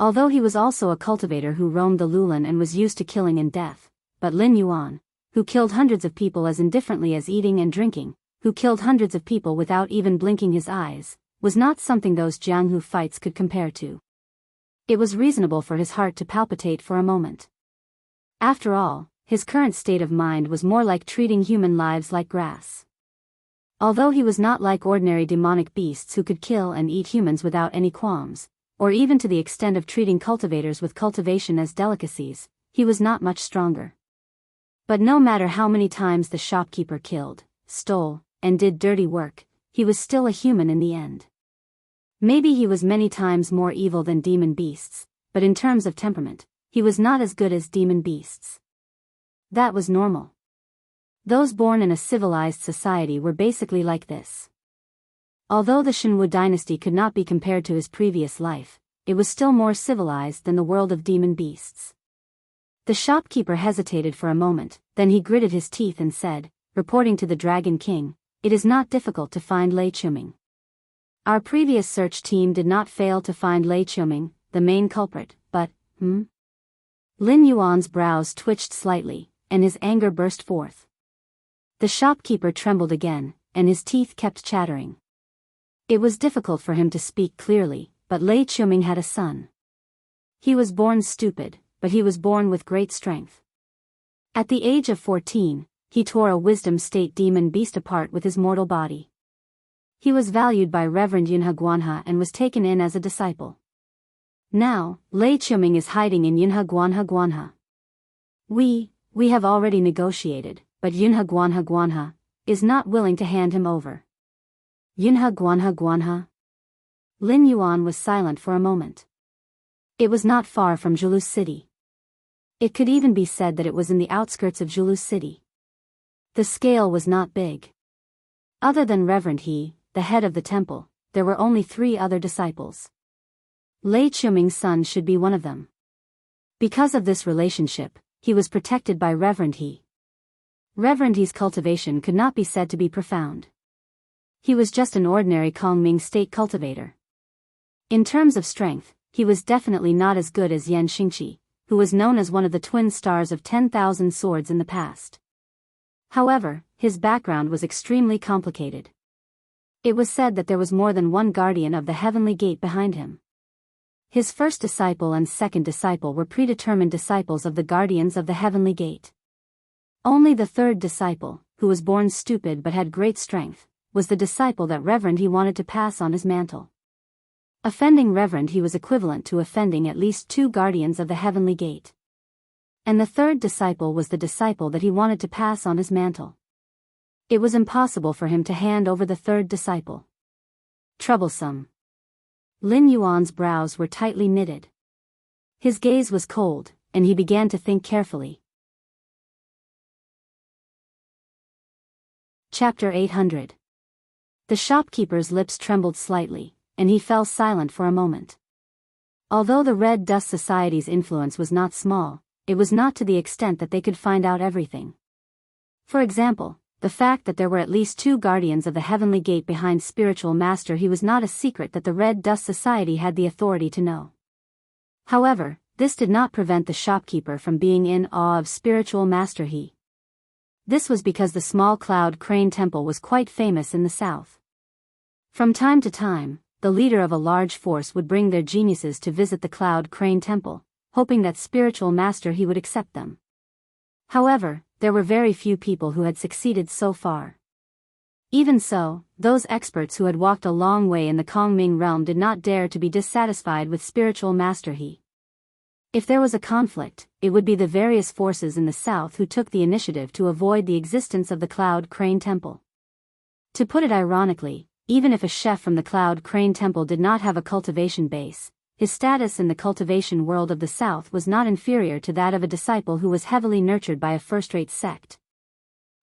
Although he was also a cultivator who roamed the Lulan and was used to killing and death, but Lin Yuan, who killed hundreds of people as indifferently as eating and drinking, who killed hundreds of people without even blinking his eyes, was not something those Jianghu fights could compare to. It was reasonable for his heart to palpitate for a moment. After all, his current state of mind was more like treating human lives like grass. Although he was not like ordinary demonic beasts who could kill and eat humans without any qualms, or even to the extent of treating cultivators with cultivation as delicacies, he was not much stronger. But no matter how many times the shopkeeper killed, stole, and did dirty work, he was still a human in the end. Maybe he was many times more evil than demon beasts, but in terms of temperament, he was not as good as demon beasts. That was normal. Those born in a civilized society were basically like this. Although the Shenwu dynasty could not be compared to his previous life, it was still more civilized than the world of demon beasts. The shopkeeper hesitated for a moment, then he gritted his teeth and said, reporting to the Dragon King, "It is not difficult to find Lei Qiuming. Our previous search team did not fail to find Lei Qiuming, the main culprit, but, Lin Yuan's brows twitched slightly, and his anger burst forth. The shopkeeper trembled again, and his teeth kept chattering. It was difficult for him to speak clearly, but Lei Qiuming had a son. He was born stupid, but he was born with great strength. At the age of 14, he tore a wisdom state demon beast apart with his mortal body. He was valued by Reverend Yunhe Guanhe and was taken in as a disciple. Now, Lei Qiuming is hiding in Yunhe Guanhe. We have already negotiated, but Yunhe Guanhe is not willing to hand him over. Yunha Guanha Guanha? Lin Yuan was silent for a moment. It was not far from Julu City. It could even be said that it was in the outskirts of Julu City. The scale was not big. Other than Reverend He, the head of the temple, there were only 3 other disciples. Lei Chuming's son should be one of them. Because of this relationship, he was protected by Reverend He. Reverend He's cultivation could not be said to be profound. He was just an ordinary Kongming state cultivator. In terms of strength, he was definitely not as good as Yan Xingqi, who was known as one of the twin stars of 10,000 swords in the past. However, his background was extremely complicated. It was said that there was more than one guardian of the heavenly gate behind him. His first disciple and second disciple were predetermined disciples of the guardians of the heavenly gate. Only the third disciple, who was born stupid but had great strength, was the disciple that Reverend He wanted to pass on his mantle. Offending Reverend He was equivalent to offending at least 2 guardians of the heavenly gate. And the third disciple was the disciple that he wanted to pass on his mantle. It was impossible for him to hand over the third disciple. Troublesome. Lin Yuan's brows were tightly knitted. His gaze was cold, and he began to think carefully. Chapter 800. The shopkeeper's lips trembled slightly, and he fell silent for a moment. Although the Red Dust Society's influence was not small, it was not to the extent that they could find out everything. For example, the fact that there were at least 2 guardians of the heavenly gate behind Spiritual Master He was not a secret that the Red Dust Society had the authority to know. However, this did not prevent the shopkeeper from being in awe of Spiritual Master He. This was because the small Cloud Crane Temple was quite famous in the south. From time to time, the leader of a large force would bring their geniuses to visit the Cloud Crane Temple, hoping that Spiritual Master He would accept them. However, there were very few people who had succeeded so far. Even so, those experts who had walked a long way in the Kongming realm did not dare to be dissatisfied with Spiritual Master He. If there was a conflict, it would be the various forces in the south who took the initiative to avoid the existence of the Cloud Crane Temple. To put it ironically, even if a chef from the Cloud Crane Temple did not have a cultivation base, his status in the cultivation world of the south was not inferior to that of a disciple who was heavily nurtured by a first-rate sect.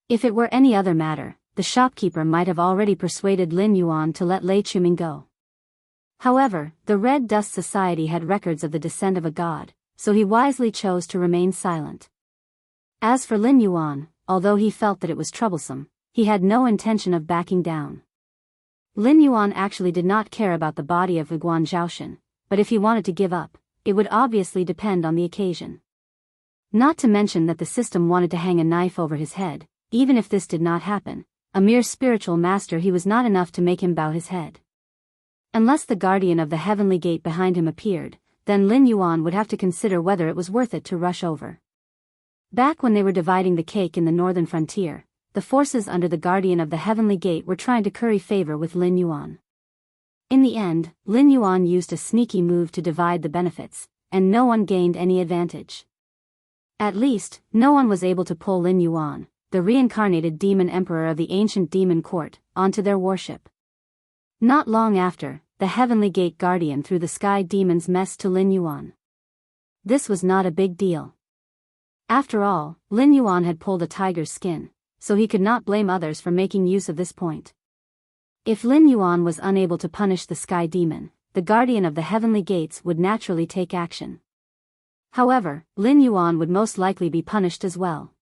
If it were any other matter, the shopkeeper might have already persuaded Lin Yuan to let Lei Chuming go. However, the Red Dust Society had records of the descent of a god, so he wisely chose to remain silent. As for Lin Yuan, although he felt that it was troublesome, he had no intention of backing down. Lin Yuan actually did not care about the body of Guan Zhaoshan, but if he wanted to give up, it would obviously depend on the occasion. Not to mention that the system wanted to hang a knife over his head. Even if this did not happen, a mere Spiritual Master He was not enough to make him bow his head. Unless the guardian of the heavenly gate behind him appeared, then Lin Yuan would have to consider whether it was worth it to rush over. Back when they were dividing the cake in the northern frontier, the forces under the guardian of the heavenly gate were trying to curry favor with Lin Yuan. In the end, Lin Yuan used a sneaky move to divide the benefits, and no one gained any advantage. At least, no one was able to pull Lin Yuan, the reincarnated demon emperor of the ancient demon court, onto their warship. Not long after, the heavenly gate guardian threw the sky demon's mess to Lin Yuan. This was not a big deal. After all, Lin Yuan had pulled a tiger's skin, so he could not blame others for making use of this point. If Lin Yuan was unable to punish the sky demon, the guardian of the heavenly gates would naturally take action. However, Lin Yuan would most likely be punished as well.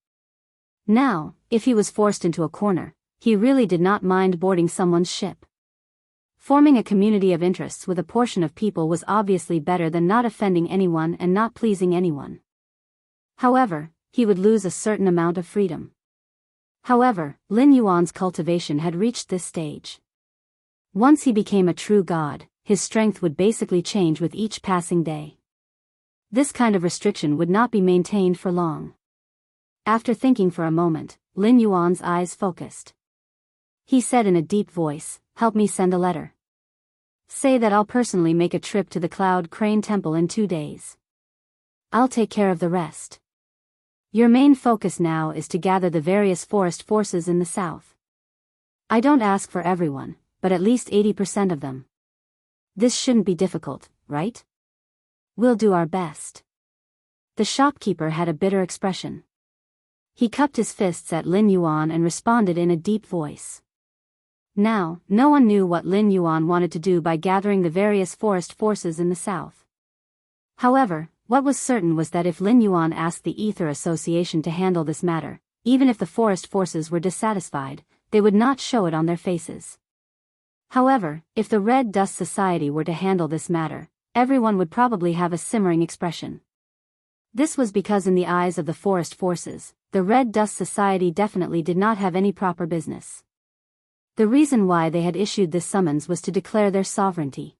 Now, if he was forced into a corner, he really did not mind boarding someone's ship. Forming a community of interests with a portion of people was obviously better than not offending anyone and not pleasing anyone. However, he would lose a certain amount of freedom. However, Lin Yuan's cultivation had reached this stage. Once he became a true god, his strength would basically change with each passing day. This kind of restriction would not be maintained for long. After thinking for a moment, Lin Yuan's eyes focused. He said in a deep voice, "Help me send a letter. Say that I'll personally make a trip to the Cloud Crane Temple in 2 days. I'll take care of the rest. Your main focus now is to gather the various forest forces in the south. I don't ask for everyone, but at least 80% of them. This shouldn't be difficult, right? We'll do our best. The shopkeeper had a bitter expression. He cupped his fists at Lin Yuan and responded in a deep voice. Now, no one knew what Lin Yuan wanted to do by gathering the various forest forces in the south. However, what was certain was that if Lin Yuan asked the Ether Association to handle this matter, even if the forest forces were dissatisfied, they would not show it on their faces. However, if the Red Dust Society were to handle this matter, everyone would probably have a simmering expression. This was because in the eyes of the forest forces, the Red Dust Society definitely did not have any proper business. The reason why they had issued this summons was to declare their sovereignty.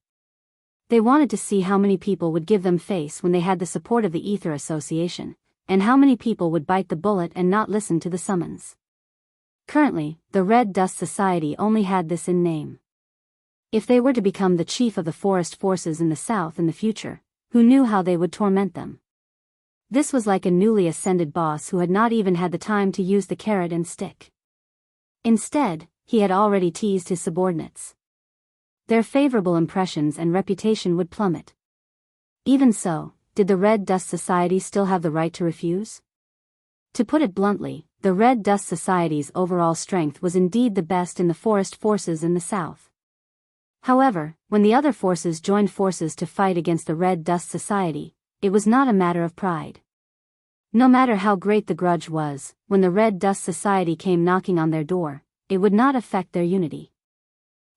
They wanted to see how many people would give them face when they had the support of the Ether Association, and how many people would bite the bullet and not listen to the summons. Currently, the Red Dust Society only had this in name. If they were to become the chief of the forest forces in the south in the future, who knew how they would torment them? This was like a newly ascended boss who had not even had the time to use the carrot and stick. Instead, he had already teased his subordinates. Their favorable impressions and reputation would plummet. Even so, did the Red Dust Society still have the right to refuse? To put it bluntly, the Red Dust Society's overall strength was indeed the best in the forest forces in the south. However, when the other forces joined forces to fight against the Red Dust Society, it was not a matter of pride. No matter how great the grudge was, when the Red Dust Society came knocking on their door, it would not affect their unity.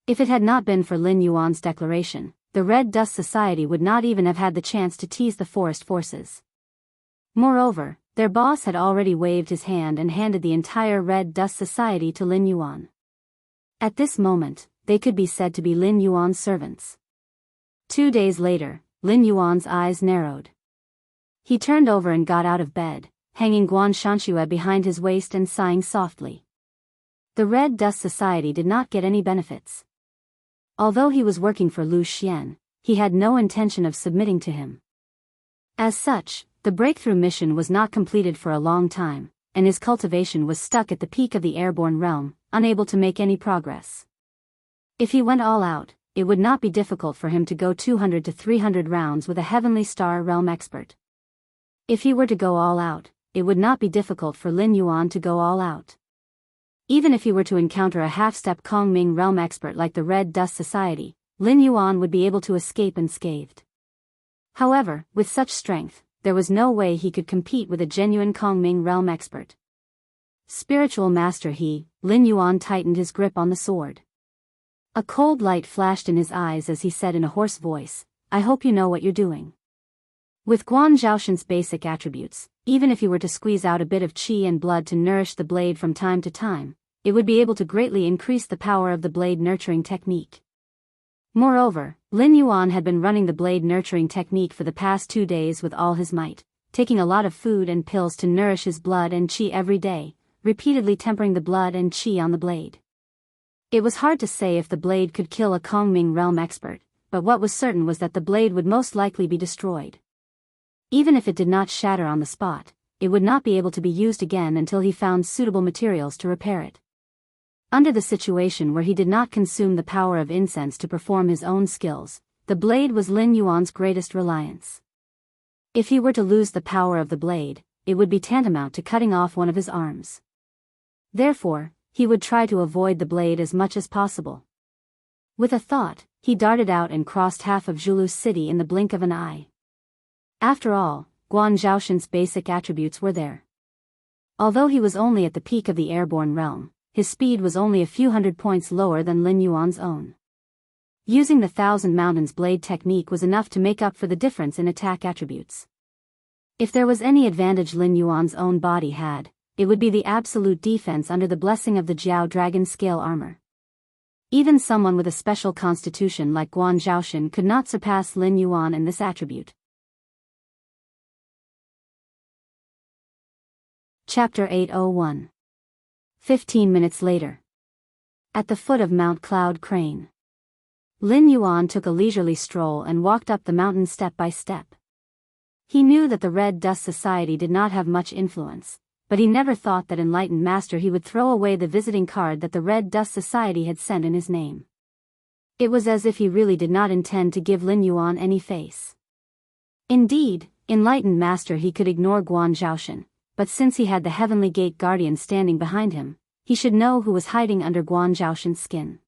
If it had not been for Lin Yuan's declaration, the Red Dust Society would not even have had the chance to tease the forest forces. Moreover, their boss had already waved his hand and handed the entire Red Dust Society to Lin Yuan. At this moment, they could be said to be Lin Yuan's servants. 2 days later, Lin Yuan's eyes narrowed. He turned over and got out of bed, hanging Guan Shanxue behind his waist and sighing softly. The Red Dust Society did not get any benefits. Although he was working for Lu Xian, he had no intention of submitting to him. As such, the breakthrough mission was not completed for a long time, and his cultivation was stuck at the peak of the airborne realm, unable to make any progress. If he went all out, it would not be difficult for him to go 200 to 300 rounds with a Heavenly Star Realm expert. If he were to go all out, it would not be difficult for Lin Yuan to go all out. Even if he were to encounter a half-step Kongming Realm expert like the Red Dust Society, Lin Yuan would be able to escape unscathed. However, with such strength, there was no way he could compete with a genuine Kongming Realm expert. Spiritual Master Lin Yuan tightened his grip on the sword. A cold light flashed in his eyes as he said in a hoarse voice, "I hope you know what you're doing." With Guan Zhaoshan's basic attributes, even if he were to squeeze out a bit of qi and blood to nourish the blade from time to time, it would be able to greatly increase the power of the blade nurturing technique. Moreover, Lin Yuan had been running the blade nurturing technique for the past 2 days with all his might, taking a lot of food and pills to nourish his blood and qi every day, repeatedly tempering the blood and qi on the blade. It was hard to say if the blade could kill a Kongming Realm expert, but what was certain was that the blade would most likely be destroyed. Even if it did not shatter on the spot, it would not be able to be used again until he found suitable materials to repair it. Under the situation where he did not consume the power of incense to perform his own skills, the blade was Lin Yuan's greatest reliance. If he were to lose the power of the blade, it would be tantamount to cutting off one of his arms. Therefore, he would try to avoid the blade as much as possible. With a thought, he darted out and crossed half of Zhulu City in the blink of an eye. After all, Guan Zhaoshan's basic attributes were there. Although he was only at the peak of the airborne realm, his speed was only a few hundred points lower than Lin Yuan's own. Using the Thousand Mountains blade technique was enough to make up for the difference in attack attributes. If there was any advantage Lin Yuan's own body had, it would be the absolute defense under the blessing of the Jiao Dragon Scale armor. Even someone with a special constitution like Guan Zhaoshan could not surpass Lin Yuan in this attribute. Chapter 801. 15 minutes later. At the foot of Mount Cloud Crane. Lin Yuan took a leisurely stroll and walked up the mountain step by step. He knew that the Red Dust Society did not have much influence, but he never thought that enlightened master he would throw away the visiting card that the Red Dust Society had sent in his name. It was as if he really did not intend to give Lin Yuan any face. Indeed, enlightened master, he could ignore Guan Zhaoshan, but since he had the Heavenly Gate Guardian standing behind him, he should know who was hiding under Guan Zhaoshan's skin.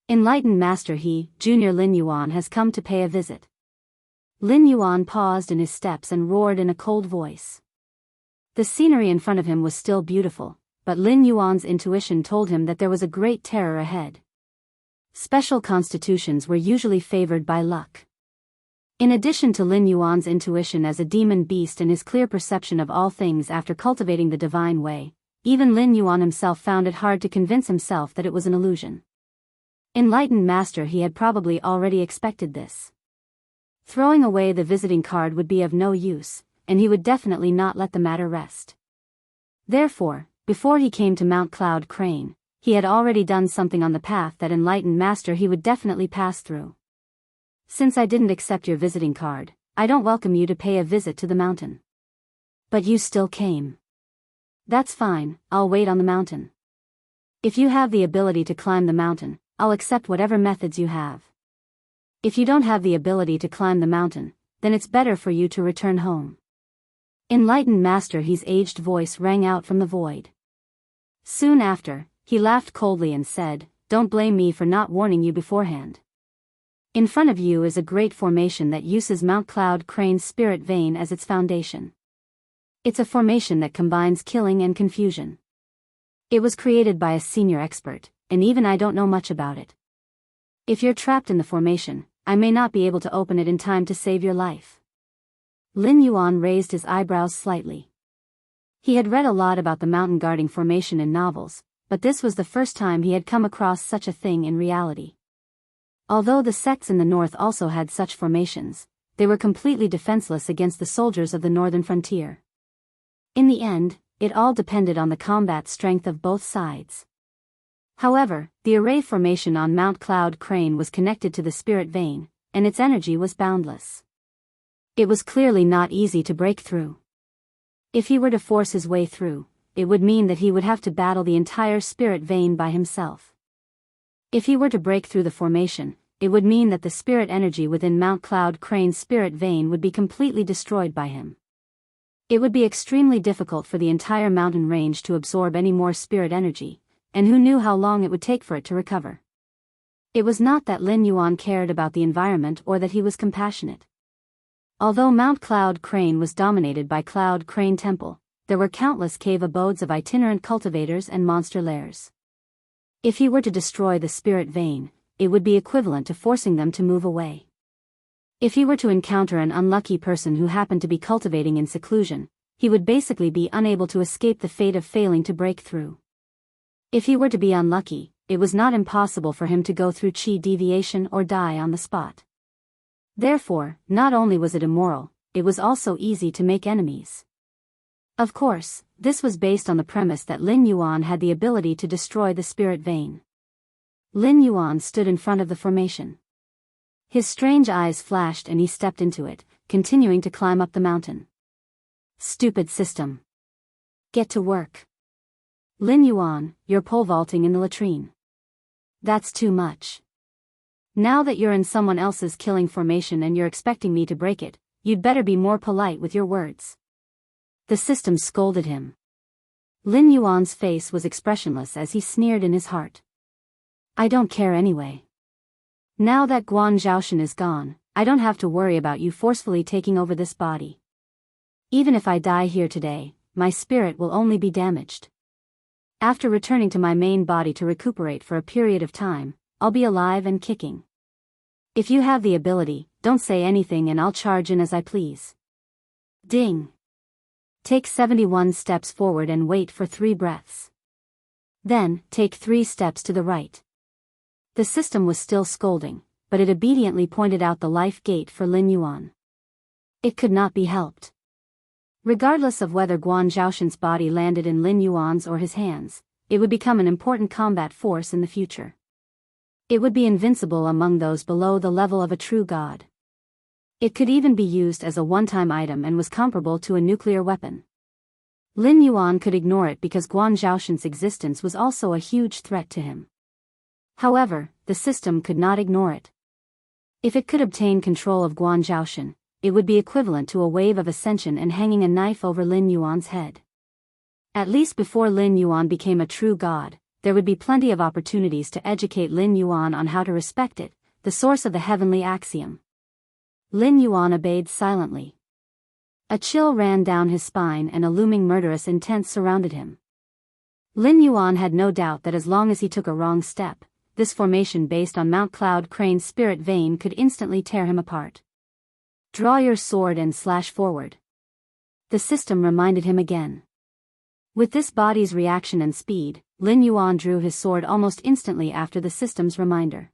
Enlightened master, he, Junior Lin Yuan, has come to pay a visit. Lin Yuan paused in his steps and roared in a cold voice. The scenery in front of him was still beautiful, but Lin Yuan's intuition told him that there was a great terror ahead. Special constitutions were usually favored by luck. In addition to Lin Yuan's intuition as a demon beast and his clear perception of all things after cultivating the divine way, even Lin Yuan himself found it hard to convince himself that it was an illusion. Enlightened master, he had probably already expected this. Throwing away the visiting card would be of no use, and he would definitely not let the matter rest. Therefore, before he came to Mount Cloud Crane, he had already done something on the path that enlightened master he would definitely pass through. Since I didn't accept your visiting card, I don't welcome you to pay a visit to the mountain. But you still came. That's fine, I'll wait on the mountain. If you have the ability to climb the mountain, I'll accept whatever methods you have. If you don't have the ability to climb the mountain, then it's better for you to return home. Enlightened master, his aged voice rang out from the void. Soon after, he laughed coldly and said, "Don't blame me for not warning you beforehand. In front of you is a great formation that uses Mount Cloud Crane's spirit vein as its foundation. It's a formation that combines killing and confusion. It was created by a senior expert, and even I don't know much about it. If you're trapped in the formation, I may not be able to open it in time to save your life." Lin Yuan raised his eyebrows slightly. He had read a lot about the mountain guarding formation in novels, but this was the first time he had come across such a thing in reality. Although the sects in the north also had such formations, they were completely defenseless against the soldiers of the northern frontier. In the end, it all depended on the combat strength of both sides. However, the array formation on Mount Cloud Crane was connected to the spirit vein, and its energy was boundless. It was clearly not easy to break through. If he were to force his way through, it would mean that he would have to battle the entire spirit vein by himself. If he were to break through the formation, it would mean that the spirit energy within Mount Cloud Crane's spirit vein would be completely destroyed by him. It would be extremely difficult for the entire mountain range to absorb any more spirit energy, and who knew how long it would take for it to recover. It was not that Lin Yuan cared about the environment or that he was compassionate. Although Mount Cloud Crane was dominated by Cloud Crane Temple, there were countless cave abodes of itinerant cultivators and monster lairs. If he were to destroy the spirit vein, it would be equivalent to forcing them to move away. If he were to encounter an unlucky person who happened to be cultivating in seclusion, he would basically be unable to escape the fate of failing to break through. If he were to be unlucky, it was not impossible for him to go through chi deviation or die on the spot. Therefore, not only was it immoral, it was also easy to make enemies. Of course, this was based on the premise that Lin Yuan had the ability to destroy the spirit vein. Lin Yuan stood in front of the formation. His strange eyes flashed and he stepped into it, continuing to climb up the mountain. Stupid system. Get to work. Lin Yuan, you're pole vaulting in the latrine. That's too much. Now that you're in someone else's killing formation and you're expecting me to break it, you'd better be more polite with your words. The system scolded him. Lin Yuan's face was expressionless as he sneered in his heart. I don't care anyway. Now that Guan Zhaoshan is gone, I don't have to worry about you forcefully taking over this body. Even if I die here today, my spirit will only be damaged. After returning to my main body to recuperate for a period of time, I'll be alive and kicking. If you have the ability, don't say anything and I'll charge in as I please. Ding. Take 71 steps forward and wait for 3 breaths. Then, take 3 steps to the right. The system was still scolding, but it obediently pointed out the life gate for Lin Yuan. It could not be helped. Regardless of whether Guan Zhaoshan's body landed in Lin Yuan's or his hands, it would become an important combat force in the future. It would be invincible among those below the level of a true god. It could even be used as a one-time item and was comparable to a nuclear weapon. Lin Yuan could ignore it because Guan Zhaoshan's existence was also a huge threat to him. However, the system could not ignore it. If it could obtain control of Guanzhoushan, it would be equivalent to a wave of ascension and hanging a knife over Lin Yuan's head. At least before Lin Yuan became a true god, there would be plenty of opportunities to educate Lin Yuan on how to respect it, the source of the heavenly axiom. Lin Yuan obeyed silently. A chill ran down his spine and a looming murderous intent surrounded him. Lin Yuan had no doubt that as long as he took a wrong step, this formation based on Mount Cloud Crane's spirit vein could instantly tear him apart. Draw your sword and slash forward. The system reminded him again. With this body's reaction and speed, Lin Yuan drew his sword almost instantly after the system's reminder.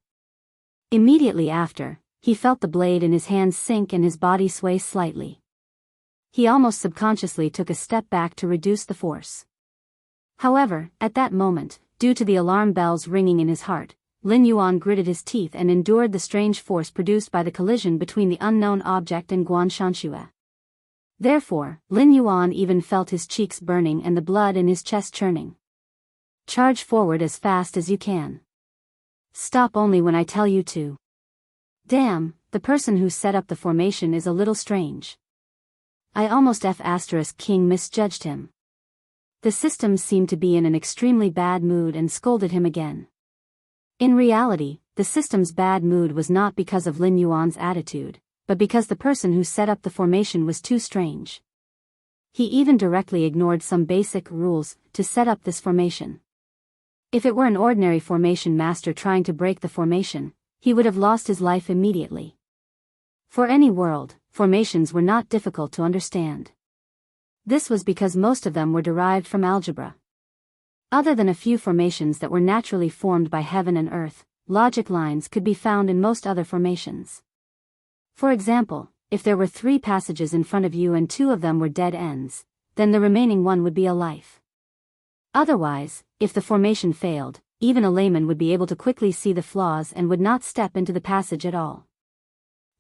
Immediately after, he felt the blade in his hands sink and his body sway slightly. He almost subconsciously took a step back to reduce the force. However, at that moment, due to the alarm bells ringing in his heart, Lin Yuan gritted his teeth and endured the strange force produced by the collision between the unknown object and Guanshanshue. Therefore, Lin Yuan even felt his cheeks burning and the blood in his chest churning. Charge forward as fast as you can. Stop only when I tell you to. Damn, the person who set up the formation is a little strange. I almost King misjudged him. The system seemed to be in an extremely bad mood and scolded him again. In reality, the system's bad mood was not because of Lin Yuan's attitude, but because the person who set up the formation was too strange. He even directly ignored some basic rules to set up this formation. If it were an ordinary formation master trying to break the formation, he would have lost his life immediately. For any world, formations were not difficult to understand. This was because most of them were derived from algebra. Other than a few formations that were naturally formed by heaven and earth, logic lines could be found in most other formations. For example, if there were 3 passages in front of you and 2 of them were dead ends, then the remaining one would be a life. Otherwise, if the formation failed, even a layman would be able to quickly see the flaws and would not step into the passage at all.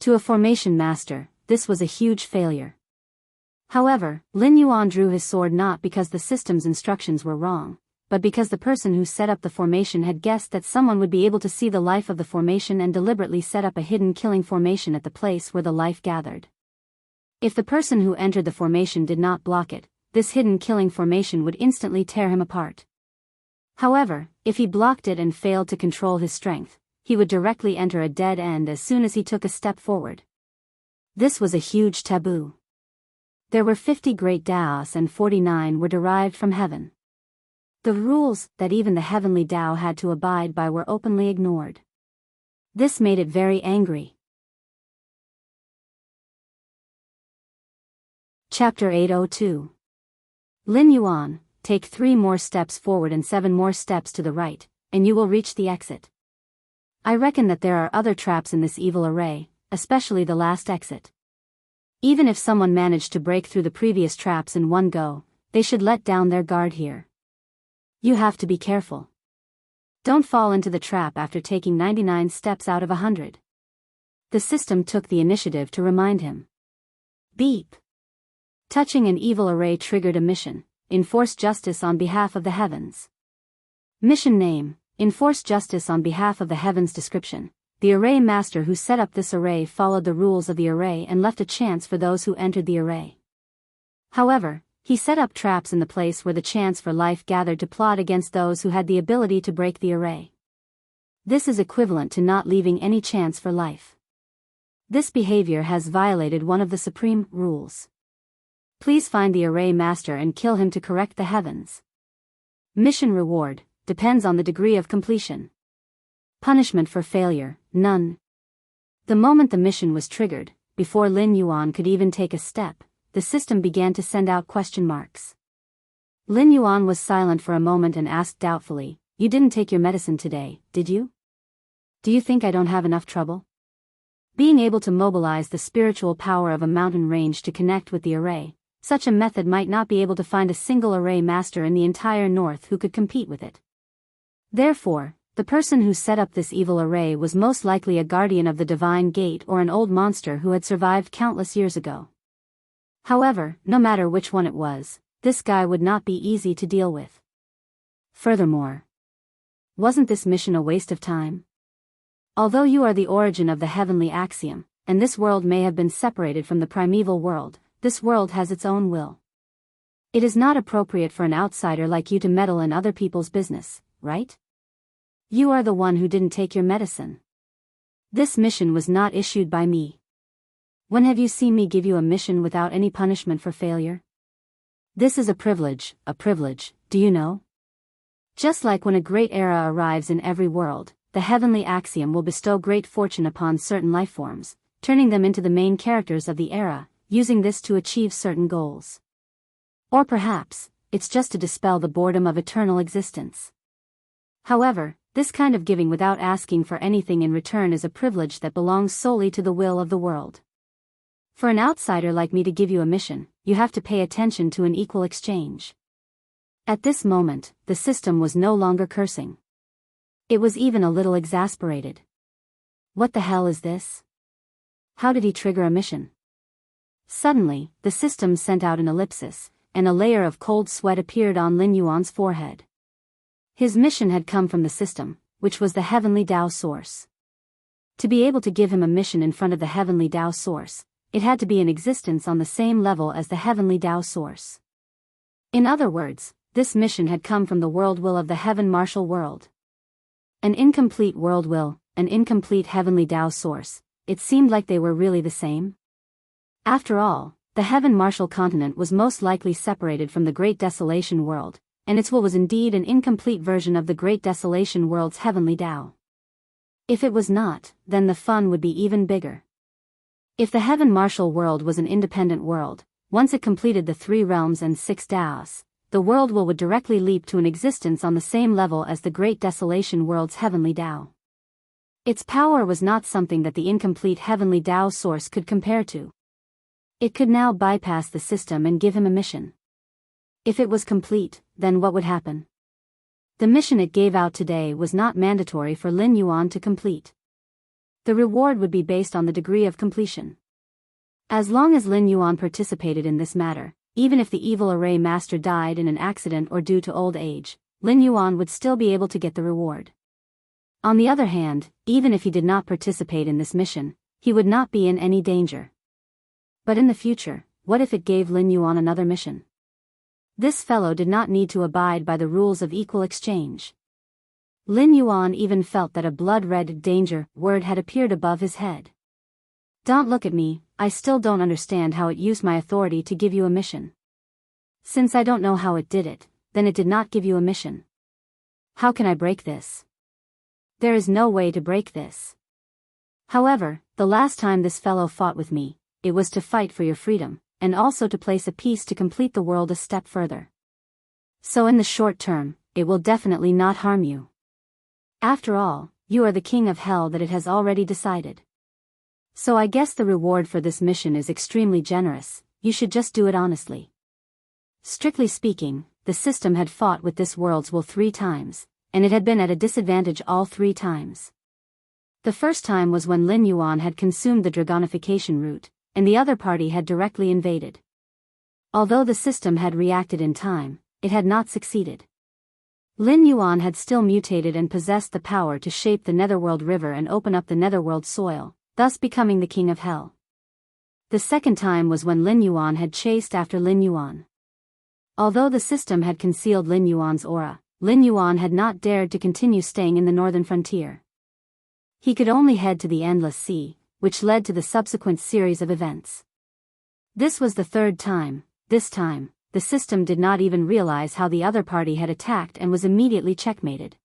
To a formation master, this was a huge failure. However, Lin Yuan drew his sword not because the system's instructions were wrong, but because the person who set up the formation had guessed that someone would be able to see the life of the formation and deliberately set up a hidden killing formation at the place where the life gathered. If the person who entered the formation did not block it, this hidden killing formation would instantly tear him apart. However, if he blocked it and failed to control his strength, he would directly enter a dead end as soon as he took a step forward. This was a huge taboo. There were 50 great Taos and 49 were derived from heaven. The rules that even the heavenly Tao had to abide by were openly ignored. This made it very angry. Chapter 802. Lin Yuan, take 3 more steps forward and 7 more steps to the right, and you will reach the exit. I reckon that there are other traps in this evil array, especially the last exit. Even if someone managed to break through the previous traps in one go, they should let down their guard here. You have to be careful. Don't fall into the trap after taking 99 steps out of 100. The system took the initiative to remind him. Beep. Touching an evil array triggered a mission, enforce justice on behalf of the heavens. Mission name, enforce justice on behalf of the heavens. Description. The array master who set up this array followed the rules of the array and left a chance for those who entered the array. However, he set up traps in the place where the chance for life gathered to plot against those who had the ability to break the array. This is equivalent to not leaving any chance for life. This behavior has violated one of the supreme rules. Please find the array master and kill him to correct the heavens. Mission reward depends on the degree of completion. Punishment for failure, none. The moment the mission was triggered, before Lin Yuan could even take a step, the system began to send out question marks. Lin Yuan was silent for a moment and asked doubtfully, "You didn't take your medicine today, did you? Do you think I don't have enough trouble?" Being able to mobilize the spiritual power of a mountain range to connect with the array, such a method might not be able to find a single array master in the entire north who could compete with it. Therefore, the person who set up this evil array was most likely a guardian of the divine gate or an old monster who had survived countless years ago. However, no matter which one it was, this guy would not be easy to deal with. Furthermore, Wasn't this mission a waste of time? Although you are the origin of the heavenly axiom, and this world may have been separated from the primeval world, this world has its own will. It is not appropriate for an outsider like you to meddle in other people's business, right? You are the one who didn't take your medicine. This mission was not issued by me. When have you seen me give you a mission without any punishment for failure? This is a privilege, do you know? Just like when a great era arrives in every world, the heavenly axiom will bestow great fortune upon certain lifeforms, turning them into the main characters of the era, using this to achieve certain goals. Or perhaps, it's just to dispel the boredom of eternal existence. However, this kind of giving without asking for anything in return is a privilege that belongs solely to the will of the world. For an outsider like me to give you a mission, you have to pay attention to an equal exchange. At this moment, the system was no longer cursing. It was even a little exasperated. What the hell is this? How did he trigger a mission? Suddenly, the system sent out an ellipsis, and a layer of cold sweat appeared on Lin Yuan's forehead. His mission had come from the system, which was the heavenly Tao source. To be able to give him a mission in front of the heavenly Tao source, it had to be in existence on the same level as the heavenly Tao source. In other words, this mission had come from the world will of the heaven martial world. An incomplete world will, an incomplete heavenly Tao source, it seemed like they were really the same. After all, the heaven martial continent was most likely separated from the Great Desolation world, and its will was indeed an incomplete version of the Great Desolation world's heavenly Tao. If it was not, then the fun would be even bigger. If the heaven martial world was an independent world, once it completed the 3 realms and 6 Taos, the world will would directly leap to an existence on the same level as the Great Desolation world's heavenly Tao. Its power was not something that the incomplete heavenly Tao source could compare to. It could now bypass the system and give him a mission. If it was complete, then what would happen? The mission it gave out today was not mandatory for Lin Yuan to complete. The reward would be based on the degree of completion. As long as Lin Yuan participated in this matter, even if the evil array master died in an accident or due to old age, Lin Yuan would still be able to get the reward. On the other hand, even if he did not participate in this mission, he would not be in any danger. But in the future, what if it gave Lin Yuan another mission? This fellow did not need to abide by the rules of equal exchange. Lin Yuan even felt that a blood-red danger word had appeared above his head. Don't look at me, I still don't understand how it used my authority to give you a mission. Since I don't know how it did it, then it did not give you a mission. How can I break this? There is no way to break this. However, the last time this fellow fought with me, it was to fight for your freedom, and also to place a piece to complete the world a step further. So in the short term, it will definitely not harm you. After all, you are the king of hell that it has already decided. So I guess the reward for this mission is extremely generous, you should just do it honestly. Strictly speaking, the system had fought with this world's will 3 times, and it had been at a disadvantage all 3 times. The first time was when Lin Yuan had consumed the dragonification route, and the other party had directly invaded. Although the system had reacted in time, it had not succeeded. Lin Yuan had still mutated and possessed the power to shape the Netherworld River and open up the Netherworld soil, thus becoming the king of hell. The second time was when Lin Yuan had chased after Lin Yuan. Although the system had concealed Lin Yuan's aura, Lin Yuan had not dared to continue staying in the northern frontier. He could only head to the Endless Sea, which led to the subsequent series of events. This was the 3rd time. This time, the system did not even realize how the other party had attacked and was immediately checkmated.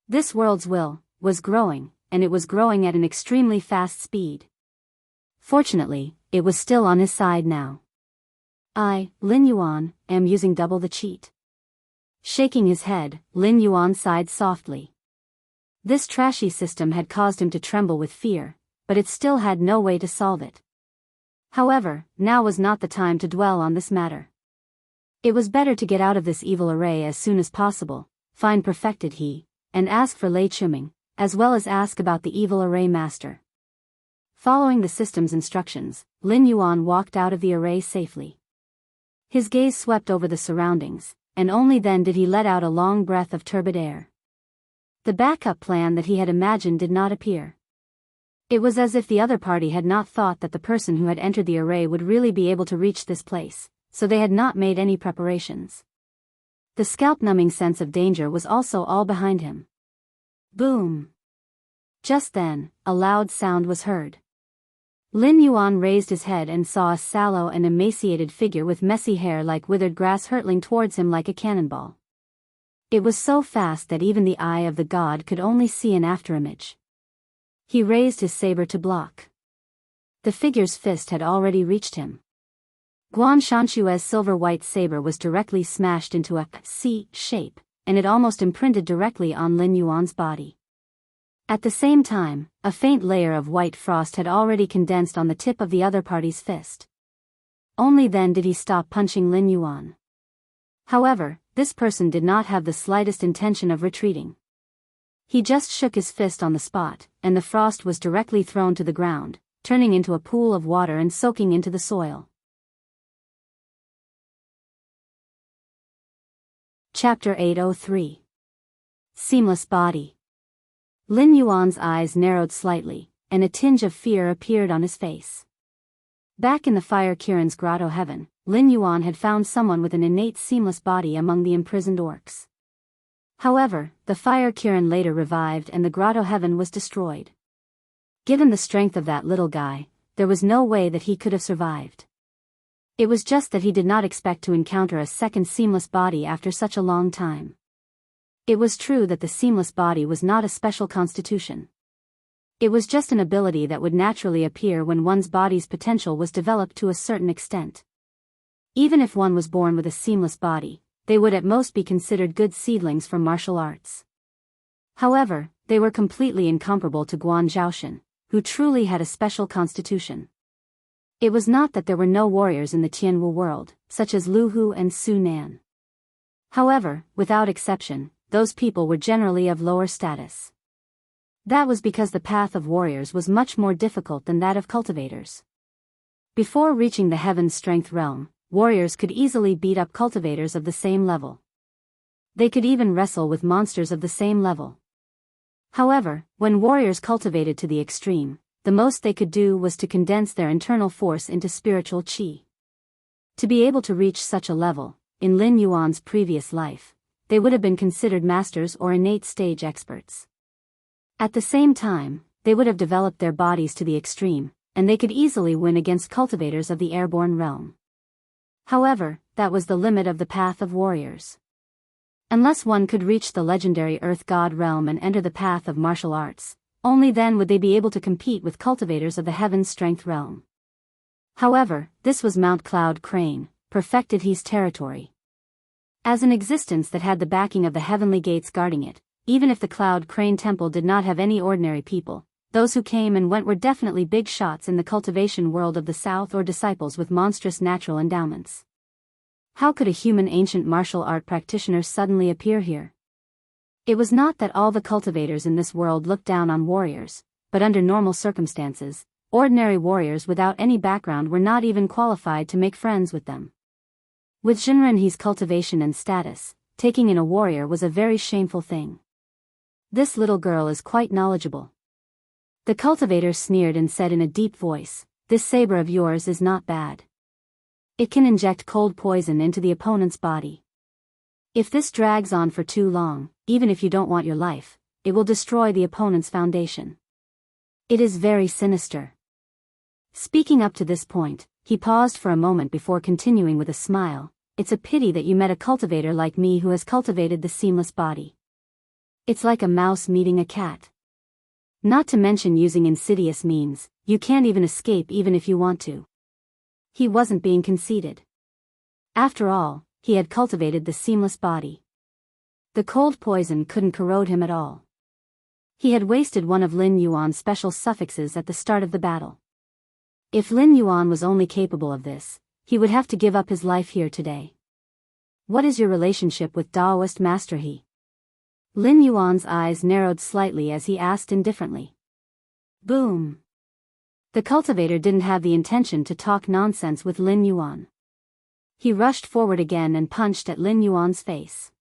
This world's will was growing, and it was growing at an extremely fast speed. Fortunately, it was still on his side now. I, Lin Yuan, am using double the cheat. Shaking his head, Lin Yuan sighed softly. This trashy system had caused him to tremble with fear, but it still had no way to solve it. However, now was not the time to dwell on this matter. It was better to get out of this evil array as soon as possible, find perfected he, and ask for Lei Chuming, as well as ask about the evil array master. Following the system's instructions, Lin Yuan walked out of the array safely. His gaze swept over the surroundings, and only then did he let out a long breath of turbid air. The backup plan that he had imagined did not appear. It was as if the other party had not thought that the person who had entered the array would really be able to reach this place, so they had not made any preparations. The scalp-numbing sense of danger was also all behind him. Boom! Just then, a loud sound was heard. Lin Yuan raised his head and saw a sallow and emaciated figure with messy hair like withered grass hurtling towards him like a cannonball. It was so fast that even the eye of the god could only see an afterimage. He raised his saber to block. The figure's fist had already reached him. Guan Shanchue's silver-white saber was directly smashed into a C shape, and it almost imprinted directly on Lin Yuan's body. At the same time, a faint layer of white frost had already condensed on the tip of the other party's fist. Only then did he stop punching Lin Yuan. However, this person did not have the slightest intention of retreating. He just shook his fist on the spot, and the frost was directly thrown to the ground, turning into a pool of water and soaking into the soil. Chapter 803. Seamless Body. Lin Yuan's eyes narrowed slightly, and a tinge of fear appeared on his face. Back in the Fire Kirin's grotto heaven, Lin Yuan had found someone with an innate seamless body among the imprisoned orcs. However, the Fire Kirin later revived and the grotto heaven was destroyed. Given the strength of that little guy, there was no way that he could have survived. It was just that he did not expect to encounter a second seamless body after such a long time. It was true that the seamless body was not a special constitution. It was just an ability that would naturally appear when one's body's potential was developed to a certain extent. Even if one was born with a seamless body, they would at most be considered good seedlings for martial arts. However, they were completely incomparable to Guan Zhaoshan, who truly had a special constitution. It was not that there were no warriors in the Tianwu world, such as Lu Hu and Su Nan. However, without exception, those people were generally of lower status. That was because the path of warriors was much more difficult than that of cultivators. Before reaching the Heaven's Strength realm, warriors could easily beat up cultivators of the same level. They could even wrestle with monsters of the same level. However, when warriors cultivated to the extreme, the most they could do was to condense their internal force into spiritual qi. To be able to reach such a level, in Lin Yuan's previous life, they would have been considered masters or innate stage experts. At the same time, they would have developed their bodies to the extreme, and they could easily win against cultivators of the airborne realm. However, that was the limit of the path of warriors. Unless one could reach the legendary Earth God realm and enter the path of martial arts, only then would they be able to compete with cultivators of the Heaven's Strength realm. However, this was Mount Cloud Crane, perfected his territory. As an existence that had the backing of the heavenly gates guarding it, even if the Cloud Crane Temple did not have any ordinary people, those who came and went were definitely big shots in the cultivation world of the South or disciples with monstrous natural endowments. How could a human ancient martial art practitioner suddenly appear here? It was not that all the cultivators in this world looked down on warriors, but under normal circumstances, ordinary warriors without any background were not even qualified to make friends with them. With Jinrenhe's cultivation and status, taking in a warrior was a very shameful thing. This little girl is quite knowledgeable. The cultivator sneered and said in a deep voice, "This saber of yours is not bad. It can inject cold poison into the opponent's body. If this drags on for too long, even if you don't want your life, it will destroy the opponent's foundation. It is very sinister." Speaking up to this point, he paused for a moment before continuing with a smile, "It's a pity that you met a cultivator like me who has cultivated the seamless body. It's like a mouse meeting a cat. Not to mention using insidious means, you can't even escape even if you want to." He wasn't being conceited. After all, he had cultivated the seamless body. The cold poison couldn't corrode him at all. He had wasted one of Lin Yuan's special suffixes at the start of the battle. If Lin Yuan was only capable of this, he would have to give up his life here today. "What is your relationship with Daoist Master He?" Lin Yuan's eyes narrowed slightly as he asked indifferently. Boom! The cultivator didn't have the intention to talk nonsense with Lin Yuan. He rushed forward again and punched at Lin Yuan's face.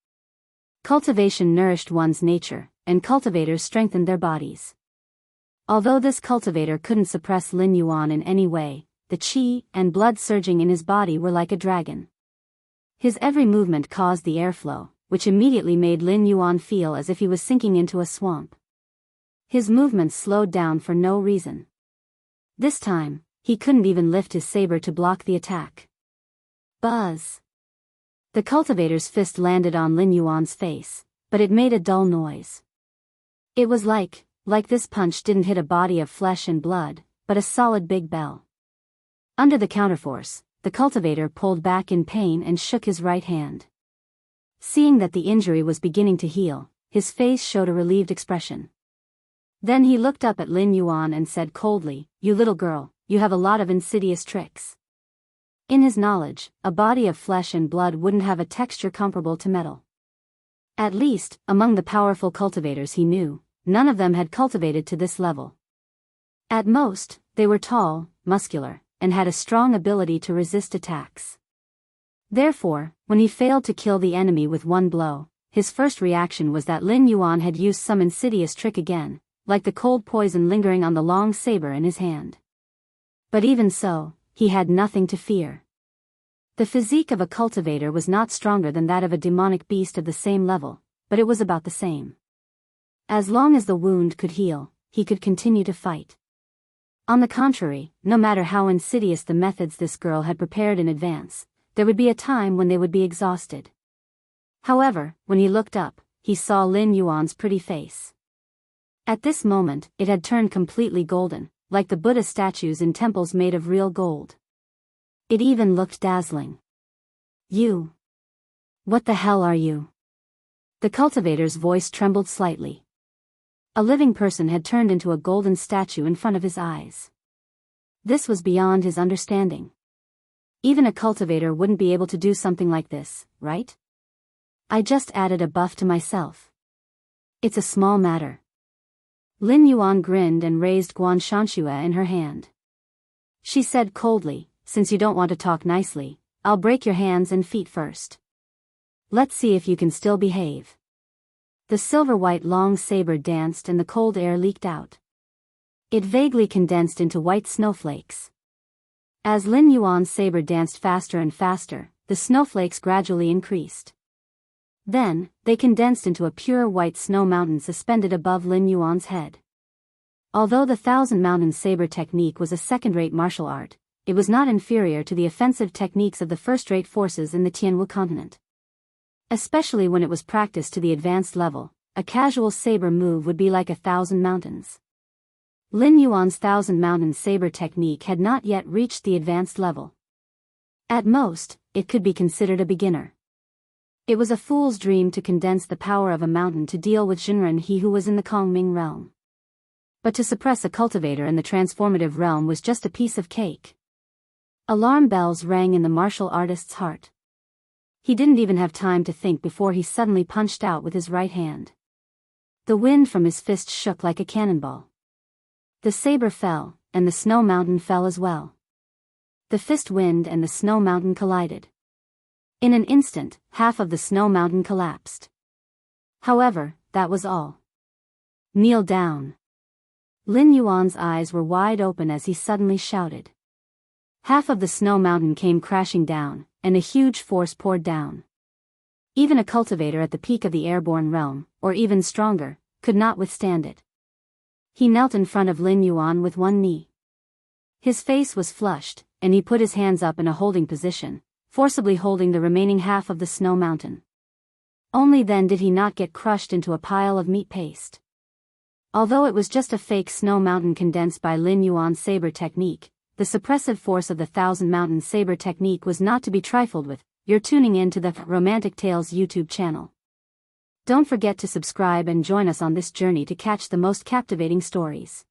Cultivation nourished one's nature, and cultivators strengthened their bodies. Although this cultivator couldn't suppress Lin Yuan in any way, the qi and blood surging in his body were like a dragon. His every movement caused the airflow, which immediately made Lin Yuan feel as if he was sinking into a swamp. His movements slowed down for no reason. This time, he couldn't even lift his saber to block the attack. Buzz! The cultivator's fist landed on Lin Yuan's face, but it made a dull noise. It was like this punch didn't hit a body of flesh and blood, but a solid big bell. Under the counterforce, the cultivator pulled back in pain and shook his right hand. Seeing that the injury was beginning to heal, his face showed a relieved expression. Then he looked up at Lin Yuan and said coldly, "You little girl, you have a lot of insidious tricks." In his knowledge, a body of flesh and blood wouldn't have a texture comparable to metal. At least, among the powerful cultivators he knew, none of them had cultivated to this level. At most, they were tall, muscular, and had a strong ability to resist attacks. Therefore, when he failed to kill the enemy with one blow, his first reaction was that Lin Yuan had used some insidious trick again, like the cold poison lingering on the long saber in his hand. But even so, he had nothing to fear. The physique of a cultivator was not stronger than that of a demonic beast of the same level, but it was about the same. As long as the wound could heal, he could continue to fight. On the contrary, no matter how insidious the methods this girl had prepared in advance, there would be a time when they would be exhausted. However, when he looked up, he saw Lin Yuan's pretty face. At this moment, it had turned completely golden, like the Buddha statues in temples made of real gold. It even looked dazzling. "You! What the hell are you?" The cultivator's voice trembled slightly. A living person had turned into a golden statue in front of his eyes. This was beyond his understanding. Even a cultivator wouldn't be able to do something like this, right? "I just added a buff to myself. It's a small matter." Lin Yuan grinned and raised Guan Shanxue in her hand. She said coldly, "Since you don't want to talk nicely, I'll break your hands and feet first. Let's see if you can still behave." The silver-white long saber danced and the cold air leaked out. It vaguely condensed into white snowflakes. As Lin Yuan's saber danced faster and faster, the snowflakes gradually increased. Then, they condensed into a pure white snow mountain suspended above Lin Yuan's head. Although the Thousand Mountain Saber technique was a second-rate martial art, it was not inferior to the offensive techniques of the first-rate forces in the Tianwu continent. Especially when it was practiced to the advanced level, a casual saber move would be like 1,000 mountains. Lin Yuan's Thousand Mountain Saber technique had not yet reached the advanced level. At most, it could be considered a beginner. It was a fool's dream to condense the power of a mountain to deal with Jinren he who was in the Kongming realm. But to suppress a cultivator in the transformative realm was just a piece of cake. Alarm bells rang in the martial artist's heart. He didn't even have time to think before he suddenly punched out with his right hand. The wind from his fist shook like a cannonball. The saber fell, and the snow mountain fell as well. The fist wind and the snow mountain collided. In an instant, half of the snow mountain collapsed. However, that was all. "Kneel down." Lin Yuan's eyes were wide open as he suddenly shouted. Half of the snow mountain came crashing down, and a huge force poured down. Even a cultivator at the peak of the airborne realm, or even stronger, could not withstand it. He knelt in front of Lin Yuan with one knee. His face was flushed, and he put his hands up in a holding position, forcibly holding the remaining half of the snow mountain. Only then did he not get crushed into a pile of meat paste. Although it was just a fake snow mountain condensed by Lin Yuan's saber technique, the suppressive force of the Thousand Mountain Saber technique was not to be trifled with. You're tuning in to the Romantic Tales YouTube channel. Don't forget to subscribe and join us on this journey to catch the most captivating stories.